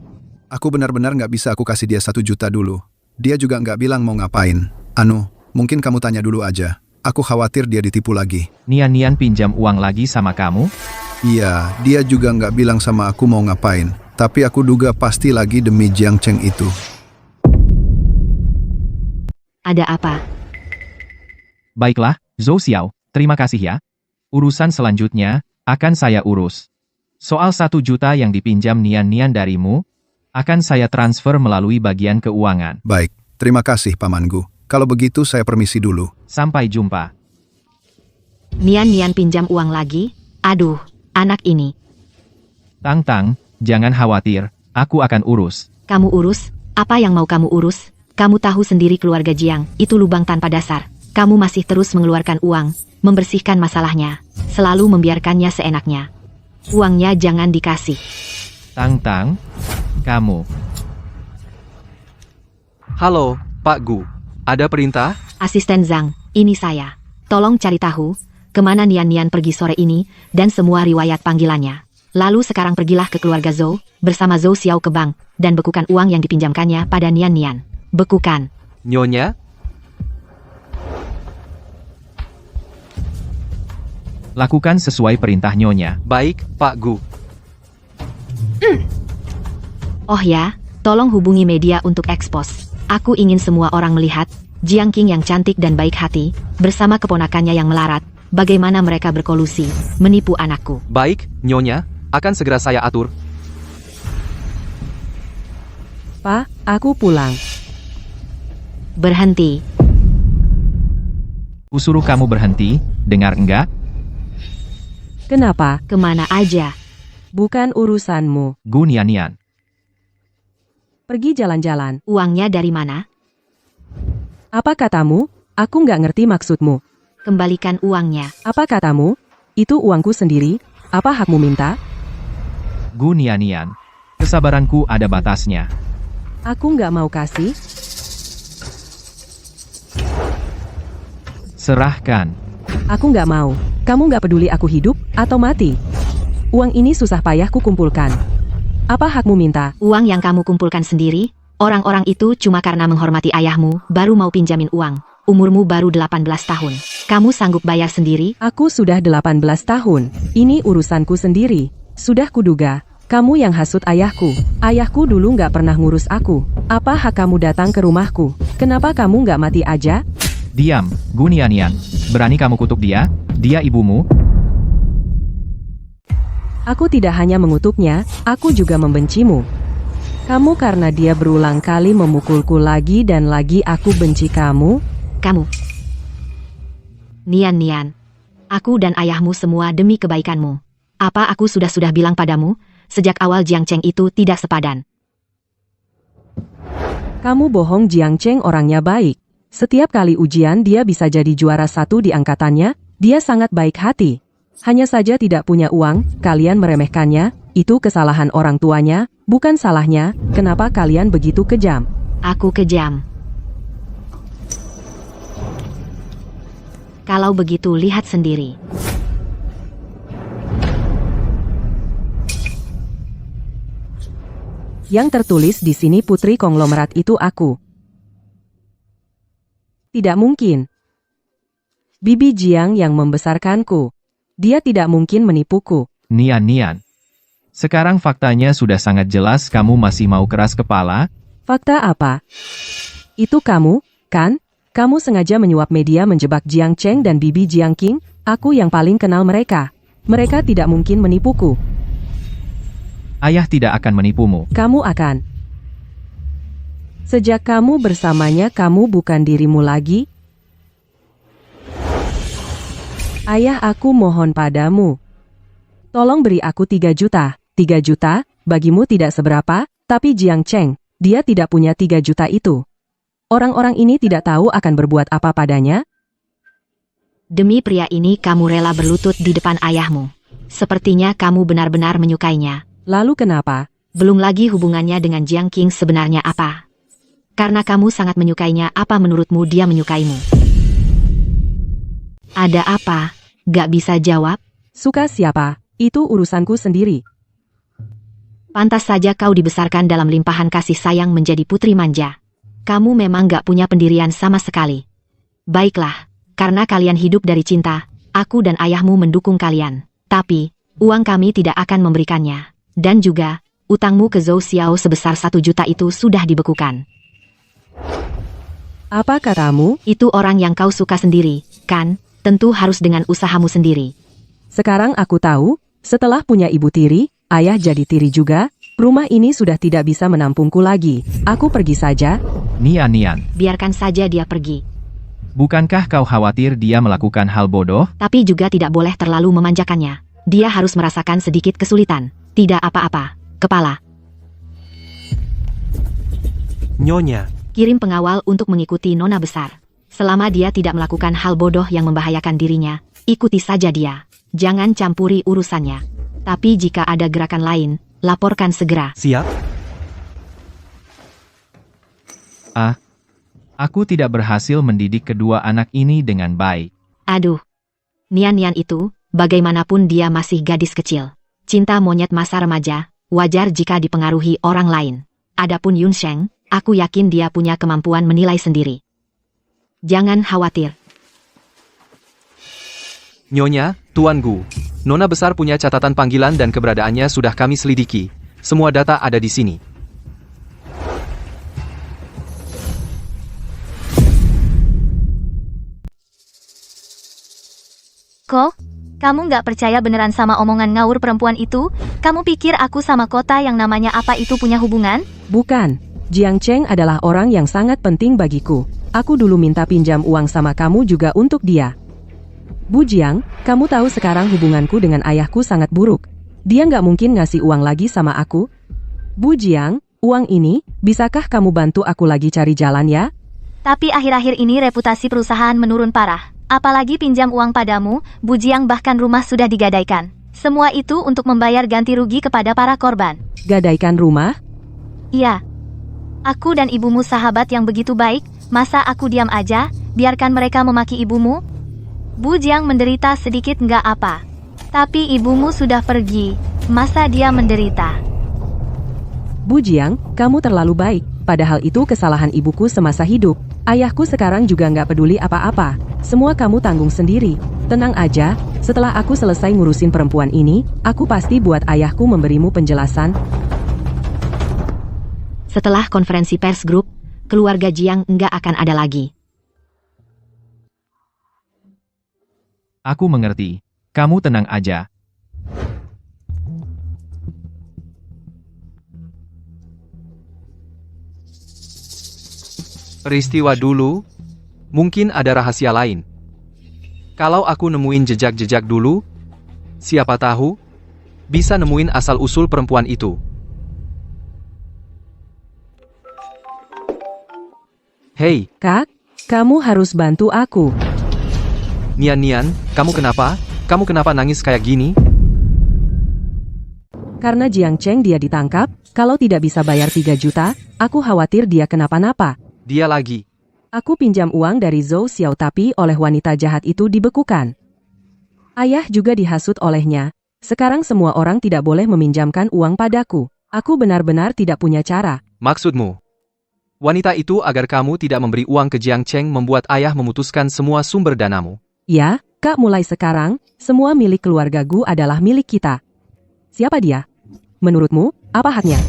aku benar-benar nggak bisa aku kasih dia 1 juta dulu. Dia juga nggak bilang mau ngapain. Mungkin kamu tanya dulu aja. Aku khawatir dia ditipu lagi. Nian pinjam uang lagi sama kamu? Iya, dia juga nggak bilang sama aku mau ngapain. Tapi aku duga pasti lagi demi Jiang Cheng itu. Ada apa? Baiklah, Zhou Xiao, terima kasih ya. Urusan selanjutnya, akan saya urus. Soal 1 juta yang dipinjam Nian darimu, akan saya transfer melalui bagian keuangan. Baik, terima kasih pamanku. Kalau begitu saya permisi dulu. Sampai jumpa. Nian pinjam uang lagi? Aduh, anak ini. Tang, Jangan khawatir, aku akan urus. Kamu urus? Apa yang mau kamu urus? Kamu tahu sendiri keluarga Jiang, itu lubang tanpa dasar. Kamu masih terus mengeluarkan uang, membersihkan masalahnya, selalu membiarkannya seenaknya. Uangnya jangan dikasih. Tang, kamu. Halo, Pak Gu. Ada perintah? Asisten Zhang, ini saya. Tolong cari tahu, kemana Nian pergi sore ini, dan semua riwayat panggilannya. Lalu sekarang pergilah ke keluarga Zhou, bersama Zhou Xiao ke bank, dan bekukan uang yang dipinjamkannya pada Nian. Bekukan. Nyonya? Lakukan sesuai perintah Nyonya. Baik, Pak Gu. Oh ya, tolong hubungi media untuk ekspos. Aku ingin semua orang melihat, Jiang Qing yang cantik dan baik hati, bersama keponakannya yang melarat, bagaimana mereka berkolusi, menipu anakku. Baik, Nyonya. Akan segera saya atur. Pak, aku pulang. Berhenti. Kusuruh kamu berhenti, dengar enggak? Kenapa? Kemana aja? Bukan urusanmu. Gu Nian. Pergi jalan-jalan. Uangnya dari mana? Apa katamu? Aku nggak ngerti maksudmu. Kembalikan uangnya. Apa katamu? Itu uangku sendiri. Apa hakmu minta? Gu Nian. Kesabaranku ada batasnya. Aku nggak mau kasih. Serahkan. Aku nggak mau. Kamu nggak peduli aku hidup atau mati. Uang ini susah payah ku kumpulkan. Apa hakmu minta? Uang yang kamu kumpulkan sendiri, orang-orang itu cuma karena menghormati ayahmu, baru mau pinjamin uang. Umurmu baru 18 tahun. Kamu sanggup bayar sendiri? Aku sudah 18 tahun. Ini urusanku sendiri. Sudah kuduga, kamu yang hasut ayahku. Ayahku dulu nggak pernah ngurus aku. Apa hak kamu datang ke rumahku? Kenapa kamu nggak mati aja? Diam, Gu Nian. Berani kamu kutuk dia? Dia ibumu? Aku tidak hanya mengutuknya, aku juga membencimu. Kamu karena dia berulang kali memukulku lagi dan lagi aku benci kamu. Kamu. Nian. Aku dan ayahmu semua demi kebaikanmu. Apa aku sudah bilang padamu, sejak awal Jiang Cheng itu tidak sepadan. Kamu bohong, Jiang Cheng orangnya baik. Setiap kali ujian dia bisa jadi juara 1 di angkatannya, dia sangat baik hati. Hanya saja tidak punya uang, kalian meremehkannya, itu kesalahan orang tuanya, bukan salahnya, kenapa kalian begitu kejam? Aku kejam. Kalau begitu lihat sendiri. Yang tertulis di sini putri konglomerat itu aku. Tidak mungkin. Bibi Jiang yang membesarkanku. Dia tidak mungkin menipuku. Nian. Sekarang faktanya sudah sangat jelas, kamu masih mau keras kepala? Fakta apa? Itu kamu, kan? Kamu sengaja menyuap media menjebak Jiang Cheng dan Bibi Jiang Qing? Aku yang paling kenal mereka. Mereka tidak mungkin menipuku. Ayah tidak akan menipumu. Kamu akan. Sejak kamu bersamanya, kamu bukan dirimu lagi. Ayah, aku mohon padamu. Tolong beri aku 3 juta. 3 juta, bagimu tidak seberapa, tapi Jiang Cheng, dia tidak punya 3 juta itu. Orang-orang ini tidak tahu akan berbuat apa padanya. Demi pria ini kamu rela berlutut di depan ayahmu. Sepertinya kamu benar-benar menyukainya. Lalu kenapa? Belum lagi hubungannya dengan Jiang Qing sebenarnya apa? Karena kamu sangat menyukainya, apa menurutmu dia menyukaimu? Ada apa? Gak bisa jawab? Suka siapa? Itu urusanku sendiri. Pantas saja kau dibesarkan dalam limpahan kasih sayang menjadi putri manja. Kamu memang gak punya pendirian sama sekali. Baiklah, karena kalian hidup dari cinta, aku dan ayahmu mendukung kalian. Tapi, uang kami tidak akan memberikannya. Dan juga, utangmu ke Zhou Xiao sebesar 1 juta itu sudah dibekukan. Apa katamu? Itu orang yang kau suka sendiri, kan? Tentu harus dengan usahamu sendiri. Sekarang aku tahu, setelah punya ibu tiri, ayah jadi tiri juga, rumah ini sudah tidak bisa menampungku lagi. Aku pergi saja. Nian. Biarkan saja dia pergi. Bukankah kau khawatir dia melakukan hal bodoh? Tapi juga tidak boleh terlalu memanjakannya. Dia harus merasakan sedikit kesulitan. Tidak apa-apa. kepala. Nyonya, Kirim pengawal untuk mengikuti Nona besar. Selama dia tidak melakukan hal bodoh yang membahayakan dirinya, ikuti saja dia. Jangan campuri urusannya. Tapi jika ada gerakan lain, laporkan segera. siap? Aku tidak berhasil mendidik kedua anak ini dengan baik. Aduh. Nian-Nian itu, bagaimanapun dia masih gadis kecil. Cinta monyet masa remaja, wajar jika dipengaruhi orang lain. Adapun Yun Sheng, aku yakin dia punya kemampuan menilai sendiri. Jangan khawatir. Nyonya, Tuan Gu. Nona besar punya catatan panggilan dan keberadaannya sudah kami selidiki. Semua data ada di sini. Kok? Kamu nggak percaya beneran sama omongan ngawur perempuan itu? Kamu pikir aku sama kota yang namanya apa itu punya hubungan? Bukan. Jiang Cheng adalah orang yang sangat penting bagiku. Aku dulu minta pinjam uang sama kamu juga untuk dia. Bu Jiang, kamu tahu sekarang hubunganku dengan ayahku sangat buruk. Dia nggak mungkin ngasih uang lagi sama aku. Bu Jiang, uang ini, bisakah kamu bantu aku lagi cari jalan ya? Tapi akhir-akhir ini reputasi perusahaan menurun parah. Apalagi pinjam uang padamu, Bu Jiang, bahkan rumah sudah digadaikan. Semua itu untuk membayar ganti rugi kepada para korban. Gadaikan rumah? Iya. Aku dan ibumu sahabat yang begitu baik, masa aku diam aja, biarkan mereka memaki ibumu? Bu Jiang menderita sedikit nggak apa. Tapi ibumu sudah pergi, masa dia menderita? Bu Jiang, kamu terlalu baik. Padahal itu kesalahan ibuku semasa hidup. Ayahku sekarang juga nggak peduli apa-apa. Semua kamu tanggung sendiri. Tenang aja, setelah aku selesai ngurusin perempuan ini, aku pasti buat ayahku memberimu penjelasan. Setelah konferensi pers grup, keluarga Jiang nggak akan ada lagi. Aku mengerti. Kamu tenang aja. Peristiwa dulu, mungkin ada rahasia lain. Kalau aku nemuin jejak-jejak dulu, siapa tahu, bisa nemuin asal-usul perempuan itu. Hei, Kak, kamu harus bantu aku. Nian-Nian, kamu kenapa? Kamu kenapa nangis kayak gini? Karena Jiang Cheng dia ditangkap, kalau tidak bisa bayar 3 juta, aku khawatir dia kenapa-napa. Dia lagi. Aku pinjam uang dari Zhou Xiao tapi oleh wanita jahat itu dibekukan. Ayah juga dihasut olehnya. Sekarang semua orang tidak boleh meminjamkan uang padaku. Aku benar-benar tidak punya cara. Maksudmu? Wanita itu agar kamu tidak memberi uang ke Jiang Cheng membuat ayah memutuskan semua sumber danamu. Ya, Kak, mulai sekarang, semua milik keluarga Gu adalah milik kita. Siapa dia? Menurutmu, apa haknya?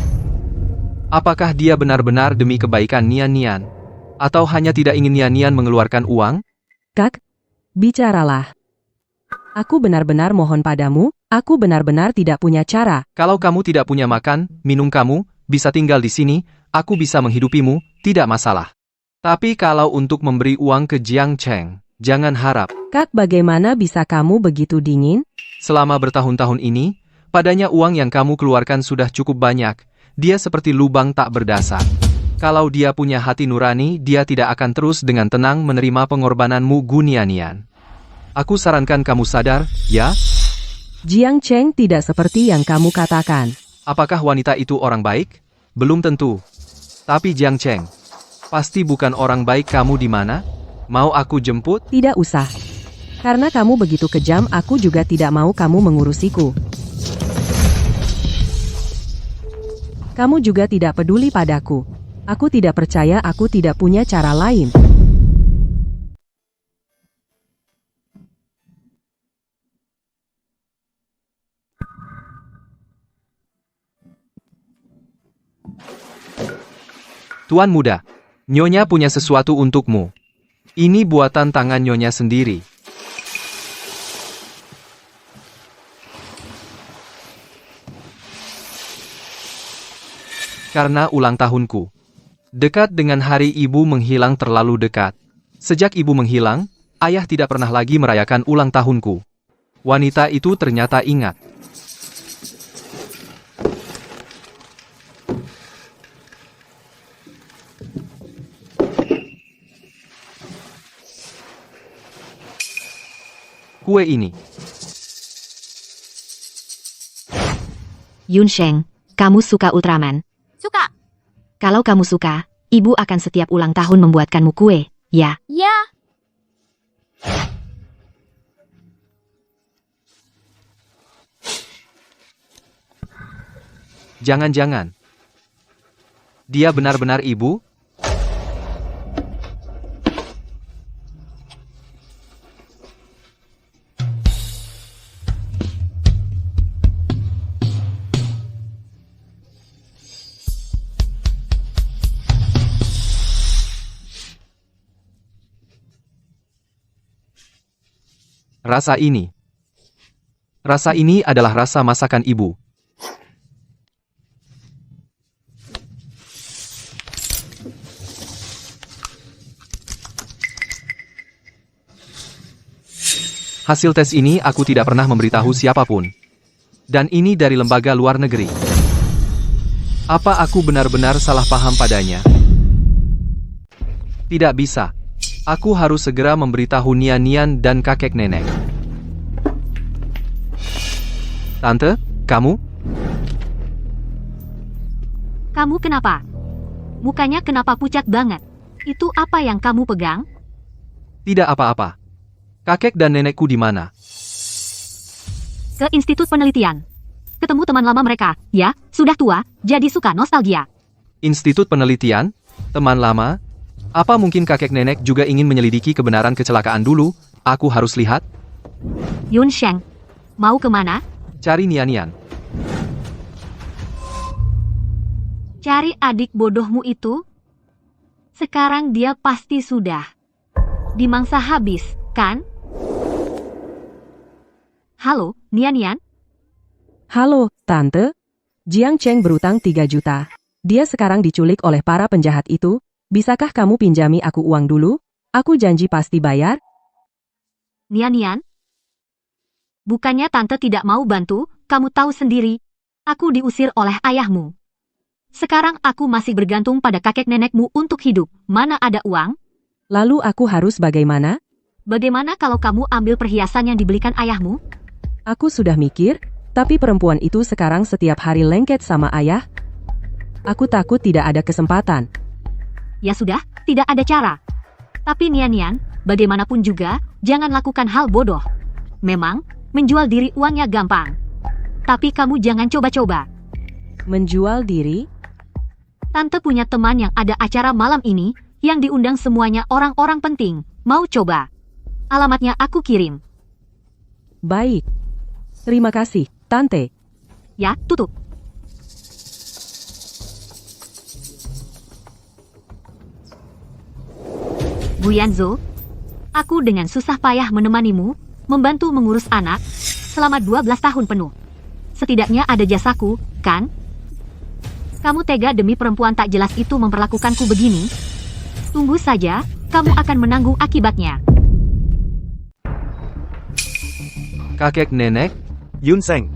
Apakah dia benar-benar demi kebaikan Nian-Nian? Atau hanya tidak ingin Nian-Nian mengeluarkan uang? Kak, bicaralah. Aku benar-benar mohon padamu, aku benar-benar tidak punya cara. Kalau kamu tidak punya makan, minum kamu, bisa tinggal di sini, aku bisa menghidupimu, tidak masalah. Tapi kalau untuk memberi uang ke Jiang Cheng, jangan harap. Kak, bagaimana bisa kamu begitu dingin? Selama bertahun-tahun ini, padanya uang yang kamu keluarkan sudah cukup banyak. Dia seperti lubang tak berdasar. Kalau dia punya hati nurani, dia tidak akan terus dengan tenang menerima pengorbananmu Gu Nian-Nian. Aku sarankan kamu sadar, ya? Jiang Cheng tidak seperti yang kamu katakan. Apakah wanita itu orang baik? Belum tentu. Tapi Jiang Cheng, pasti bukan orang baik. Kamu di mana? Mau aku jemput? Tidak usah. Karena kamu begitu kejam, aku juga tidak mau kamu mengurusiku. Kamu juga tidak peduli padaku. Aku tidak percaya aku tidak punya cara lain. Tuan muda, Nyonya punya sesuatu untukmu. Ini buatan tangan Nyonya sendiri. Karena ulang tahunku. Dekat dengan hari ibu menghilang terlalu dekat. Sejak ibu menghilang, ayah tidak pernah lagi merayakan ulang tahunku. Wanita itu ternyata ingat. kue ini. Yun Sheng, kamu suka Ultraman? Suka. Kalau kamu suka, ibu akan setiap ulang tahun membuatkanmu kue, ya? Ya. Jangan-jangan. Dia benar-benar ibu? Rasa ini. Rasa ini adalah rasa masakan ibu. Hasil tes ini aku tidak pernah memberitahu siapapun. Dan ini dari lembaga luar negeri. Apa aku benar-benar salah paham padanya? Tidak bisa. Aku harus segera memberitahu Nian-Nian dan kakek nenek. Tante, kamu? Kamu kenapa? Mukanya kenapa pucat banget? Itu apa yang kamu pegang? Tidak apa-apa. Kakek dan nenekku di mana? Ke Institut Penelitian. Ketemu teman lama mereka, ya, sudah tua, jadi suka nostalgia. Institut Penelitian? Teman lama? Apa mungkin kakek nenek juga ingin menyelidiki kebenaran kecelakaan dulu? Aku harus lihat. Yun Sheng, mau kemana? Cari Nian-Nian. Cari adik bodohmu itu? Sekarang dia pasti sudah dimangsa habis, kan? Halo, Nian-Nian? Halo, Tante. Jiang Cheng berutang 3 juta. Dia sekarang diculik oleh para penjahat itu. Bisakah kamu pinjami aku uang dulu? Aku janji pasti bayar. Nian-Nian? Bukannya Tante tidak mau bantu, kamu tahu sendiri. Aku diusir oleh ayahmu. Sekarang aku masih bergantung pada kakek nenekmu untuk hidup. Mana ada uang? Lalu aku harus bagaimana? Bagaimana kalau kamu ambil perhiasan yang dibelikan ayahmu? Aku sudah mikir, tapi perempuan itu sekarang setiap hari lengket sama ayah. Aku takut tidak ada kesempatan. Ya sudah, tidak ada cara. Tapi Nian-Nian, bagaimanapun juga, jangan lakukan hal bodoh. Memang, menjual diri uangnya gampang. Tapi kamu jangan coba-coba. Menjual diri? Tante punya teman yang ada acara malam ini, yang diundang semuanya orang-orang penting. Mau coba? Alamatnya aku kirim. Baik. Terima kasih, Tante. Ya, tutup. Guyanzo, aku dengan susah payah menemanimu, membantu mengurus anak, selama 12 tahun penuh. Setidaknya ada jasaku, kan? Kamu tega demi perempuan tak jelas itu memperlakukanku begini? Tunggu saja, kamu akan menanggung akibatnya. Kakek nenek? Yun Sheng,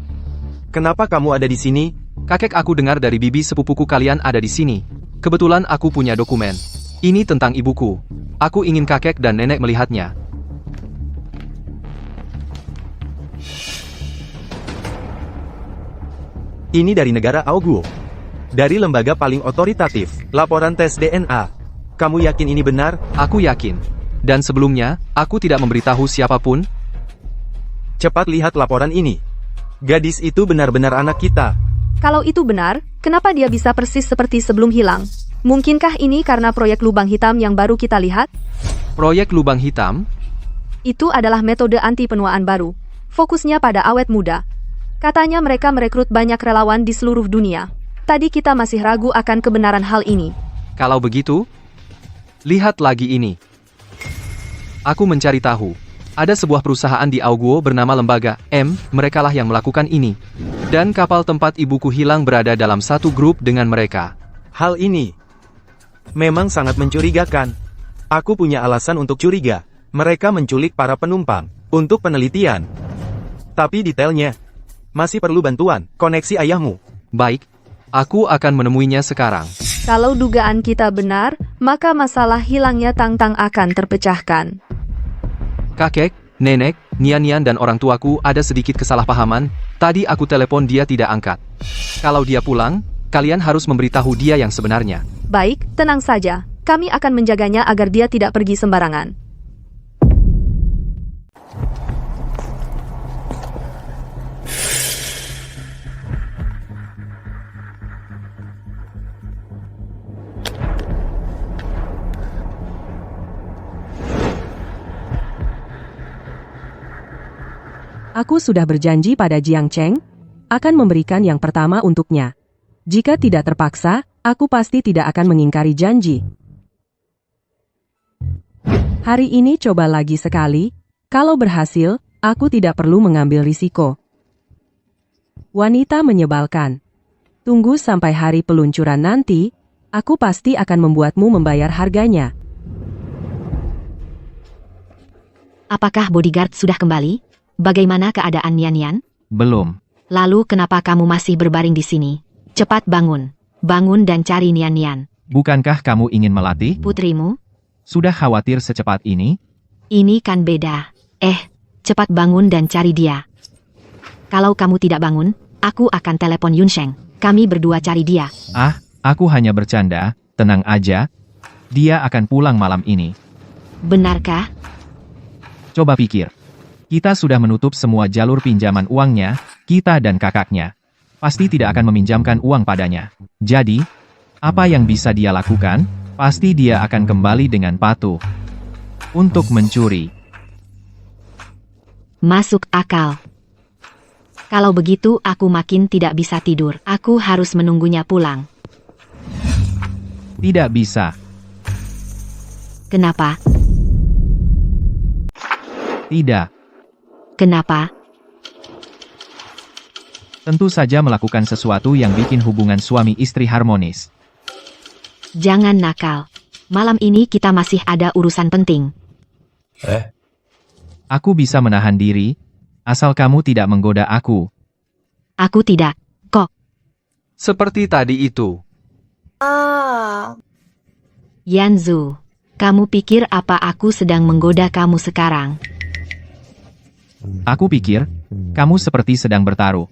kenapa kamu ada di sini? Kakek, aku dengar dari bibi sepupuku kalian ada di sini. Kebetulan aku punya dokumen. Ini tentang ibuku. Aku ingin kakek dan nenek melihatnya. Ini dari negara Auguo. Dari lembaga paling otoritatif, laporan tes DNA. Kamu yakin ini benar? Aku yakin. Dan sebelumnya, aku tidak memberitahu siapapun. Cepat lihat laporan ini. Gadis itu benar-benar anak kita. Kalau itu benar, kenapa dia bisa persis seperti sebelum hilang? Mungkinkah ini karena proyek lubang hitam yang baru kita lihat? Proyek lubang hitam? Itu adalah metode anti penuaan baru. Fokusnya pada awet muda. Katanya mereka merekrut banyak relawan di seluruh dunia. Tadi kita masih ragu akan kebenaran hal ini. Kalau begitu, lihat lagi ini. Aku mencari tahu. Ada sebuah perusahaan di Auguo bernama Lembaga M, merekalah yang melakukan ini. Dan kapal tempat ibuku hilang berada dalam satu grup dengan mereka. Hal ini memang sangat mencurigakan. Aku punya alasan untuk curiga. Mereka menculik para penumpang untuk penelitian. Tapi detailnya masih perlu bantuan. Koneksi ayahmu. Baik, aku akan menemuinya sekarang. Kalau dugaan kita benar, maka masalah hilangnya Tang Tang akan terpecahkan. Kakek, nenek, Nian dan orang tuaku ada sedikit kesalahpahaman, tadi aku telepon dia tidak angkat. Kalau dia pulang, kalian harus memberitahu dia yang sebenarnya. Baik, tenang saja. Kami akan menjaganya agar dia tidak pergi sembarangan. Aku sudah berjanji pada Jiang Cheng, akan memberikan yang pertama untuknya. Jika tidak terpaksa, aku pasti tidak akan mengingkari janji. Hari ini coba lagi sekali, kalau berhasil, aku tidak perlu mengambil risiko. Wanita menyebalkan. Tunggu sampai hari peluncuran nanti, aku pasti akan membuatmu membayar harganya. Apakah bodyguard sudah kembali? Bagaimana keadaan Nian? Belum. Lalu kenapa kamu masih berbaring di sini? Cepat bangun. Bangun dan cari Nian. Bukankah kamu ingin melatih? Putrimu? Sudah khawatir secepat ini? Ini kan beda. Cepat bangun dan cari dia. Kalau kamu tidak bangun, aku akan telepon Yunsheng. Kami berdua cari dia. Aku hanya bercanda, tenang aja. Dia akan pulang malam ini. Benarkah? Coba pikir. Kita sudah menutup semua jalur pinjaman uangnya, kita dan kakaknya. Pasti tidak akan meminjamkan uang padanya. Jadi, apa yang bisa dia lakukan? Pasti dia akan kembali dengan patuh. Untuk mencuri. Masuk akal. Kalau begitu aku makin tidak bisa tidur. Aku harus menunggunya pulang. Tidak bisa. Kenapa? Tidak. Kenapa? Tentu saja melakukan sesuatu yang bikin hubungan suami istri harmonis. Jangan nakal. Malam ini kita masih ada urusan penting. Aku bisa menahan diri, asal kamu tidak menggoda aku. Aku tidak. Kok? Seperti tadi itu. Yanzu, kamu pikir apa aku sedang menggoda kamu sekarang? Aku pikir, kamu seperti sedang bertaruh.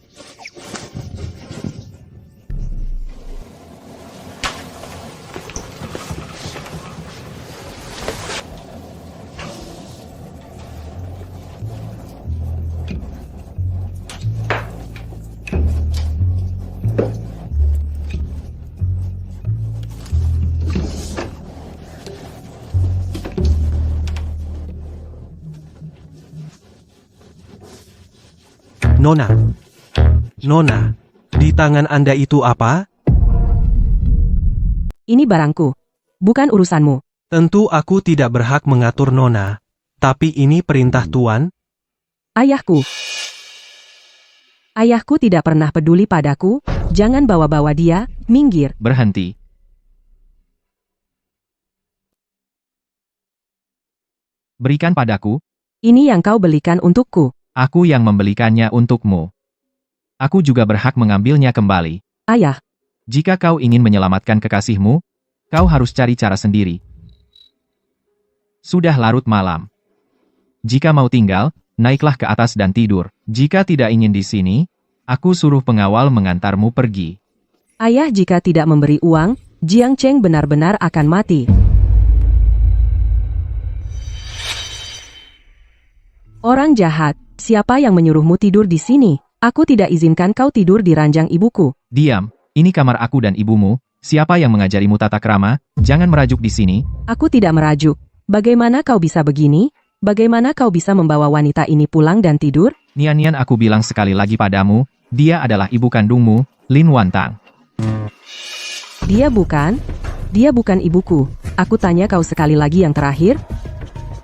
Nona, di tangan Anda itu apa? Ini barangku. Bukan urusanmu. Tentu aku tidak berhak mengatur Nona. Tapi ini perintah Tuan. Ayahku. Ayahku tidak pernah peduli padaku, jangan bawa-bawa dia, minggir. Berhenti. Berikan padaku. Ini yang kau belikan untukku. Aku yang membelikannya untukmu. Aku juga berhak mengambilnya kembali. Ayah. Jika kau ingin menyelamatkan kekasihmu, kau harus cari cara sendiri. Sudah larut malam. Jika mau tinggal, naiklah ke atas dan tidur. Jika tidak ingin di sini, aku suruh pengawal mengantarmu pergi. Ayah, jika tidak memberi uang, Jiang Cheng benar-benar akan mati. Orang jahat. Siapa yang menyuruhmu tidur di sini? Aku tidak izinkan kau tidur di ranjang ibuku. Diam, ini kamar aku dan ibumu. Siapa yang mengajarimu tata krama? Jangan merajuk di sini. Aku tidak merajuk. Bagaimana kau bisa begini? Bagaimana kau bisa membawa wanita ini pulang dan tidur? Nian, aku bilang sekali lagi padamu, dia adalah ibu kandungmu, Lin Wantang. Dia bukan ibuku. Aku tanya kau sekali lagi yang terakhir.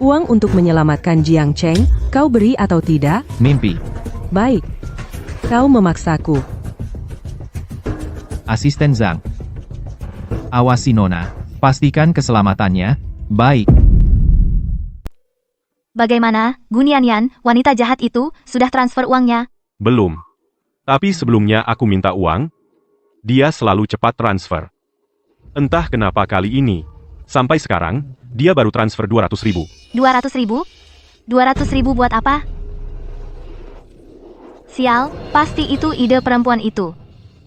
Uang untuk menyelamatkan Jiang Cheng, kau beri atau tidak? Mimpi. Baik. Kau memaksaku. Asisten Zhang. Awasi Nona. Pastikan keselamatannya. Baik. Bagaimana, Gunian, wanita jahat itu, sudah transfer uangnya? Belum. Tapi sebelumnya aku minta uang. Dia selalu cepat transfer. Entah kenapa kali ini. Sampai sekarang, dia baru transfer 200.000. 200.000? 200.000 buat apa? Sial, pasti itu ide perempuan itu.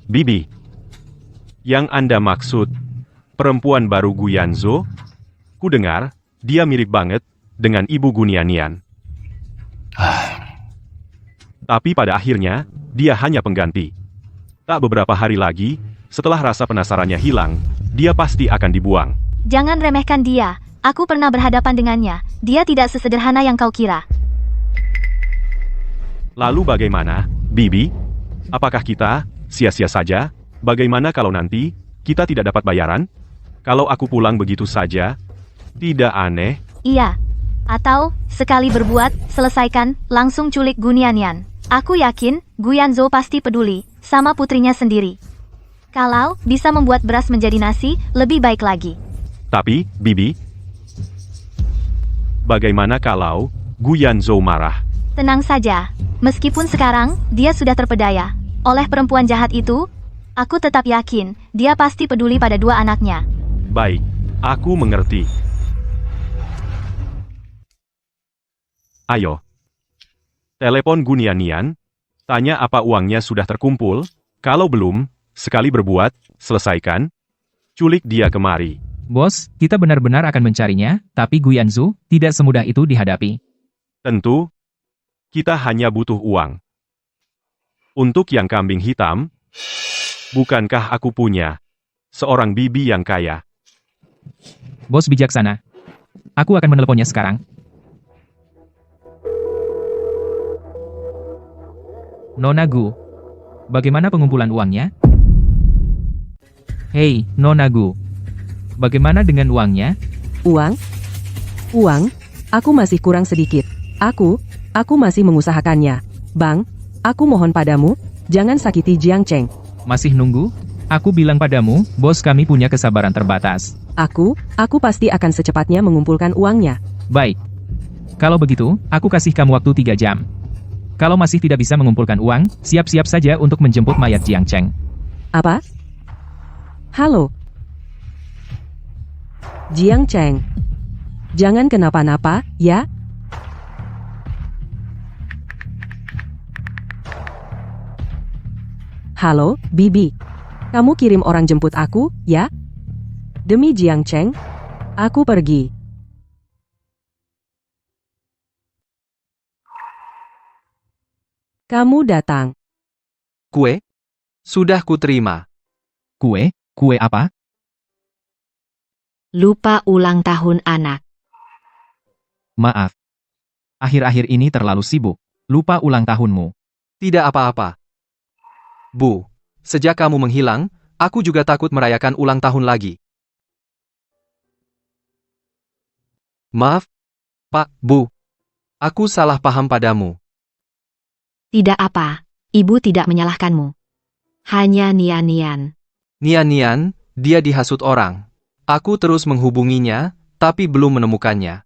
Bibi. Yang Anda maksud, perempuan baru Guyanzo? Ku dengar, dia mirip banget dengan Ibu Gunianian. Tapi pada akhirnya, dia hanya pengganti. Tak beberapa hari lagi, setelah rasa penasarannya hilang, dia pasti akan dibuang. Jangan remehkan dia. Aku pernah berhadapan dengannya. Dia tidak sesederhana yang kau kira. Lalu bagaimana, Bibi? Apakah kita sia-sia saja? Bagaimana kalau nanti kita tidak dapat bayaran? Kalau aku pulang begitu saja, tidak aneh? Iya. Atau, sekali berbuat, selesaikan, langsung culik Gunianian. Aku yakin, Guyanzo pasti peduli, sama putrinya sendiri. Kalau bisa membuat beras menjadi nasi, lebih baik lagi. Tapi, Bibi, bagaimana kalau Guyanzo marah? Tenang saja. Meskipun sekarang, dia sudah terpedaya oleh perempuan jahat itu, aku tetap yakin, dia pasti peduli pada dua anaknya. Baik, aku mengerti. Ayo. Telepon Gunianian, tanya apa uangnya sudah terkumpul, kalau belum, sekali berbuat, selesaikan. Culik dia kemari. Bos, kita benar-benar akan mencarinya, tapi Guyanzo tidak semudah itu dihadapi. Tentu, kita hanya butuh uang. Untuk yang kambing hitam, bukankah aku punya seorang bibi yang kaya? Bos bijaksana. Aku akan meneleponnya sekarang. Nona Gu, bagaimana pengumpulan uangnya? Hei, Nona Gu, bagaimana dengan uangnya? Uang? Uang? Aku masih kurang sedikit. Aku masih mengusahakannya. Bang, aku mohon padamu, jangan sakiti Jiang Cheng. Masih nunggu? Aku bilang padamu, bos kami punya kesabaran terbatas. Aku pasti akan secepatnya mengumpulkan uangnya. Baik. Kalau begitu, aku kasih kamu waktu 3 jam. Kalau masih tidak bisa mengumpulkan uang, siap-siap saja untuk menjemput mayat Jiang Cheng. Apa? Halo? Jiang Cheng. Jangan kenapa-napa, ya? Halo, Bibi. Kamu kirim orang jemput aku, ya? Demi Jiang Cheng, aku pergi. Kamu datang. Kue? Sudah kuterima. Kue? Kue apa? Lupa ulang tahun anak. Maaf. Akhir-akhir ini terlalu sibuk. Lupa ulang tahunmu. Tidak apa-apa. Bu, sejak kamu menghilang, aku juga takut merayakan ulang tahun lagi. Maaf, Pak, Bu. Aku salah paham padamu. Tidak apa, ibu tidak menyalahkanmu. Hanya Nian-Nian. Nian-Nian, dia dihasut orang. Aku terus menghubunginya, tapi belum menemukannya.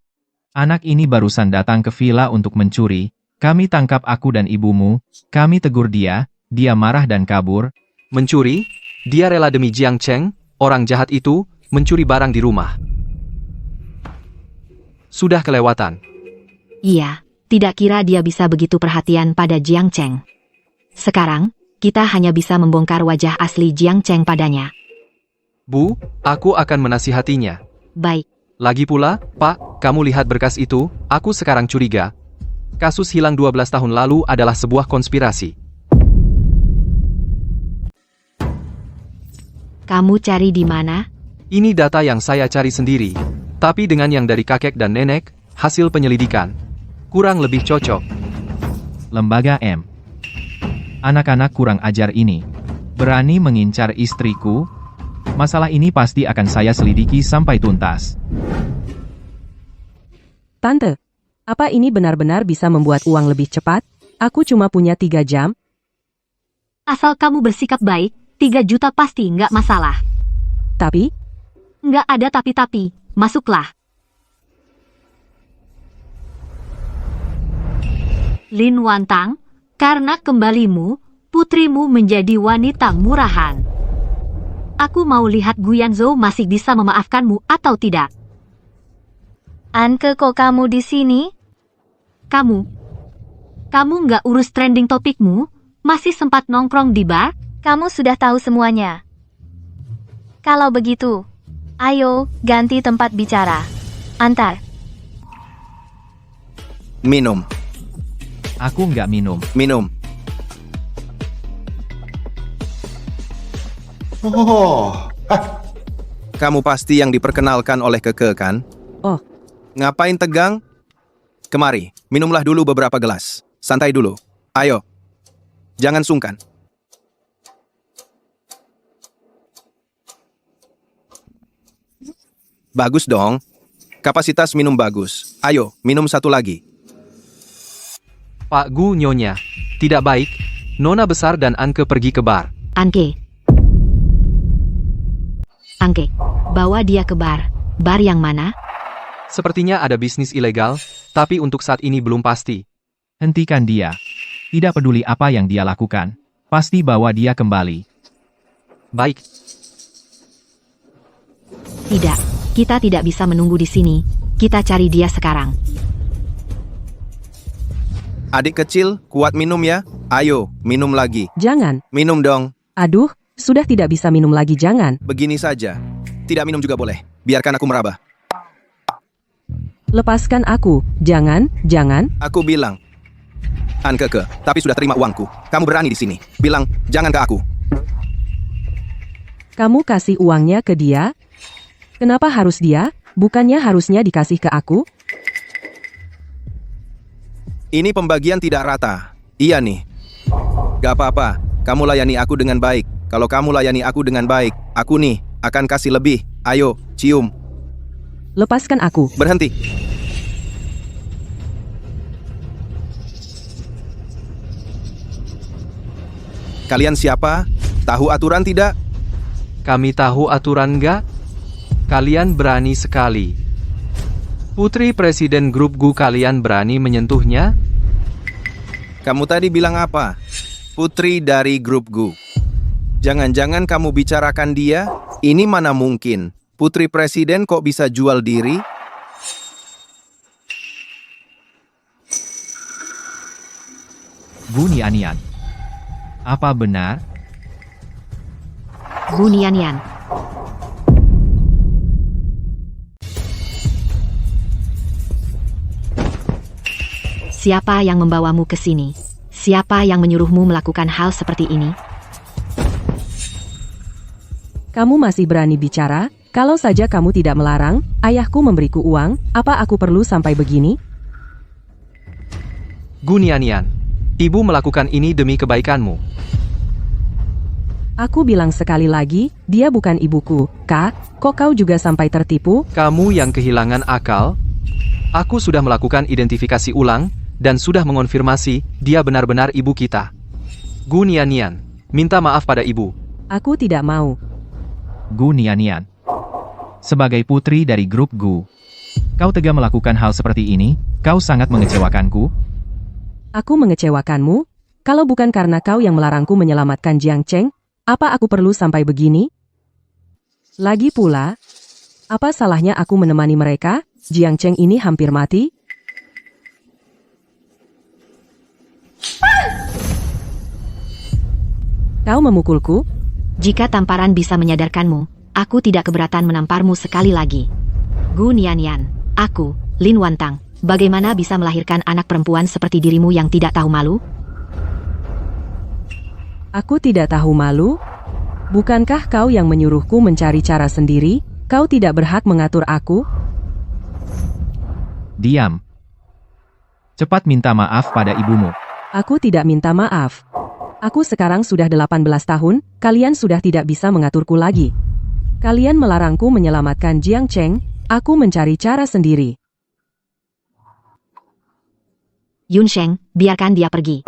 Anak ini barusan datang ke villa untuk mencuri. Kami tangkap aku dan ibumu. Kami tegur dia. Dia marah dan kabur. Mencuri? Dia rela demi Jiang Cheng, orang jahat itu, mencuri barang di rumah. Sudah kelewatan. Iya, tidak kira dia bisa begitu perhatian pada Jiang Cheng. Sekarang, kita hanya bisa membongkar wajah asli Jiang Cheng padanya. Bu, aku akan menasihatinya. Baik. Lagi pula, Pak, kamu lihat berkas itu, aku sekarang curiga. Kasus hilang 12 tahun lalu adalah sebuah konspirasi. Kamu cari di mana? Ini data yang saya cari sendiri. Tapi dengan yang dari kakek dan nenek, hasil penyelidikan. Kurang lebih cocok. Lembaga M. Anak-anak kurang ajar ini. Berani mengincar istriku? Masalah ini pasti akan saya selidiki sampai tuntas. Tante, apa ini benar-benar bisa membuat uang lebih cepat? Aku cuma punya 3 jam. Asal kamu bersikap baik, 3 juta pasti nggak masalah. Tapi, Nggak ada tapi-tapi, masuklah. Lin Wantang, karena kembalimu, putrimu menjadi wanita murahan. Aku mau lihat Guyanzo masih bisa memaafkanmu atau tidak. Anke, kok kamu di sini? Kamu. Kamu nggak urus trending topikmu? Masih sempat nongkrong di bar? Kamu sudah tahu semuanya. Kalau begitu, ayo ganti tempat bicara. Antar. Minum. Aku nggak minum. Minum. Kamu pasti yang diperkenalkan oleh Keke, kan? Oh. Ngapain tegang? Kemari, minumlah dulu beberapa gelas. Santai dulu. Ayo. Jangan sungkan. Bagus dong. Kapasitas minum bagus. Ayo, minum satu lagi. Pak Gu, Nyonya. Tidak baik. Nona besar dan Anke pergi ke bar. Anke, bawa dia ke bar. Bar yang mana? Sepertinya ada bisnis ilegal, tapi untuk saat ini belum pasti. Hentikan dia. Tidak peduli apa yang dia lakukan. Pasti bawa dia kembali. Baik. Tidak, kita tidak bisa menunggu di sini. Kita cari dia sekarang. Adik kecil, kuat minum ya. Ayo, minum lagi. Jangan. Minum dong. Aduh, sudah tidak bisa minum lagi, jangan. Begini saja. Tidak minum juga boleh. Biarkan aku meraba. Lepaskan aku. Jangan, jangan. Aku bilang. Ankeke, tapi sudah terima uangku. Kamu berani di sini. Bilang, jangan ke aku. Kamu kasih uangnya ke dia? Kenapa harus dia? Bukannya harusnya dikasih ke aku? Ini pembagian tidak rata. Iya nih. Gak apa-apa. Kamu layani aku dengan baik. Kalau kamu layani aku dengan baik, aku nih akan kasih lebih. Ayo, cium. Lepaskan aku. Berhenti. Kalian siapa? Tahu aturan tidak? Kami tahu aturan nggak? Kalian berani sekali. Putri Presiden Grup Gu, kalian berani menyentuhnya? Kamu tadi bilang apa? Putri dari Grup Gu. Jangan-jangan kamu bicarakan dia? Ini mana mungkin? Putri Presiden kok bisa jual diri? Gu Nianian. Apa benar? Gu Nianian. Siapa yang membawamu ke sini? Siapa yang menyuruhmu melakukan hal seperti ini? Kamu masih berani bicara? Kalau saja kamu tidak melarang, ayahku memberiku uang, apa aku perlu sampai begini? Gu Nianian, ibu melakukan ini demi kebaikanmu. Aku bilang sekali lagi, dia bukan ibuku. Kak, kok kau juga sampai tertipu? Kamu yang kehilangan akal? Aku sudah melakukan identifikasi ulang, dan sudah mengonfirmasi, dia benar-benar ibu kita. Gu Nianian, minta maaf pada ibu. Aku tidak mau. Gu Nianian. Sebagai putri dari grup Gu, kau tega melakukan hal seperti ini? Kau sangat mengecewakanku. Aku mengecewakanmu? Kalau bukan karena kau yang melarangku menyelamatkan Jiang Cheng, apa aku perlu sampai begini? Lagi pula, apa salahnya aku menemani mereka? Jiang Cheng ini hampir mati. Kau memukulku? Jika tamparan bisa menyadarkanmu, aku tidak keberatan menamparmu sekali lagi. Gu Nianian, aku, Lin Wantang, bagaimana bisa melahirkan anak perempuan seperti dirimu yang tidak tahu malu? Aku tidak tahu malu? Bukankah kau yang menyuruhku mencari cara sendiri? Kau tidak berhak mengatur aku? Diam. Cepat minta maaf pada ibumu. Aku tidak minta maaf. Aku sekarang sudah 18 tahun, kalian sudah tidak bisa mengaturku lagi. Kalian melarangku menyelamatkan Jiang Cheng, aku mencari cara sendiri. Yun Sheng, biarkan dia pergi.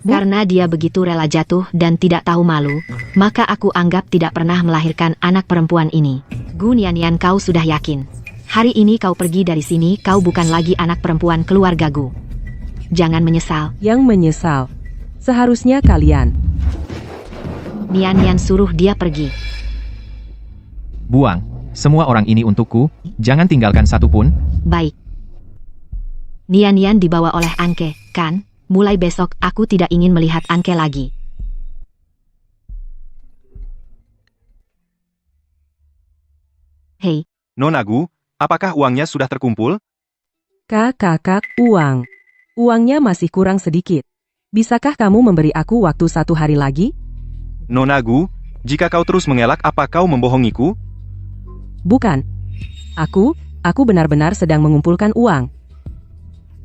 Karena dia begitu rela jatuh dan tidak tahu malu, maka aku anggap tidak pernah melahirkan anak perempuan ini. Gu Nianian, kau sudah yakin. Hari ini kau pergi dari sini, kau bukan lagi anak perempuan keluarga Gu. Jangan menyesal. Yang menyesal. Seharusnya kalian. Nianian suruh dia pergi. Buang. Semua orang ini untukku, jangan tinggalkan satu pun. Baik. Nian dibawa oleh Anke, kan? Mulai besok aku tidak ingin melihat Anke lagi. Hei, Nona Gu, apakah uangnya sudah terkumpul? Kakak, uang. Uangnya masih kurang sedikit. Bisakah kamu memberi aku waktu 1 hari lagi? Nona Gu, jika kau terus mengelak apa kau membohongiku? Bukan. Aku benar-benar sedang mengumpulkan uang.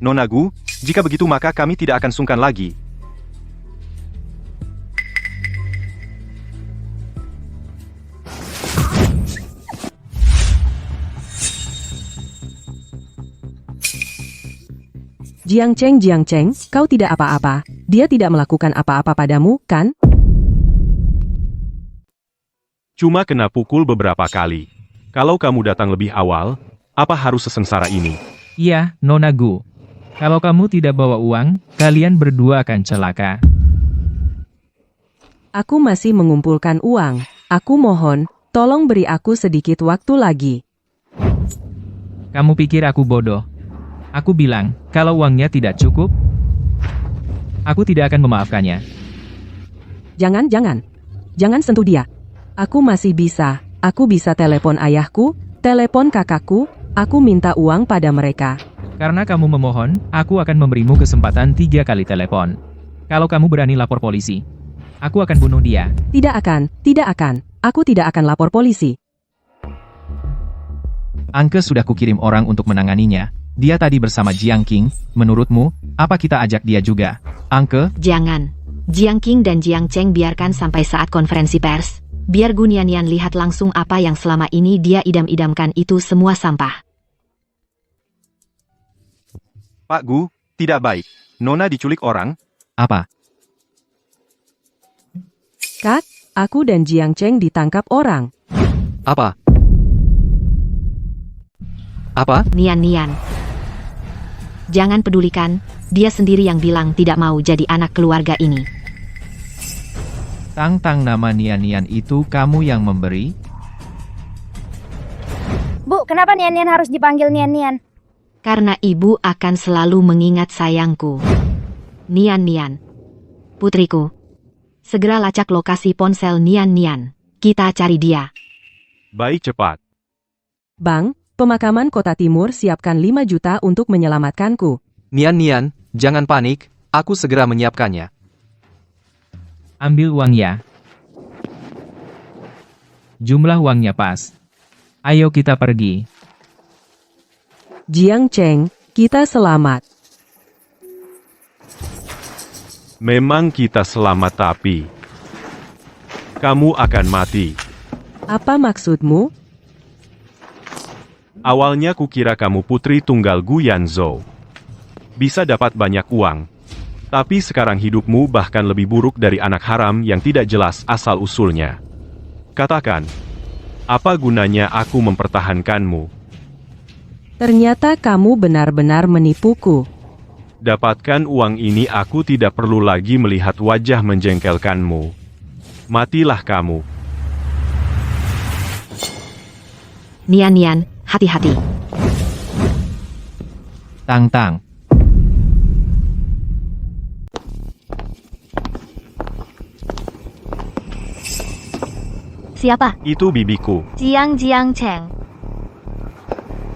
Nona Gu, jika begitu maka kami tidak akan sungkan lagi. Jiang Cheng, kau tidak apa-apa. Dia tidak melakukan apa-apa padamu, kan? Cuma kena pukul beberapa kali. Kalau kamu datang lebih awal, apa harus sesengsara ini? Iya, Nona Gu. Kalau kamu tidak bawa uang, kalian berdua akan celaka. Aku masih mengumpulkan uang. Aku mohon, tolong beri aku sedikit waktu lagi. Kamu pikir aku bodoh? Aku bilang, kalau uangnya tidak cukup, aku tidak akan memaafkannya. Jangan sentuh dia. Aku masih bisa. Aku bisa telepon ayahku, telepon kakakku, aku minta uang pada mereka. Karena kamu memohon, aku akan memberimu kesempatan 3 kali telepon. Kalau kamu berani lapor polisi, aku akan bunuh dia. Tidak akan. Aku tidak akan lapor polisi. Anke sudah kukirim orang untuk menanganinya. Dia tadi bersama Jiang Qing. Menurutmu, apa kita ajak dia juga? Anke? Jangan. Jiang Qing dan Jiang Cheng biarkan sampai saat konferensi pers. Biar Gu Nian lihat langsung apa yang selama ini dia idam-idamkan itu semua sampah. Pak Gu, tidak baik. Nona diculik orang. Apa? Kak, aku dan Jiang Cheng ditangkap orang. Apa? Apa? Nian. Jangan pedulikan, dia sendiri yang bilang tidak mau jadi anak keluarga ini. Tang nama Nian itu kamu yang memberi? Bu, kenapa Nian harus dipanggil Nian? Karena ibu akan selalu mengingat sayangku. Nian. Putriku. Segera lacak lokasi ponsel Nian. Kita cari dia. Baik, cepat. Bang, pemakaman Kota Timur siapkan 5 juta untuk menyelamatkanku. Nian, jangan panik, aku segera menyiapkannya. Ambil uangnya. Jumlah uangnya pas. Ayo kita pergi. Jiang Cheng, kita selamat. Memang kita selamat tapi kamu akan mati. Apa maksudmu? Awalnya kukira kamu putri tunggal Gu Yanzhou. Bisa dapat banyak uang. Tapi sekarang hidupmu bahkan lebih buruk dari anak haram yang tidak jelas asal-usulnya. Katakan, apa gunanya aku mempertahankanmu? Ternyata kamu benar-benar menipuku. Dapatkan uang ini aku tidak perlu lagi melihat wajah menjengkelkanmu. Matilah kamu. Nian, hati-hati. Tang. Siapa? Itu bibiku. Jiang Cheng.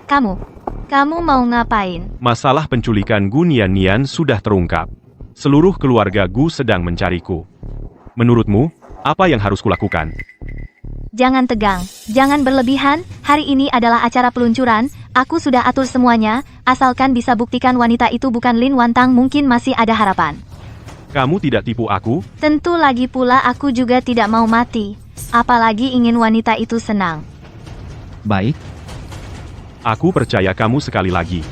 Kamu mau ngapain? Masalah penculikan Gu Nian sudah terungkap. Seluruh keluarga Gu sedang mencariku. Menurutmu, apa yang harus kulakukan? Jangan tegang, jangan berlebihan, hari ini adalah acara peluncuran, aku sudah atur semuanya, asalkan bisa buktikan wanita itu bukan Lin Wantang mungkin masih ada harapan. Kamu tidak tipu aku? Tentu lagi pula aku juga tidak mau mati, apalagi ingin wanita itu senang. Baik. Aku percaya kamu sekali lagi.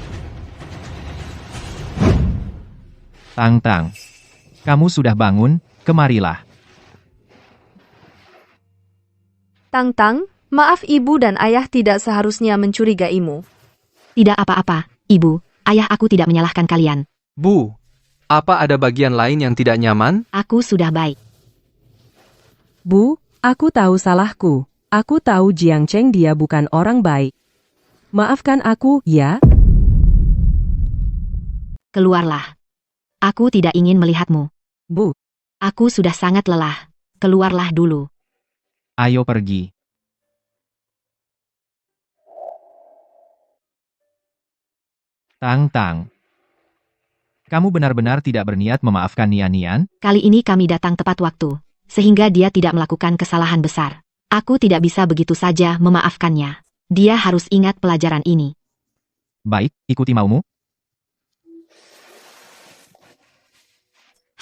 Tang. Kamu sudah bangun, kemarilah. Tang, maaf ibu dan ayah tidak seharusnya mencurigaimu. Tidak apa-apa, ibu. Ayah aku tidak menyalahkan kalian. Bu, apa ada bagian lain yang tidak nyaman? Aku sudah baik. Bu, aku tahu salahku. Aku tahu Jiang Cheng dia bukan orang baik. Maafkan aku, ya? Keluarlah. Aku tidak ingin melihatmu. Bu, Aku sudah sangat lelah. Keluarlah dulu. Ayo pergi. Tang. Kamu benar-benar tidak berniat memaafkan Nian? Kali ini kami datang tepat waktu, sehingga dia tidak melakukan kesalahan besar. Aku tidak bisa begitu saja memaafkannya. Dia harus ingat pelajaran ini. Baik, ikuti maumu.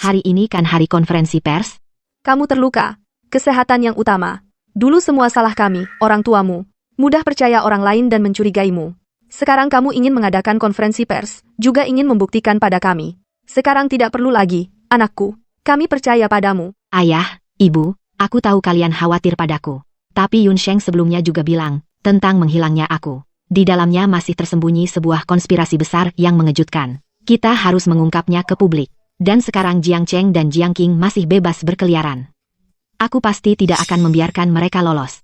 Hari ini kan hari konferensi pers? Kamu terluka. Kesehatan yang utama. Dulu semua salah kami, orang tuamu. Mudah percaya orang lain dan mencurigaimu. Sekarang kamu ingin mengadakan konferensi pers, juga ingin membuktikan pada kami. Sekarang tidak perlu lagi, anakku. Kami percaya padamu. Ayah, Ibu, aku tahu kalian khawatir padaku. Tapi Yun Sheng sebelumnya juga bilang tentang menghilangnya aku. Di dalamnya masih tersembunyi sebuah konspirasi besar yang mengejutkan. Kita harus mengungkapnya ke publik. Dan sekarang Jiang Cheng dan Jiang Qing masih bebas berkeliaran. Aku pasti tidak akan membiarkan mereka lolos.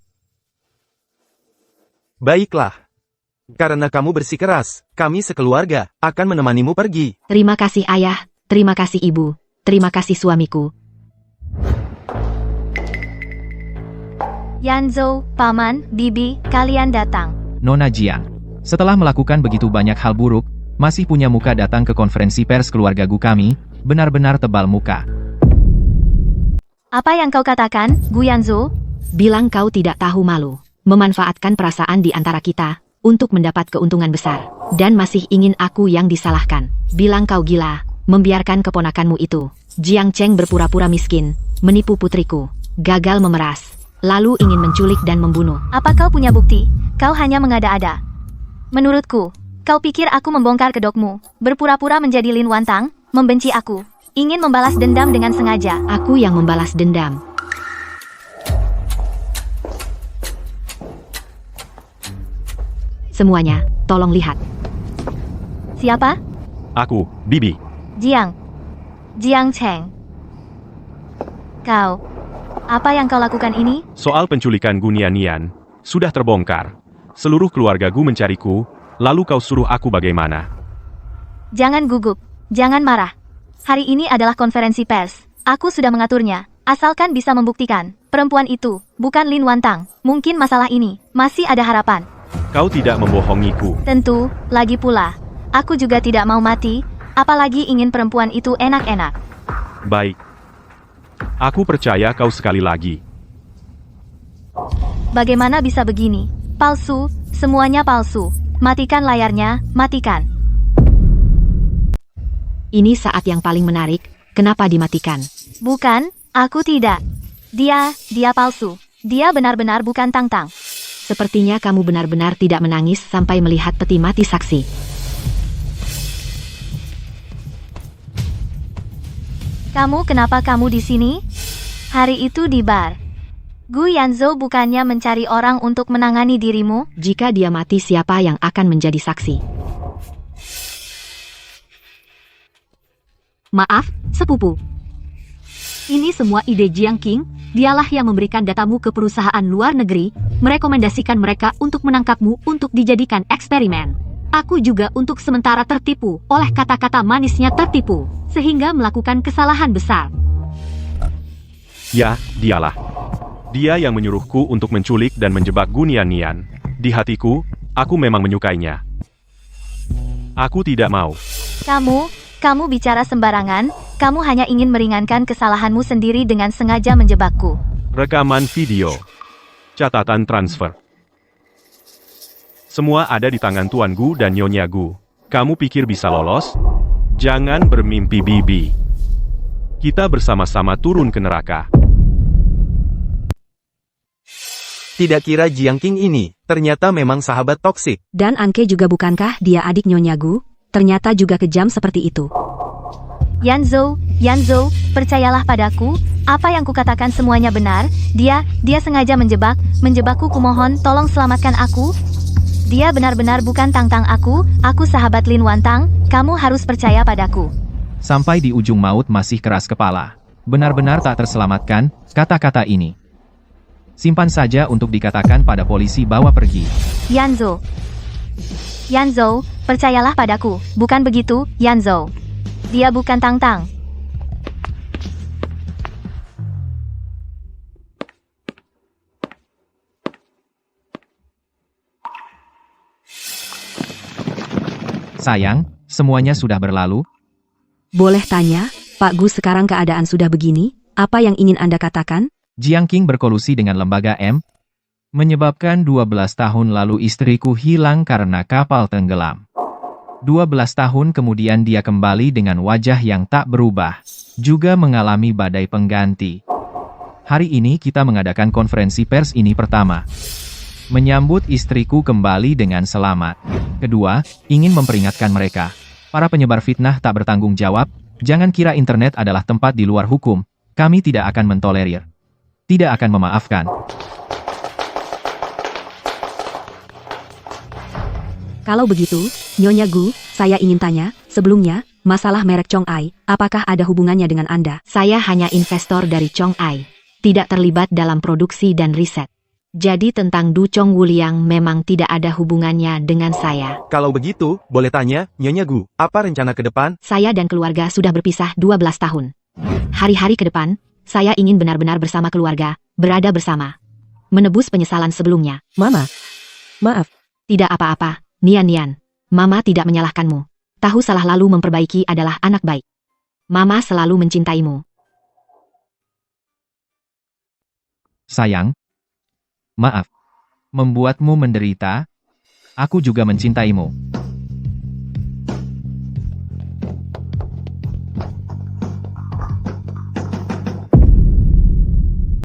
Baiklah. Karena kamu bersikeras, kami sekeluarga akan menemanimu pergi. Terima kasih ayah, terima kasih ibu, terima kasih suamiku. Yanzhou, Paman, Bibi, kalian datang. Nona Jiang. Setelah melakukan begitu banyak hal buruk, masih punya muka datang ke konferensi pers keluarga Gu kami, benar-benar tebal muka. Apa yang kau katakan, Gu Yanzhou? Bilang kau tidak tahu malu, memanfaatkan perasaan di antara kita, untuk mendapat keuntungan besar, dan masih ingin aku yang disalahkan. Bilang kau gila, membiarkan keponakanmu itu, Jiang Cheng berpura-pura miskin, menipu putriku, gagal memeras, lalu ingin menculik dan membunuh. Apa kau punya bukti? Kau hanya mengada-ada. Menurutku, kau pikir aku membongkar kedokmu, berpura-pura menjadi Lin Wantang, membenci aku, ingin membalas dendam dengan sengaja. Aku yang membalas dendam. Semuanya, tolong lihat. Siapa? Aku, Bibi. Jiang Cheng. Kau, apa yang kau lakukan ini? Soal penculikan Gu Nian, sudah terbongkar. Seluruh keluarga Gu mencariku, lalu kau suruh aku bagaimana? Jangan gugup, jangan marah. Hari ini adalah konferensi pers. Aku sudah mengaturnya, asalkan bisa membuktikan. Perempuan itu, bukan Lin Wantang. Mungkin masalah ini, masih ada harapan. Kau tidak membohongiku. Tentu, lagi pula. Aku juga tidak mau mati, apalagi ingin perempuan itu enak-enak. Baik. Aku percaya kau sekali lagi. Bagaimana bisa begini? Palsu, semuanya palsu. Matikan layarnya, matikan. Ini saat yang paling menarik, kenapa dimatikan? Bukan, aku tidak. Dia palsu. Dia benar-benar bukan Tang-Tang. Sepertinya kamu benar-benar tidak menangis sampai melihat peti mati saksi. Kenapa kamu di sini? Hari itu di bar. Gu Yanzhou bukannya mencari orang untuk menangani dirimu? Jika dia mati, siapa yang akan menjadi saksi? Maaf, sepupu. Ini semua ide Jiang Qing. Dialah yang memberikan datamu ke perusahaan luar negeri, merekomendasikan mereka untuk menangkapmu untuk dijadikan eksperimen. Aku juga untuk sementara tertipu oleh kata-kata manisnya tertipu, sehingga melakukan kesalahan besar. Ya, dialah. Dia yang menyuruhku untuk menculik dan menjebak Gu Nian. Di hatiku, aku memang menyukainya. Aku tidak mau. Kamu bicara sembarangan, kamu hanya ingin meringankan kesalahanmu sendiri dengan sengaja menjebakku. Rekaman video. Catatan transfer. Semua ada di tangan Tuan Gu dan Nyonya Gu. Kamu pikir bisa lolos? Jangan bermimpi, Bibi. Kita bersama-sama turun ke neraka. Tidak kira Jiang Qing ini, ternyata memang sahabat toksik. Dan Anke juga bukankah dia adik Nyonya Gu? Ternyata juga kejam seperti itu. Yanzhou, percayalah padaku, apa yang kukatakan semuanya benar. Dia sengaja menjebakku, kumohon, tolong selamatkan aku. Dia benar-benar bukan Tang-Tang aku sahabat Lin Wantang, kamu harus percaya padaku. Sampai di ujung maut masih keras kepala. Benar-benar tak terselamatkan, kata-kata ini. Simpan saja untuk dikatakan pada polisi bawa pergi. Yanzhou. Yanzhou, percayalah padaku, bukan begitu, Yanzhou. Dia bukan Tang Tang. Sayang, semuanya sudah berlalu. Boleh tanya, Pak Gu sekarang keadaan sudah begini, apa yang ingin Anda katakan? Jiang Qing berkolusi dengan lembaga M, menyebabkan 12 tahun lalu istriku hilang karena kapal tenggelam. 12 tahun kemudian dia kembali dengan wajah yang tak berubah, juga mengalami badai pengganti. Hari ini kita mengadakan konferensi pers ini pertama. Menyambut istriku kembali dengan selamat. Kedua, ingin memperingatkan mereka. Para penyebar fitnah tak bertanggung jawab, jangan kira internet adalah tempat di luar hukum. Kami tidak akan mentolerir. Tidak akan memaafkan. Kalau begitu, Nyonya Gu, saya ingin tanya, sebelumnya, masalah merek Chong Ai, apakah ada hubungannya dengan Anda? Saya hanya investor dari Chong Ai, tidak terlibat dalam produksi dan riset. Jadi tentang Du Chong Wuliang memang tidak ada hubungannya dengan saya. Kalau begitu, boleh tanya, Nyonya Gu, apa rencana ke depan? Saya dan keluarga sudah berpisah 12 tahun. Hari-hari ke depan, saya ingin benar-benar bersama keluarga, berada bersama. Menebus penyesalan sebelumnya. Mama. Maaf. Tidak apa-apa, Nian. Mama tidak menyalahkanmu. Tahu salah lalu memperbaiki adalah anak baik. Mama selalu mencintaimu. Sayang, maaf. Membuatmu menderita. Aku juga mencintaimu.